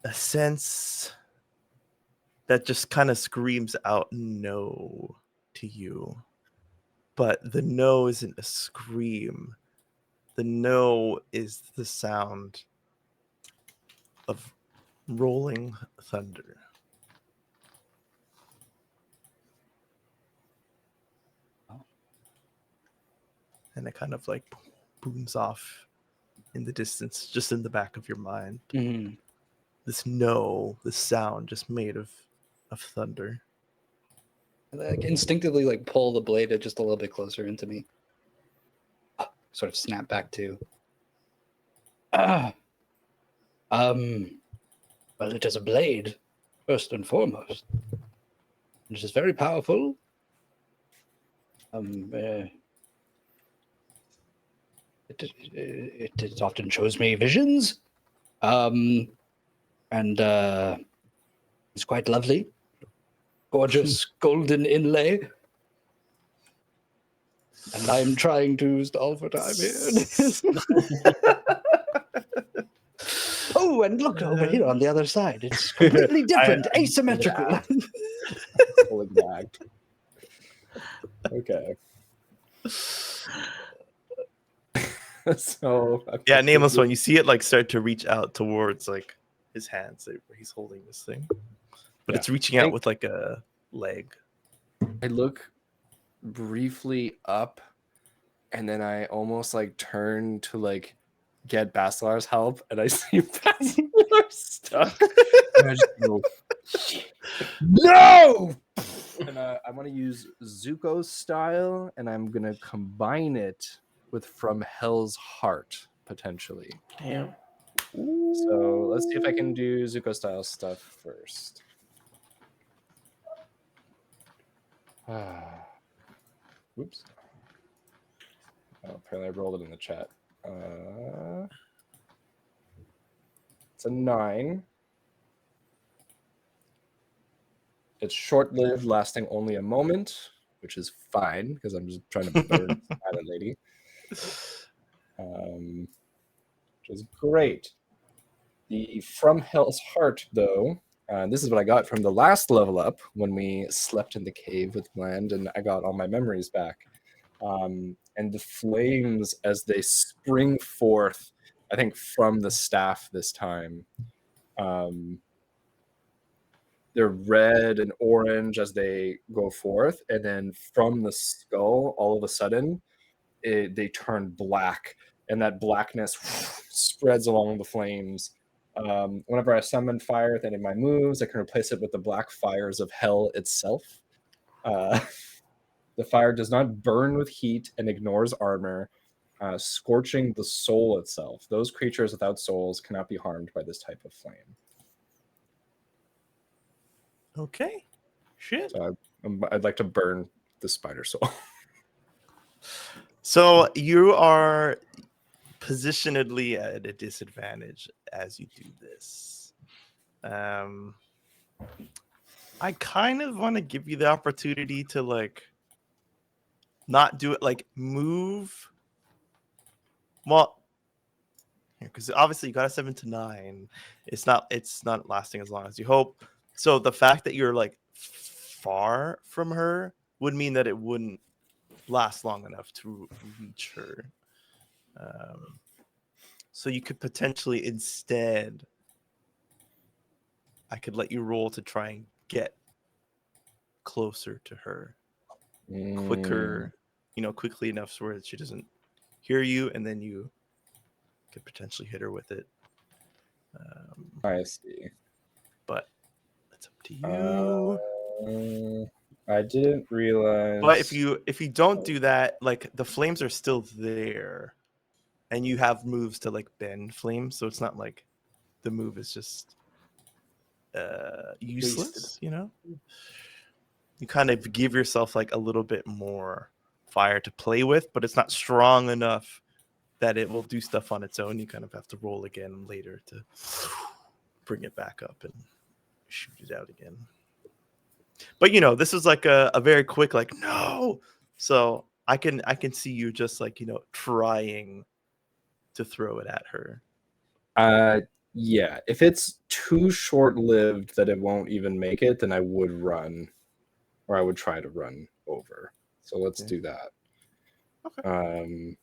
Speaker 2: a sense that just kind of screams out no to you. But the no isn't a scream. The no is the sound of rolling thunder. And it kind of like booms off in the distance, just in the back of your mind.
Speaker 5: Mm-hmm.
Speaker 2: This no, this sound just made of thunder.
Speaker 5: Like instinctively, like pull the blade just a little bit closer into me. Sort of snap back to. Well, it is a blade, first and foremost. It is very powerful. It often shows me visions. And it's quite lovely. Gorgeous golden inlay. And I'm trying to stall for time here. Oh, and look over here on the other side. It's completely different, asymmetrical.
Speaker 6: Fully gagged. Okay. So
Speaker 2: Yeah, Nameless One, you see it like start to reach out towards like his hands where he's holding this thing. But
Speaker 6: Yeah.
Speaker 2: it's reaching out with like a leg.
Speaker 6: I look briefly up, and then I almost like turn to like get Basilar's help, and I see Basilar stuck. And I just go, no! And I want to use Zuko's style, and I'm gonna combine it with From Hell's Heart potentially.
Speaker 3: Damn.
Speaker 6: So let's see if I can do Zuko style stuff first. Whoops. Oh, apparently I rolled it in the chat. It's a 9. It's short-lived, lasting only a moment, which is fine because I'm just trying to burn the island lady. Which is great. The From Hell's Heart, though, this is what I got from the last level up when we slept in the cave with Bland, and I got all my memories back. And the flames, as they spring forth, I think from the staff this time, they're red and orange as they go forth, and then from the skull, all of a sudden, they turn black, and that blackness spreads along the flames. Whenever I summon fire with any of my moves, I can replace it with the black fires of hell itself. The fire does not burn with heat and ignores armor, scorching the soul itself. Those creatures without souls cannot be harmed by this type of flame.
Speaker 2: Okay. Shit.
Speaker 6: So I'd like to burn the spider soul.
Speaker 2: So you are positionedly at a disadvantage as you do this. I kind of want to give you the opportunity to like not do it, like move. Well, because obviously you got a 7 to 9. It's not lasting as long as you hope. So the fact that you're like far from her would mean that it wouldn't last long enough to reach her. So you could potentially instead, I could let you roll to try and get closer to her quicker quickly enough so that she doesn't hear you, and then you could potentially hit her with it.
Speaker 6: I see.
Speaker 2: But it's up to you.
Speaker 6: I didn't realize.
Speaker 2: But if you don't do that, like the flames are still there, and you have moves to like bend flames, so it's not like the move is just useless.
Speaker 3: Wasted.
Speaker 2: You kind of give yourself like a little bit more fire to play with, but it's not strong enough that it will do stuff on its own. You kind of have to roll again later to bring it back up and shoot it out again. But this is like a very quick like no. So I can see you just like trying to throw it at her.
Speaker 6: Yeah, if it's too short-lived that it won't even make it, then I would run, or I would try to run over. So let's do that.
Speaker 2: Okay.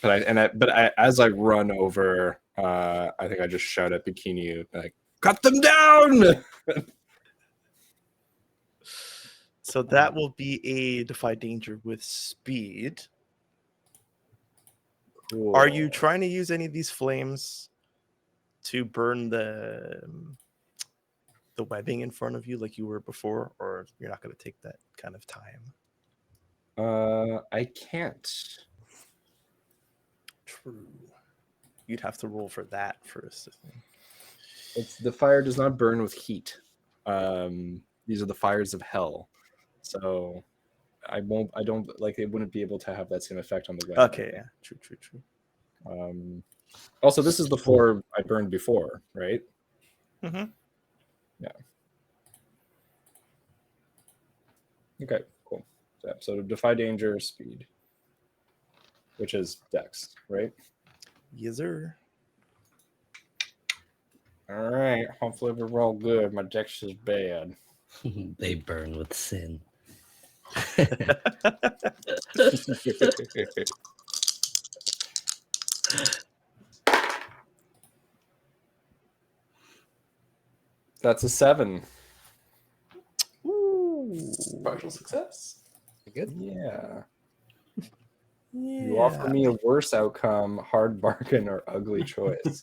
Speaker 6: But as I run over, I think I just shout at Bikini like, "Cut them down!"
Speaker 2: So that will be a defy danger with speed.
Speaker 6: Cool.
Speaker 2: Are you trying to use any of these flames to burn the webbing in front of you like you were before, or you're not going to take that kind of time?
Speaker 6: I can't.
Speaker 2: True. You'd have to roll for that first.
Speaker 6: The fire does not burn with heat. These are the fires of hell, so I don't like it wouldn't be able to have that same effect on the weapon.
Speaker 2: Okay, yeah, true.
Speaker 6: Also, this is the floor I burned before, right?
Speaker 2: Mm-hmm.
Speaker 6: Yeah. Okay, cool. So defy danger, speed, which is dex, right?
Speaker 2: Yes, sir.
Speaker 6: All right. Hopefully we're all good. My dex is bad.
Speaker 1: They burn with sin.
Speaker 6: That's a 7.
Speaker 2: Ooh.
Speaker 3: Partial success.
Speaker 5: Good.
Speaker 6: Yeah. You offer me a worse outcome, hard bargain, or ugly choice.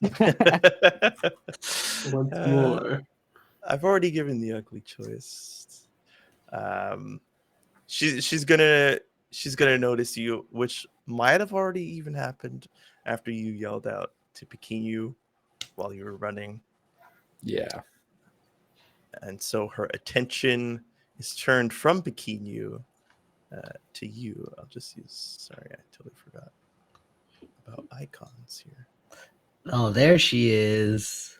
Speaker 3: Once more.
Speaker 2: I've already given the ugly choice. She's gonna notice you, which might have already even happened after you yelled out to Pekin while you were running.
Speaker 6: Yeah.
Speaker 2: And so her attention is turned from Pekin to you. I'll just use. Sorry, I totally forgot about icons here.
Speaker 1: Oh, there she is.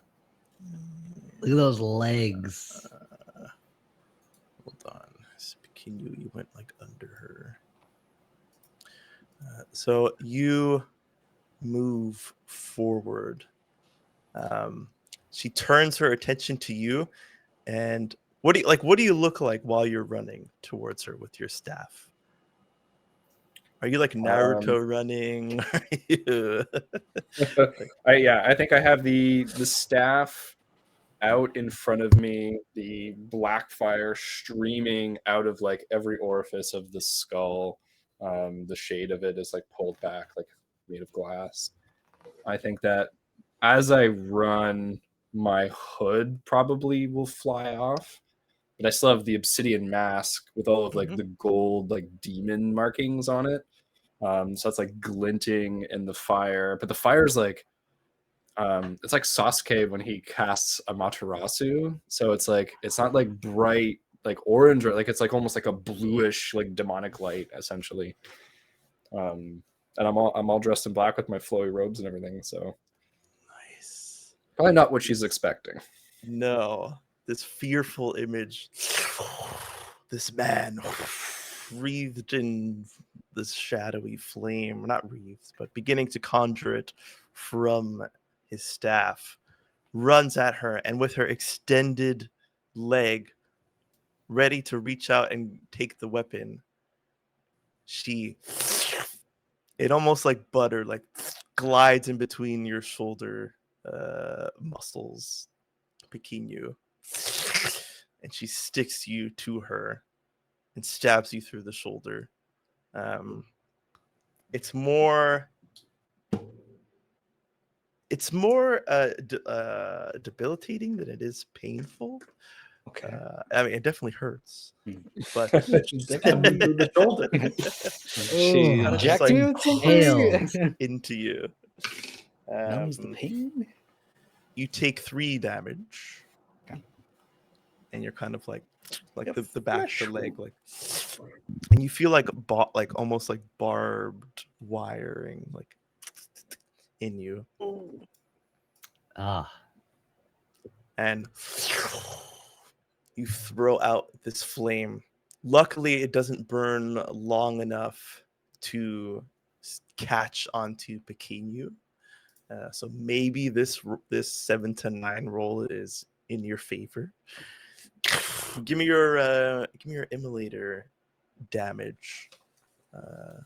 Speaker 1: Look at those legs.
Speaker 2: Hold on. Pekin, you went like under her. So you move forward. She turns her attention to you, and what do you look like while you're running towards her with your staff? Are you like Naruto running?
Speaker 6: I think I have the staff out in front of me, the black fire streaming out of like every orifice of the skull. The shade of it is like pulled back, like made of glass. I think that as I run, my hood probably will fly off, but I still have the obsidian mask with all of like the gold like demon markings on it. So it's like glinting in the fire, but the fire's like it's like Sasuke when he casts Amaterasu. So it's like it's not like bright like orange, or like it's like almost like a bluish like demonic light essentially. And I'm all dressed in black with my flowy robes and everything. So
Speaker 2: Nice.
Speaker 6: probably not what she's expecting.
Speaker 2: No, this fearful image. This man wreathed in this shadowy flame, not wreathed, but beginning to conjure it from his staff, runs at her, and with her extended leg, ready to reach out and take the weapon, it almost like butter, like glides in between your shoulder muscles, Pekin, and she sticks you to her and stabs you through the shoulder, It's more debilitating than it is painful.
Speaker 5: Okay.
Speaker 2: I mean, it definitely hurts, but
Speaker 3: Definitely through the shoulder.
Speaker 5: She
Speaker 1: Oh,
Speaker 5: inject
Speaker 2: like,
Speaker 5: me with
Speaker 1: hail.
Speaker 5: something.
Speaker 2: into you.
Speaker 5: Numbs the pain.
Speaker 2: You take 3 damage,
Speaker 5: Okay.
Speaker 2: and you're kind of like
Speaker 5: Your
Speaker 2: the back of
Speaker 5: flesh
Speaker 2: the leg,
Speaker 5: will-
Speaker 2: like, and you feel like almost like barbed wiring, like in you,
Speaker 1: Ah,
Speaker 2: and you throw out this flame. Luckily, it doesn't burn long enough to catch onto Pequeno. So maybe this 7 to 9 roll is in your favor. Give me your immolator damage to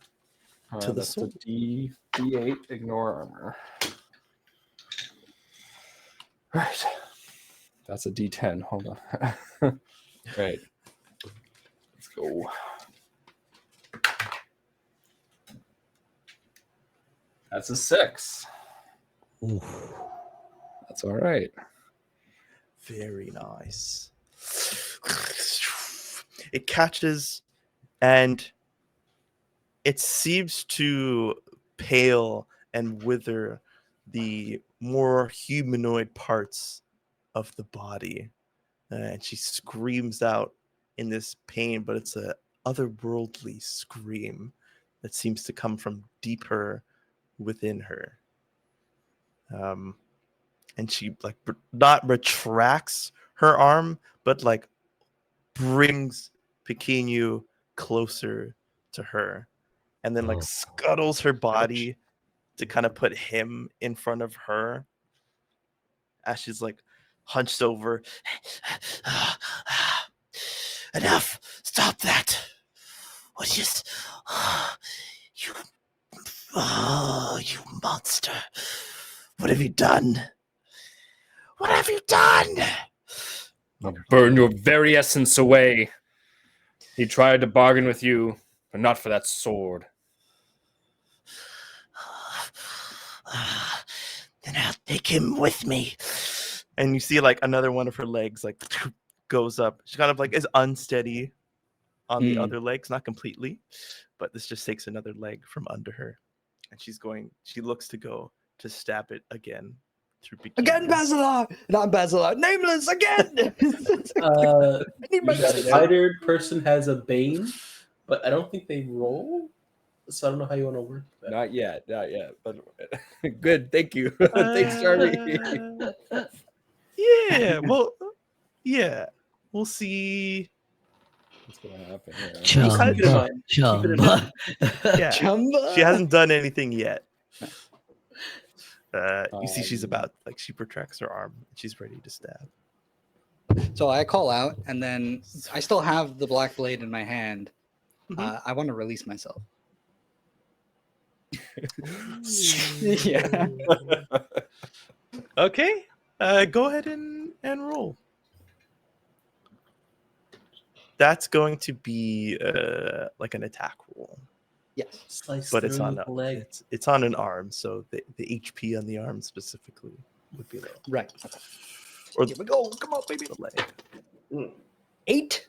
Speaker 2: the
Speaker 6: That's
Speaker 2: soul.
Speaker 6: the D8. Ignore armor. Right. That's a D10. Hold on. Right. Let's go. That's a 6.
Speaker 1: oof.
Speaker 6: That's all right.
Speaker 2: Very nice. It catches, and it seems to pale and wither the more humanoid parts of the body. And she screams out in this pain, but it's a otherworldly scream that seems to come from deeper within her. And she like not retracts her arm, but like brings Pequeno closer to her, and then like
Speaker 1: Oh.
Speaker 2: scuttles her body to kind of put him in front of her as she's like hunched over. Enough! Stop that! What just you you monster! What have you done? What have you done?
Speaker 6: I'll burn your very essence away. He tried to bargain with you, but not for that sword.
Speaker 2: Then I'll take him with me. And you see like another one of her legs like goes up. She kind of like is unsteady on the other legs, not completely, but this just takes another leg from under her. And she looks to go to stab it again through
Speaker 5: Again,
Speaker 2: Pequeno.
Speaker 5: Basilar! Not Basilar, nameless again!
Speaker 3: The
Speaker 5: I need my
Speaker 3: spider person has a bane, but I don't think they roll. So I don't know how you want to work that.
Speaker 6: Not yet. But good. Thank you. Thanks, Charlie.
Speaker 2: Yeah, well, yeah. We'll see.
Speaker 6: What's gonna happen here?
Speaker 3: Keep it in
Speaker 1: Chumba,
Speaker 3: mind. Keep it in
Speaker 1: chumba.
Speaker 2: Yeah.
Speaker 5: Chumba.
Speaker 2: She hasn't done anything yet. You see she's about like she protracts her arm. She's ready to stab.
Speaker 5: So I call out, and then I still have the black blade in my hand.
Speaker 2: Mhm.
Speaker 5: I want to release myself. Yeah.
Speaker 2: Okay. Go ahead and roll. That's going to be like an attack roll,
Speaker 5: Yes.
Speaker 3: Slice
Speaker 2: but it's
Speaker 3: through
Speaker 2: on
Speaker 3: the leg.
Speaker 2: it's on an arm, so the HP on the arm specifically would be low.
Speaker 5: Right. Okay.
Speaker 2: Or
Speaker 5: Here we go. Come on, baby.
Speaker 2: the leg.
Speaker 5: 8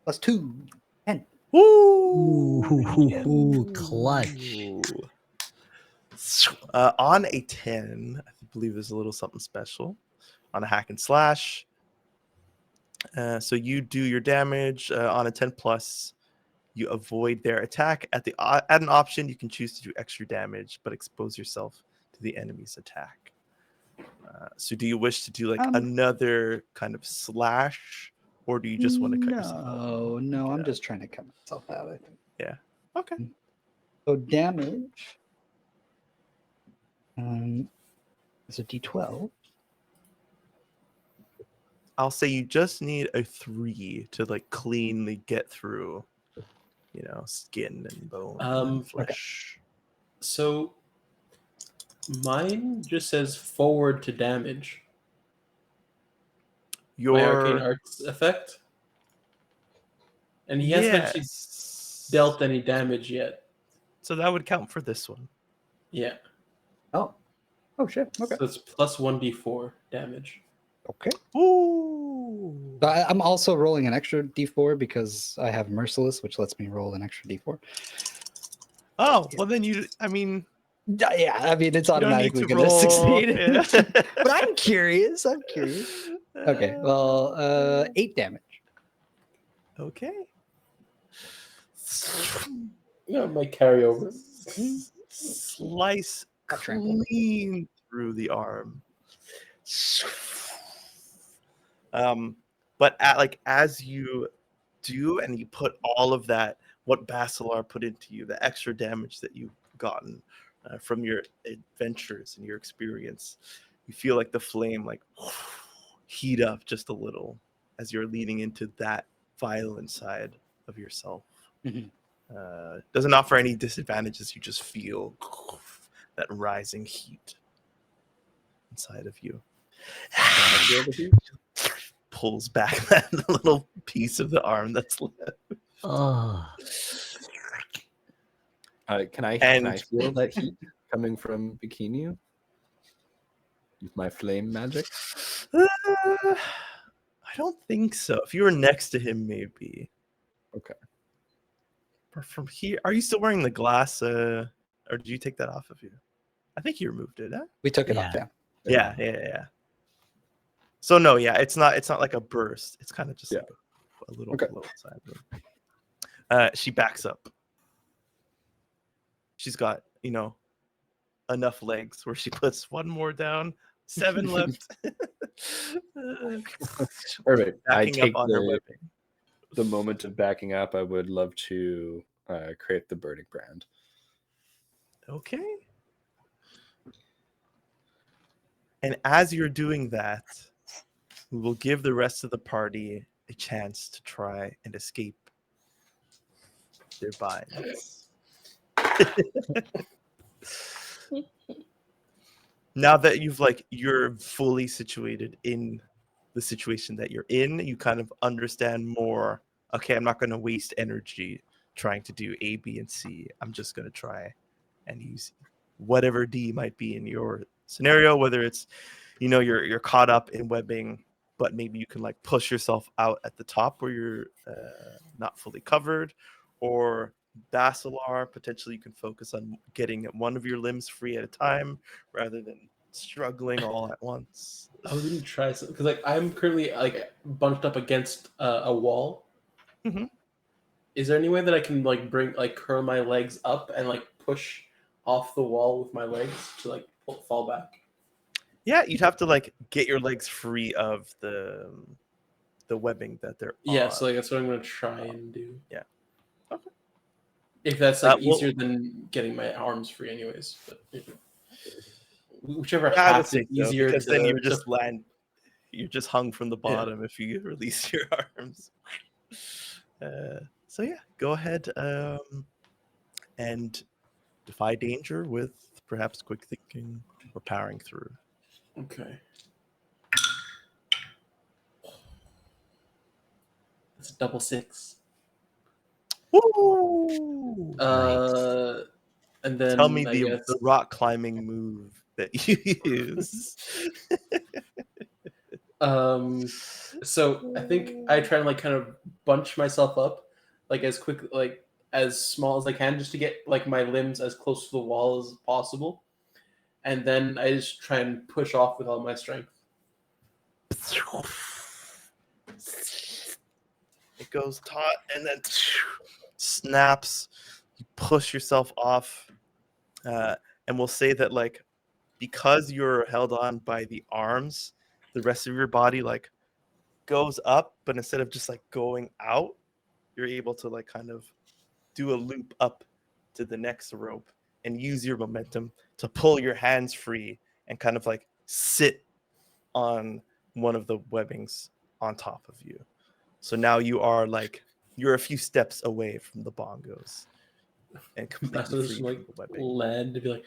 Speaker 5: plus 2. 10.
Speaker 1: Ooh, clutch.
Speaker 2: On a 10, I believe there's a little something special. On a hack and slash, so you do your damage on a 10 plus. You avoid their attack. At an option, you can choose to do extra damage, but expose yourself to the enemy's attack. So do you wish to do like another kind of slash, or do you just want to cut yourself out?
Speaker 5: No, I'm just trying to cut myself out, I think.
Speaker 2: Yeah. Okay.
Speaker 5: So damage is a d12.
Speaker 2: I'll say you just need a 3 to like cleanly get through, skin and bone and flesh.
Speaker 3: So mine just says forward to damage. My arcane arts effect. And he has mentioned dealt any damage yet.
Speaker 2: So that would count for this one.
Speaker 3: Yeah.
Speaker 5: Oh shit. Okay.
Speaker 3: So it's plus 1d4 damage.
Speaker 5: Okay.
Speaker 2: Ooh.
Speaker 5: So I'm also rolling an extra d4 because I have Merciless, which lets me roll an extra d4.
Speaker 2: Oh, well then I mean,
Speaker 5: Yeah, I mean it's
Speaker 2: you don't need
Speaker 5: automatically
Speaker 2: to
Speaker 5: going to
Speaker 2: roll.
Speaker 5: succeed.
Speaker 2: Yeah.
Speaker 5: But I'm curious. Okay, well, 8 damage.
Speaker 2: Okay.
Speaker 3: Yeah, it might carry over.
Speaker 2: Slice
Speaker 5: Got trampled.
Speaker 2: clean through the arm. But as you do, and you put all of that, what Basilar put into you, the extra damage that you've gotten from your adventures and your experience, you feel like the flame heat up just a little as you're leaning into that violent side of yourself.
Speaker 5: Mhm.
Speaker 2: Doesn't offer any disadvantages. You just feel that rising heat inside of you. Pulls back that little piece of the arm that's left.
Speaker 1: Oh,
Speaker 6: Can I
Speaker 2: And-
Speaker 6: feel that heat coming from Bikini with my flame magic?
Speaker 2: I don't think so. If you were next to him, maybe.
Speaker 6: Okay.
Speaker 2: Or from here, are you still wearing the glass? Or did you take that off of you? I think you removed it. Huh?
Speaker 5: We took it off.
Speaker 1: Yeah.
Speaker 2: Yeah. So no, yeah, it's not like a burst. It's kind of just like a little
Speaker 6: Okay.
Speaker 2: blow inside. She backs up. She's got enough legs where she puts one more down. 7 left.
Speaker 6: Perfect. I
Speaker 2: Backing
Speaker 6: take
Speaker 2: up on her weapon.
Speaker 6: the moment of backing up. I would love to create the burning brand.
Speaker 2: Okay. And as you're doing that, we will give the rest of the party a chance to try and escape their binds. Now that you're fully situated in the situation that you're in, you kind of understand more. Okay, I'm not going to waste energy trying to do A, B, and C. I'm just going to try and use whatever D might be in your scenario, whether it's you're caught up in webbing, but maybe you can push yourself out at the top where you're not fully covered, or Basilar, potentially you can focus on getting one of your limbs free at a time rather than struggling all at once.
Speaker 3: I was gonna try something because I'm currently bunched up against a wall.
Speaker 2: Mhm.
Speaker 3: Is there any way that I can curl my legs up and push off the wall with my legs to fall back?
Speaker 2: Yeah, you'd have to get your legs free of the webbing that they're
Speaker 3: Yeah,
Speaker 2: on.
Speaker 3: so that's what I'm gonna try and do.
Speaker 2: Yeah. Okay.
Speaker 3: If that's
Speaker 2: Well-
Speaker 3: easier than getting my arms free, anyways. But whichever
Speaker 2: Yeah, I would
Speaker 3: half
Speaker 2: say
Speaker 3: is
Speaker 2: so,
Speaker 3: easier.
Speaker 2: because then
Speaker 3: to
Speaker 2: you're just hung from the bottom if you release your arms. So yeah, go ahead and defy danger with perhaps quick thinking or powering through.
Speaker 3: Okay. It's a double 6.
Speaker 2: Woo!
Speaker 3: And then
Speaker 2: Tell me
Speaker 3: I
Speaker 2: the
Speaker 3: guess,
Speaker 2: rock climbing move that you use.
Speaker 3: so I think I try and kind of bunch myself up as quick as small as I can just to get my limbs as close to the wall as possible, and then I just try and push off with all my strength.
Speaker 2: It goes taut and then snaps. You push yourself off, and we'll say that because you're held on by the arms, the rest of your body goes up, but instead of just going out, you're able to kind of do a loop up to the next rope and use your momentum to pull your hands free and kind of sit on one of the webbings on top of you. So now you are you're a few steps away from the bongos and completely free from the webbing.
Speaker 3: Land to be like,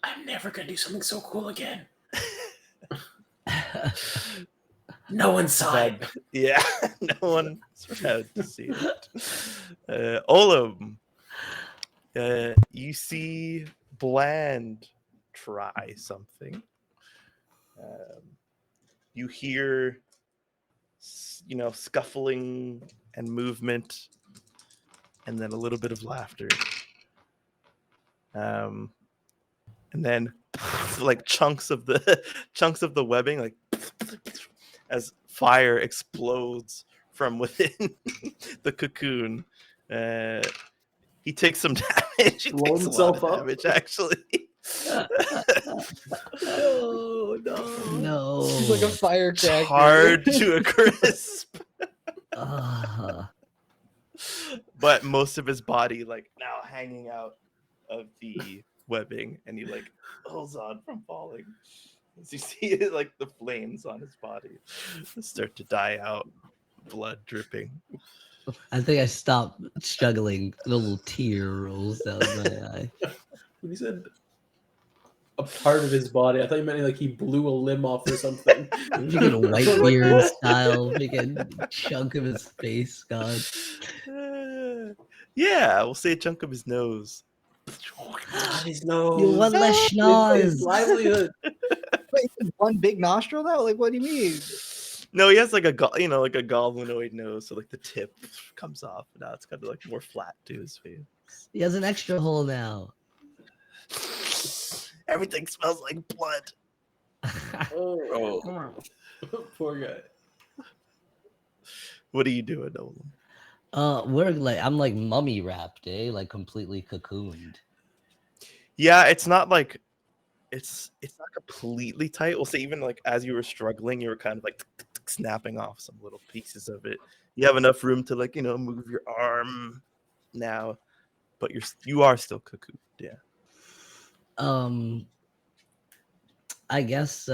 Speaker 3: I'm never gonna do something so cool again. No one saw it.
Speaker 2: Yeah, no one had to see it. Olam, you see Bland try something. You hear, scuffling and movement, and then a little bit of laughter. And then like chunks of the webbing, like as fire explodes from within the cocoon. He takes some damage. He
Speaker 3: Blows
Speaker 2: takes a lot of
Speaker 3: himself up?
Speaker 2: damage, actually.
Speaker 1: No.
Speaker 5: He's like a firecracker.
Speaker 2: Hard to a crisp. But most of his body, like, now hanging out of the webbing, and he, like, holds on from falling. As you see it, like, the flames on his body start to die out, blood dripping.
Speaker 1: I think I stopped struggling. A little tear rolls down my eye.
Speaker 3: When you said a part of his body, I thought you meant like he blew a limb off or something.
Speaker 1: Freaking Whitebeard style, freaking chunk of his face gone.
Speaker 2: Yeah, we'll say a chunk of his nose.
Speaker 3: His nose.
Speaker 1: You want less
Speaker 3: His
Speaker 1: schnoz.
Speaker 3: livelihood.
Speaker 5: Wait, one big nostril now? Like, what do you mean?
Speaker 2: No, he has like a goblinoid nose, so like the tip comes off. Now it's kind of like more flat to his face.
Speaker 1: He has an extra hole now.
Speaker 2: Everything smells like blood.
Speaker 3: Oh. Poor guy.
Speaker 2: What are you doing, Nolan?
Speaker 1: I'm like mummy wrapped, like completely cocooned.
Speaker 2: Yeah, it's not like it's not completely tight. We'll say even like as you were struggling, you were kind of like snapping off some little pieces of it. You have enough room to like move your arm now, but you are still cocooned. Yeah.
Speaker 1: I guess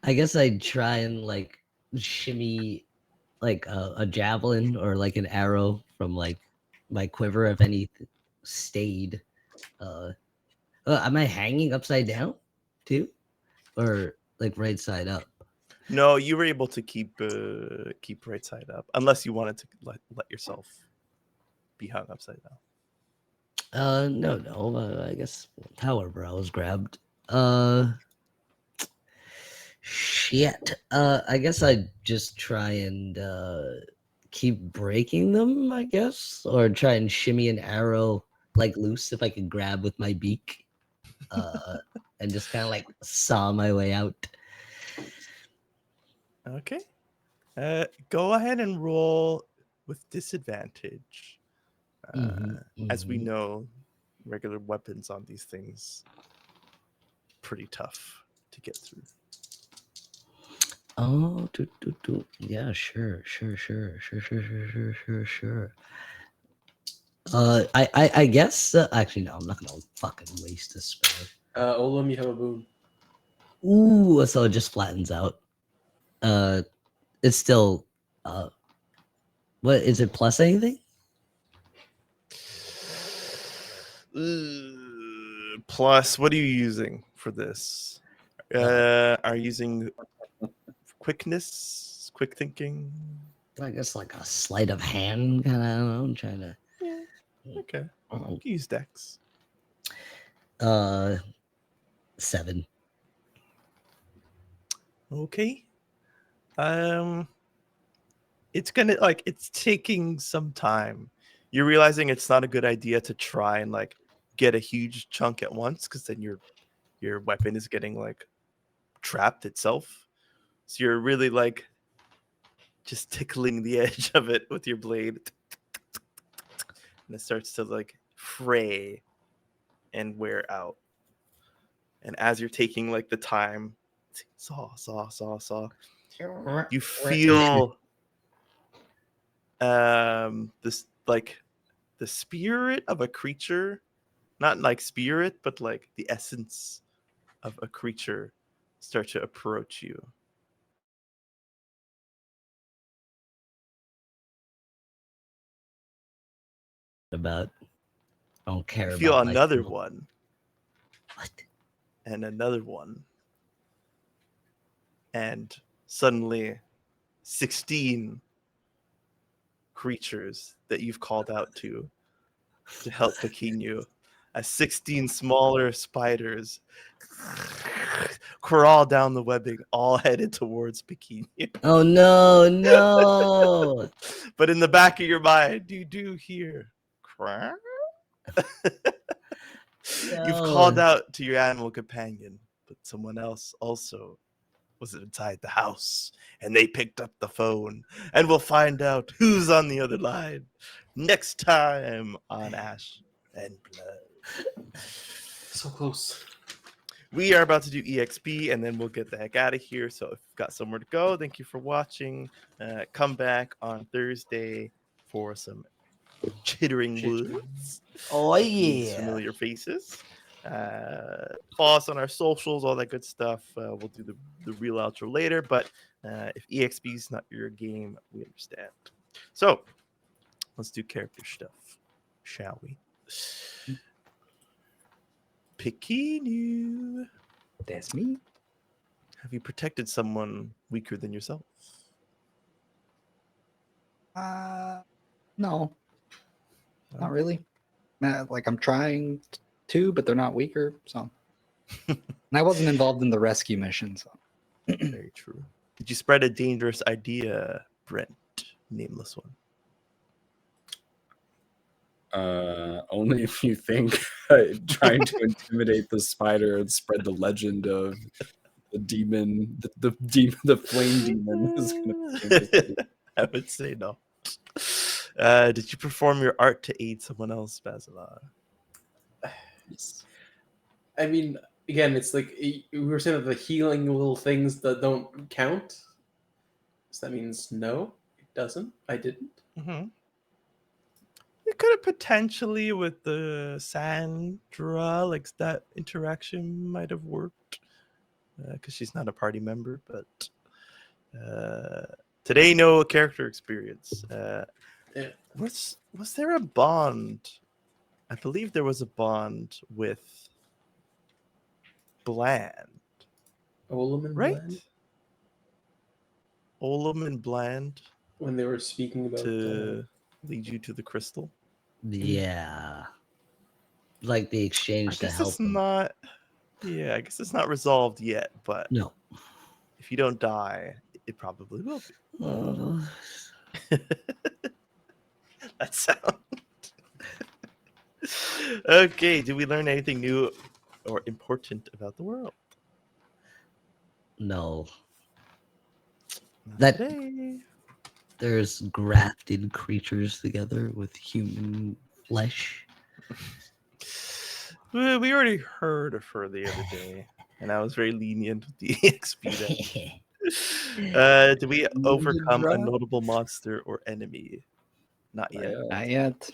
Speaker 1: I guess I'd try and like shimmy like a javelin or like an arrow from like my quiver if any stayed. Am I hanging upside down too, or like right side up?
Speaker 2: No, you were able to keep right side up, unless you wanted to let yourself be hung upside down.
Speaker 1: No. I guess however I was grabbed. Shit. I guess I'd just try and keep breaking them, I guess, or try and shimmy an arrow like loose if I could grab with my beak, and just kind of like saw my way out.
Speaker 2: Okay. Go ahead and roll with disadvantage. As we know, regular weapons on these things pretty tough to get through.
Speaker 1: Oh, yeah, sure. I guess actually no, I'm not gonna fucking waste a spell.
Speaker 3: Olam, you have a boon.
Speaker 1: Ooh, so it just flattens out. It's still what is it plus anything?
Speaker 2: Plus, what are you using for this? Are you using quickness, quick thinking?
Speaker 1: I guess like a sleight of hand kind of. I don't know. I'm trying to.
Speaker 2: Okay. You can use Dex.
Speaker 1: 7.
Speaker 2: Okay. It's taking some time. You're realizing it's not a good idea to try and like get a huge chunk at once, because then your weapon is getting like trapped itself. So you're really like just tickling the edge of it with your blade, and it starts to like fray and wear out. And as you're taking like the time, saw, you feel this like the spirit of a creature, not like spirit, but like the essence of a creature start to approach you.
Speaker 1: About. I don't care.
Speaker 2: You feel
Speaker 1: about
Speaker 2: another
Speaker 1: myself.
Speaker 2: one.
Speaker 1: What?
Speaker 2: And another one. and suddenly 16 creatures that you've called out to help Pequeno, as 16 smaller spiders crawl down the webbing, all headed towards Pequeno.
Speaker 1: Oh no, no.
Speaker 2: But in the back of your mind, you do hear crack. You've called out to your animal companion, but someone else also was inside the house, and they picked up the phone, and we'll find out who's on the other line next time on Ash and Blood.
Speaker 3: So close.
Speaker 2: We are about to do EXP, and then we'll get the heck out of here. So if you've got somewhere to go, thank you for watching. Come back on Thursday for some Chittering Woods.
Speaker 1: Oh
Speaker 2: These
Speaker 1: yeah.
Speaker 2: familiar faces. Follow us on our socials, all that good stuff. We'll do the real outro later, but if EXP is not your game, we understand. So let's do character stuff, shall we? Pequeno,
Speaker 5: That's me.
Speaker 2: have you protected someone weaker than yourself?
Speaker 5: No, not really. Like I'm trying to, but they're not weaker. So, and I wasn't involved in the rescue mission. So,
Speaker 2: Very true. Did you spread a dangerous idea, Brent? Nameless one.
Speaker 6: Only if you think trying to intimidate the spider and spread the legend of the demon, the flame demon is gonna
Speaker 2: I would say no. Did you perform your art to aid someone else, Basilar?
Speaker 3: I mean, again, it's like we were saying that the healing little things that don't count. So that means no, it doesn't. I didn't.
Speaker 2: Mm-hmm. You could have potentially with the Sandra, like that interaction might have worked because she's not a party member. But today, no character experience.
Speaker 3: Yeah.
Speaker 2: Was there a bond? I believe there was a bond with Bland,
Speaker 3: Olam and
Speaker 2: right?
Speaker 3: Bland,
Speaker 2: Olam and Bland
Speaker 3: when they were speaking about
Speaker 2: to lead you to the crystal.
Speaker 1: Yeah. Like the
Speaker 2: I
Speaker 1: exchange to
Speaker 2: guess
Speaker 1: help
Speaker 2: it's
Speaker 1: them.
Speaker 2: not. Yeah, I guess it's not resolved yet. But
Speaker 1: No.
Speaker 2: if you don't die, it probably will be. That sound. Okay, did we learn anything new or important about the world?
Speaker 1: No.
Speaker 2: Not
Speaker 1: That
Speaker 2: today.
Speaker 1: there's grafted creatures together with human flesh.
Speaker 2: We already heard of her the other day, and I was very lenient with the EXP then. Did we overcome a notable monster or enemy? Not yet.
Speaker 5: not yet.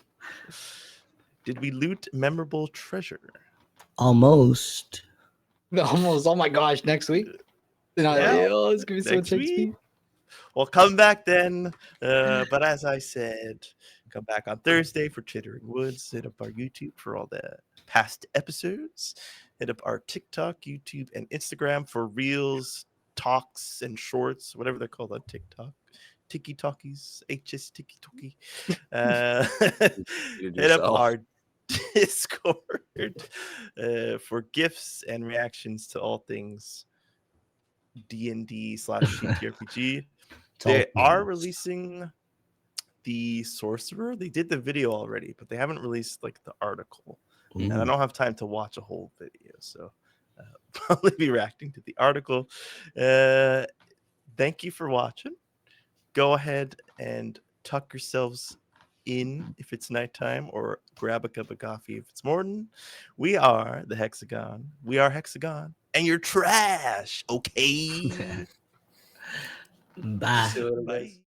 Speaker 2: Did we loot memorable treasure?
Speaker 1: Almost.
Speaker 5: Almost. Oh my gosh! Next week.
Speaker 2: Yeah,
Speaker 5: Oh, it's gonna be so much
Speaker 2: next
Speaker 5: XP.
Speaker 2: week. Well, come back then. But as I said, come back on Thursday for Chittering Woods. Hit up our YouTube for all the past episodes. Hit up our TikTok, YouTube, and Instagram for reels, talks, and shorts, whatever they're called on TikTok. Tiki Talkies, HS Tiki Toki. Hit up our Discord for gifts and reactions to all things D&D/TTRPG. They are releasing the sorcerer. They did the video already, but they haven't released like the article.
Speaker 1: Ooh.
Speaker 2: And I don't have time to watch a whole video, so probably be reacting to the article. Thank you for watching. Go ahead and tuck yourselves in if it's nighttime, or grab a cup of coffee if it's morning. We are the Hexagon. We are Hexagon, and you're trash. Okay.
Speaker 1: Bye.
Speaker 3: See you later, guys.
Speaker 2: Bye.